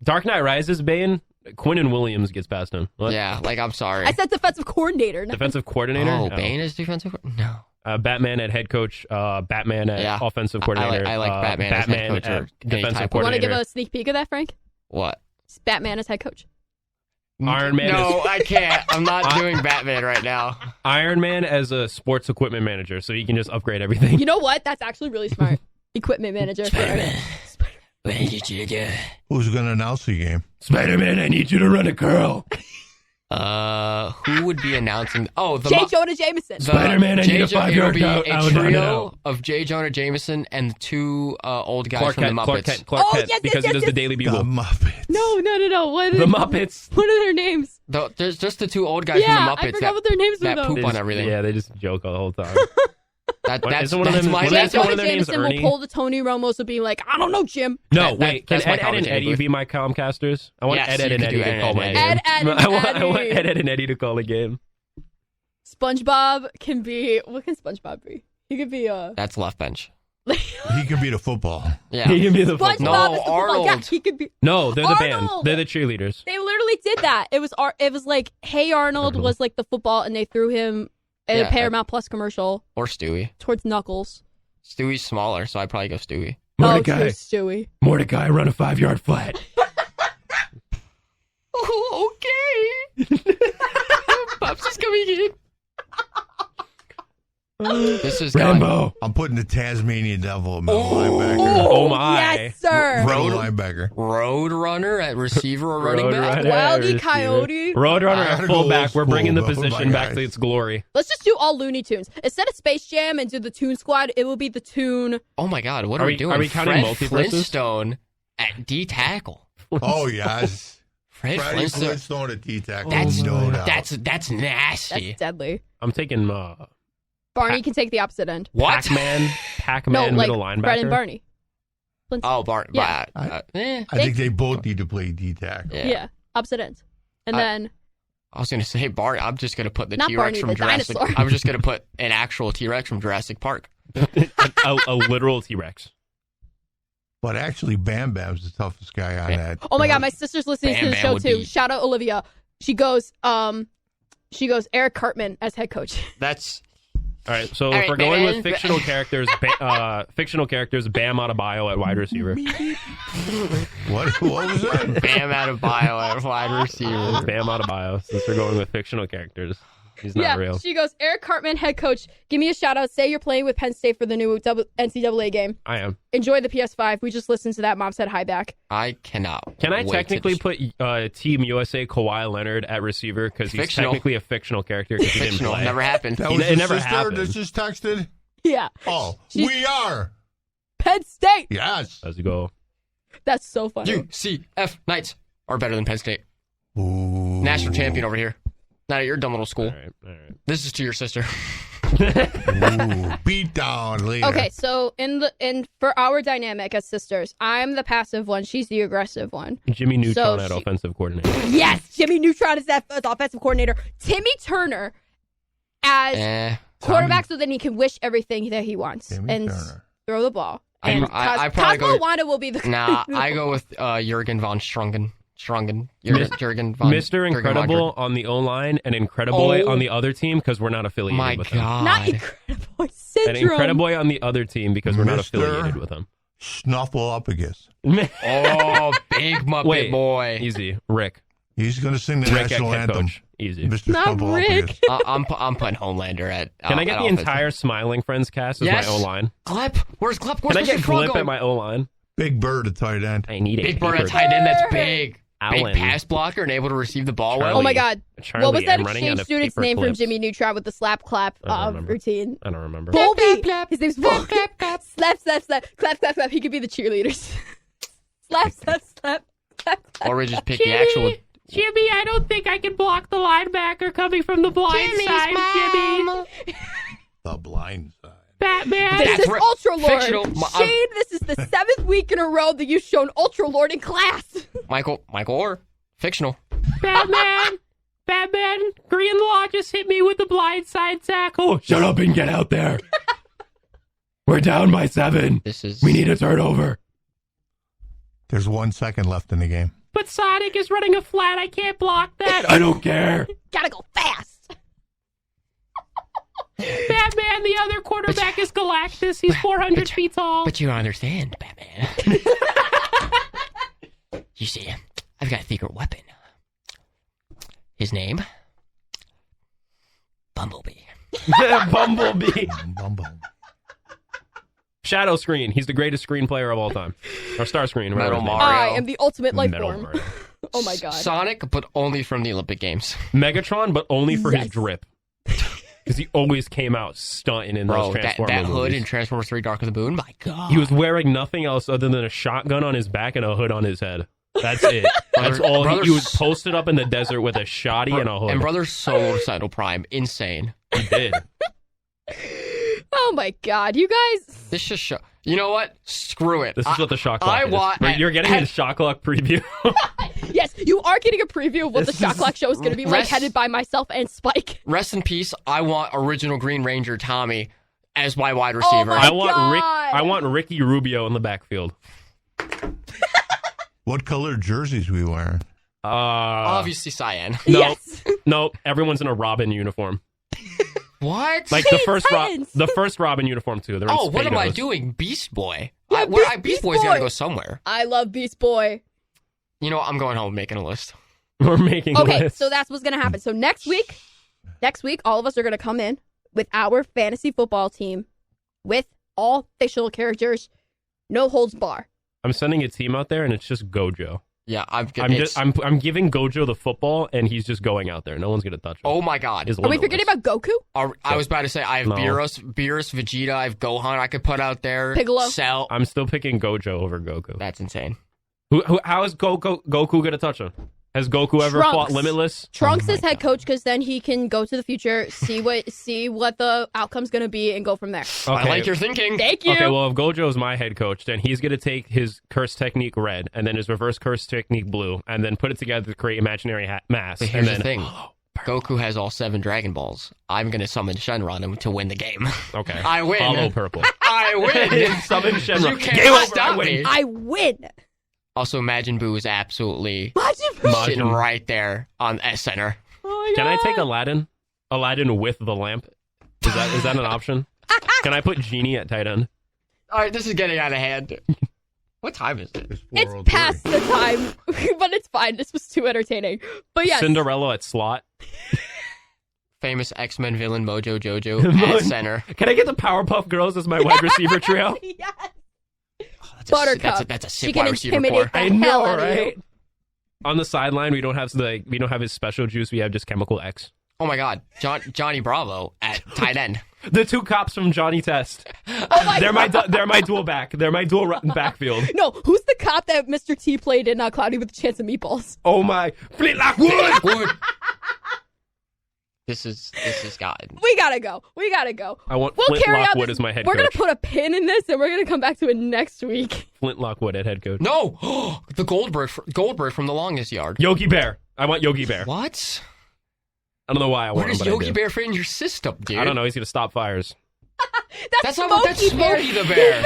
Dark Knight Rises Bane. Quinnen Williams gets past him. What? Yeah, like, I'm sorry. I said defensive coordinator. not- Defensive coordinator? Oh, No. Bane is defensive? No. Batman at head coach. Batman at offensive coordinator. I like Batman as head coach or any defensive type of- Want to coordinator. give a sneak peek of that, Frank? What? It's Batman as head coach. Iron Man. No, is, I can't. I'm not doing Batman right now. Iron Man as a sports equipment manager, so he can just upgrade everything. You know what? That's actually really smart. Equipment manager. What I need you to do? Who's going to announce the game? Spider-Man, I need you to run a curl. Who would be announcing? Oh, the J. Jonah Jameson. Spider-Man, I need a 5-yard It'll out. be a Out, down, trio out. of J. Jonah Jameson and the two old guys Clark from Kent, the Clark Muppets. Kent, Clark Oh, Kent, yes, because yes, he does yes, the Daily The Bugle. Muppets. No. What The are, Muppets. What are their names? There's just the two old guys Yeah, from the I Muppets forgot what their names were, that though. poop They on just- everything. Yeah, they just joke the whole time. That's Isn't one of them- my one J. of them- Jonah their names Jameson will Ernie? pull the Tony Romos of being like, I don't know, Jim. No, wait. Can that's my Ed, and commentating Eddie booth. be my Comcasters? I want Yes, Ed, you and could do Eddie to Ed call and my Eddie. game. Ed, and I want Eddie. Ed, and Eddie to call a game. SpongeBob can be. What can SpongeBob be? He could be That's left bench. He could be the football. Yeah. He can be the SpongeBob football. No, is the football. Yeah, Arnold. he could be. No, they're the band. Arnold! They're the cheerleaders. They literally did that. It was like, Hey Arnold Arnold. was like the football, and they threw him a Yeah, Paramount Plus commercial Or Stewie. towards Knuckles. Stewie's smaller, so I'd probably go Stewie. Mordecai. Oh, Stewie. Mordecai, run a 5-yard flat. Oh, okay. Pops is coming in. This is Rambo. I'm putting the Tasmanian Devil at middle linebacker. Oh, my. Yes, sir. Middle linebacker. Road runner at receiver or running back. Roadrunner. Wildy receiver. Coyote. Roadrunner I at gotta go fullback. old We're bringing the school, though, position my back guys. to its glory. Let's just do all Looney Tunes. Instead of Space Jam and do the Toon Squad, it will be the Toon. Oh my God, what Are are we- we doing? are we counting Fred multiverses? Flintstone at D tackle. Oh, yes. Fred Freddie Flintstone. Flintstone at D-tackle. That's no doubt. that's nasty. That's deadly. I'm taking Barney can take the opposite end. What? Pac-Man No, like middle linebacker. Fred and Barney. Oh, Bart. Yeah. I think they both need to play D-tackle. Yeah. Opposite ends. And then I was gonna say Bart. I'm just gonna put the Not T-Rex Barney, from the Jurassic. dinosaur. I'm just gonna put an actual T-Rex from Jurassic Park. a literal T-Rex. But actually, Bam Bam's the toughest guy on that. oh my God, my sister's listening Bam to the Bam show would too. be- Shout out Olivia. She goes Eric Cartman as head coach. That's All right, so All if right, we're going man. with fictional characters, Bam Adebayo at wide receiver. What was that? Bam Adebayo at wide receiver. Bam Adebayo, since we're going with fictional characters. He's not yeah, real. she goes, Eric Cartman, head coach. Give me a shout out. Say you're playing with Penn State for the new NCAA game. I am. Enjoy the PS5. We just listened to that. Mom said hi back. I cannot. Can I wait technically to put Team USA Kawhi Leonard at receiver because he's Fictional. technically a fictional character because he didn't fictional? play? Never happened. That It was your never sister happened. that just texted? Yeah. Oh, She's- we are. Penn State. Yes. Let's go. That's so funny. UCF Knights are better than Penn State. Ooh. National champion over here. Not at your dumb little school. All right. This is to your sister. Ooh, beat down later. Okay, so for our dynamic as sisters, I'm the passive one. She's the aggressive one. Jimmy Neutron So at she- offensive coordinator. Yes, Jimmy Neutron is that offensive coordinator. Timmy Turner as quarterback, so then he can wish everything that he wants Timmy and Turner. throw the ball. I And probably Cosmo go. Wanda will be the Nah, I go with Jurgen von Strungen. Jurgen von Mr. Jurgen von Incredible on the O-line and Incrediboy Oh. on the other team because we're not affiliated My with them. God. not Incredible And syndrome. Incrediboy on the other team because we're not Mr. affiliated with them. Snuffleupagus. Oh, big Muppet Wait, boy. Easy. Rick. He's going to sing the Rick at national head anthem. coach. Easy. Mr. Not Snuffleupagus. Rick. I'm putting Homelander at. Can I get at the offensive. entire Smiling Friends cast as Yes. my O-line? Glep? Where's Glep? Where's Can I get Mr. Frog Glip going? at my O-line? Big Bird at tight end. I need a Big Bird paper. at tight end. That's big. Allen. Big pass blocker and able to receive the ball Charlie. well. Oh my God! Charlie, what was that I'm running exchange out of student's paper name from clips. Jimmy Neutron with the slap clap I don't remember. routine? I don't remember. Bolby. His name's Bolby. Slap, slap, slap, clap, clap, clap. He could be the cheerleaders. slap, slap, slap, slap. Or we just pick the actual. Jimmy, I don't think I can block the linebacker coming from the blind side, Jimmy. The blind side. Batman. This is Ultra Lord. fictional. Shane, this is the 7th week in a row that you've shown Ultra Lord in class. Michael Orr. Fictional. Batman. Greenlaw just hit me with the blind side sack. Oh, shut up and get out there. We're down by 7. We need a turnover. There's 1 second left in the game. But Sonic is running a flat. I can't block that. I don't care. Gotta go fast. Batman, the other quarterback is Galactus. He's 400 feet tall. But you don't understand, Batman. You see, I've got a secret weapon. His name? Bumblebee. Bumblebee. Bumble. Shadow Screen. He's the greatest screen player of all time. Or Star Screen. Metal Mario. I am the ultimate life Metal form. Mario. Oh my god. Sonic, but only from the Olympic Games. Megatron, but only for his Yes. drip. Because he always came out stunting in Bro, those that Transformers hood movies. in Transformers 3 Dark of the Moon, my god. He was wearing nothing else other than a shotgun on his back and a hood on his head. That's it. That's all. He was posted up in the desert with a shotty and a hood. And Brother Soul Recital Prime, insane. He did. Oh my god, you guys. This just show. You know what? Screw it. This is what the Shock Clock is. want. You're getting his Shock Clock preview. Yes, you are getting a preview of what the Shock Clock show is going to be like, Rest- headed by myself and Spike. Rest in peace. I want original Green Ranger Tommy as my wide Oh receiver. my I want Ricky Rubio in the backfield. What color jerseys we wearing? Obviously cyan. No, Yes. no, everyone's in a Robin uniform. What? Like the first Robin uniform too. They're in Oh, what am I Spados. doing? Beast Boy. Yeah, Beast Boy's got to Boy. go somewhere. I love Beast Boy. You know what? I'm going home and making a list. We're making Okay, lists. so that's what's going to happen. So next week, all of us are going to come in with our fantasy football team with all fictional characters, no holds bar. I'm sending a team out there, and it's just Gojo. Yeah, I'm I'm giving Gojo the football, and he's just going out there. No one's gonna touch him. Oh my god. He's Are we limitless. forgetting about Goku? I was about to say, I have No. Beerus, Vegeta, I have Gohan I could put out there. Piccolo. Cell. I'm still picking Gojo over Goku. That's insane. How is Goku gonna touch him? Has Goku ever Trunks. fought Limitless? Trunks is head coach because then he can go to the future, see what the outcome's going to be, and go from there. Okay. I like your thinking. Thank you. Okay, well, if Gojo's my head coach, then he's going to take his curse technique red, and then his reverse curse technique blue, and then put it together to create imaginary mass. But here's and the then, thing. Goku has all 7 Dragon Balls. I'm going to summon Shenron to win the game. Okay. I win. Follow purple. I win. Summon Shenron. You can't Game over, stop I win. me. I win. Also, Majin Buu is absolutely Majin Buu. sitting right there on at center. Oh my Can I God. take Aladdin? Aladdin with the lamp? Is that an option? Can I put Genie at tight end? All right, this is getting out of hand. What time is it? It's past the time, but it's fine. This was too entertaining. But yes. Cinderella at slot. Famous X-Men villain Mojo Jojo at center. Can I get the Powerpuff Girls as my wide receiver trio? Yes. That's Buttercup. that's a She sick can wide receiver intimidate core. the I know, hell out of right? you. On the sideline, we don't have his special juice. We have just Chemical X. Oh my God, Johnny Bravo at tight end. The 2 cops from Johnny Test. Oh my They're God. they're my dual back. They're my dual backfield. No, who's the cop that Mr. T played in Cloudy with a Chance of Meatballs? Oh my Flintlock Wood. Wood. This is God. We gotta go. I want We'll carry Flintlock on Wood this. as my head We're gonna coach. put a pin in this, and we're gonna come back to it next week. Flintlock Wood at head coach. No, the Goldberg from the longest yard. Yogi Bear. I want Yogi Bear. What? I don't know why I Where want him, does but Yogi I do. Bear fit in your system, dude? I don't know. He's gonna stop fires. That's Smokey not that's Bear. Smokey the Bear.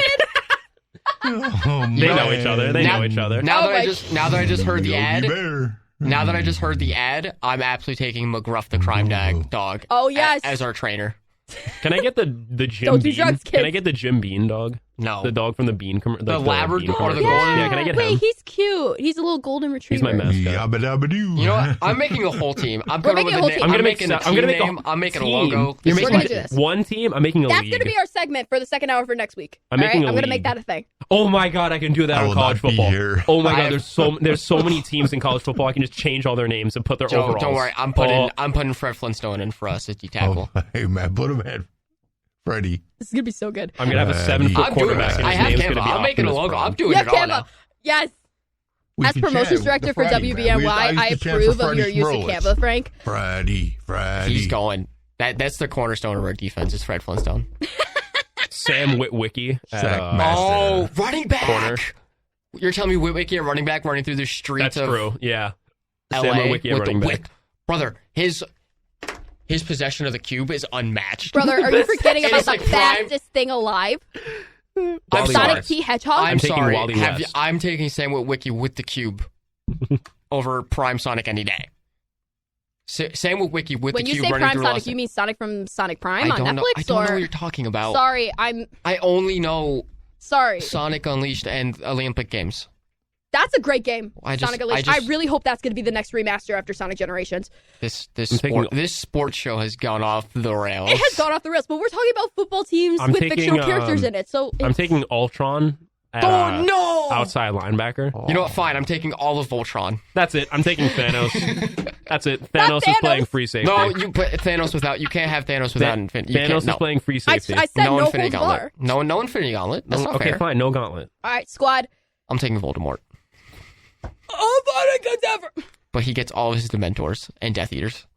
Oh, They man. know each other. They know each other. Now Oh that I my- just heard the Yogi ad. Bear. Now that I just heard the ad, I'm absolutely taking McGruff the crime dog. Oh, yes. as our trainer. Can I get the Jim Don't do Bean? drugs, Can I kids. get the Jim Bean dog? No. The dog from the Bean The Labrador or the commercial. golden- Yeah, can I get Wait, him? he's cute. He's a little golden retriever. He's my mascot. Yabba dabba doo. You know what? I'm making a whole team. I'm We're going making with a whole a team. name. I'm gonna I'm make making a I'm team gonna make name. a I'm making a team. logo. You're This is making gonna do this. one team. I'm making a That's league. gonna be our segment for the second hour for next week. I'm All making right? a I'm gonna league. make that a thing. Oh my god, I can do that I on will college not be football. here. Oh my I god, have- there's so many teams in college football. I can just change all their names and put their Joe, overalls. don't worry. I'm putting Fred Flintstone in for us at D tackle. Oh, hey, man, put him at Freddie. This is gonna be so good. I'm gonna have a Uh, 7 foot I'm doing quarterback. this. and I his have name's Canva. gonna be I'm making a Optimus logo. Prime. I'm doing Yeah, it all Canva. now. Yes. We As could promotions chat director with for the Freddie, man. WBNY, I used to chant approve for of your Freddie use of Smirowitz. Canva, Frank. Freddie. He's going. That's the cornerstone of our defense is Fred Flintstone. Sam Witwicky. Oh, running back. Corner. You're telling me Witwicky, a running back, running through the streets That's of true. Yeah. LA Sam Witwicky, a with running back. Brother, his possession of the cube is unmatched. Brother, are you forgetting It about is the like prime- fastest thing alive? I'm Sonic sorry. T. Hedgehog? I'm taking sorry. Wally West. I'm taking Sam Witwicky with the cube over Prime Sonic any day. Sam Witwicky with When the you cube say running Prime through Sonic, Los- you mean Sonic from Sonic Prime I on don't Netflix? know. I don't or... know what you're talking about. Sorry, I only know Sorry. Sonic Unleashed and Olympic Games. That's a great game. Sonic Unleashed. I really hope that's going to be the next remaster after Sonic Generations. This sports show has gone off the rails. It has gone off the rails, but we're talking about football teams with fictional characters in it. So I'm taking Ultron. No! Outside linebacker. You know what? Fine. I'm taking all of Voltron. That's it. I'm taking Thanos. That's it. Thanos is playing free safety. No, but Thanos without. You can't have Thanos without Infinity. Thanos is playing free safety. I said no Infinity holds Gauntlet. bar. No Infinity Gauntlet. That's not okay, fair. fine. No gauntlet. All right, squad. I'm taking Voldemort. Oh, Sonic Endeavor. But he gets all of his Dementors and Death Eaters.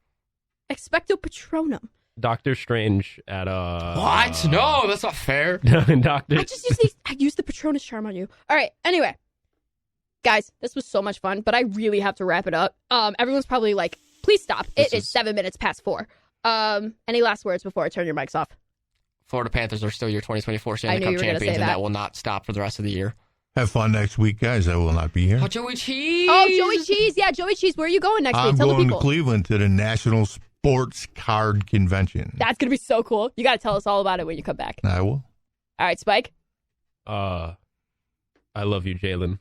Expecto Patronum. Doctor Strange at What? No, that's not fair. Doctor. I used the Patronus charm on you. All right. Anyway, guys, this was so much fun, but I really have to wrap it up. Everyone's probably like, please stop. It is 7 minutes past 4. Any last words before I turn your mics off? Florida Panthers are still your 2024 Stanley I knew Cup you were gonna champions, say and that. that will not stop for the rest of the year. Have fun next week, guys. I will not be here. Oh, Joey Cheese. Oh, Joey Cheese. Yeah, Joey Cheese. Where are you going next I'm week? Tell the going to people. Cleveland to the National Sports Card Convention. That's going to be so cool. You got to tell us all about it when you come back. I will. All right, Spike. I love you, Jalen.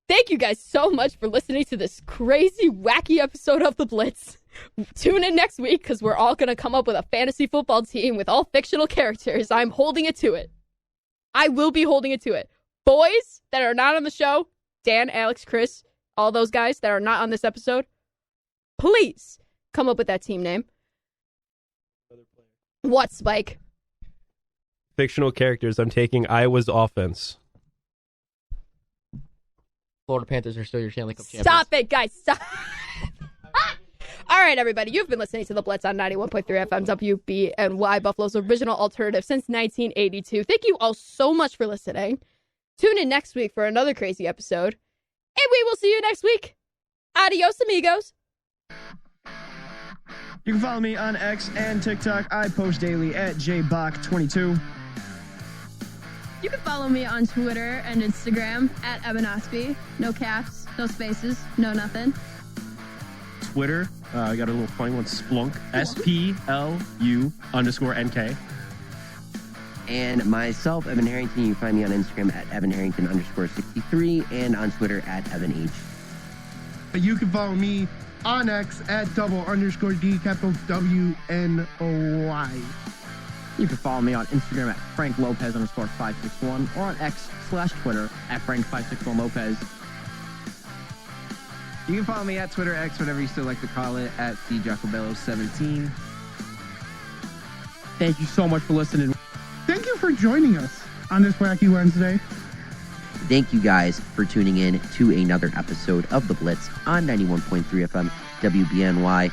Thank you guys so much for listening to this crazy, wacky episode of The Blitz. Tune in next week because we're all going to come up with a fantasy football team with all fictional characters. I'm holding it to it. I will be holding it to it. Boys that are not on the show, Dan, Alex, Chris, all those guys that are not on this episode, please come up with that team name. What, Spike? Fictional characters. I'm taking Iowa's offense. Florida Panthers are still your Stanley Cup champions. Stop it, guys. Stop. All right, everybody. You've been listening to The Blitz on 91.3 FM WBNY, Buffalo's original alternative since 1982. Thank you all so much for listening. Tune in next week for another crazy episode. And we will see you next week. Adios, amigos. You can follow me on X and TikTok. I post daily at jbach22. You can follow me on Twitter and Instagram at Ebanosby. No caps, no spaces, no nothing. Twitter, I got a little funny one, Splunk, SPLU_NK. And myself, Evan Harrington. You can find me on Instagram at EvanHarrington_63 and on Twitter at EvanH. You can follow me on X at _D, capital WNOY. You can follow me on Instagram at FrankLopez_561 or on X/Twitter at Frank561Lopez. You can follow me at Twitter, X, whatever you still like to call it, at CJacobello17. Thank you so much for listening. Thank you for joining us on this Wacky Wednesday. Thank you guys for tuning in to another episode of The Blitz on 91.3 FM WBNY.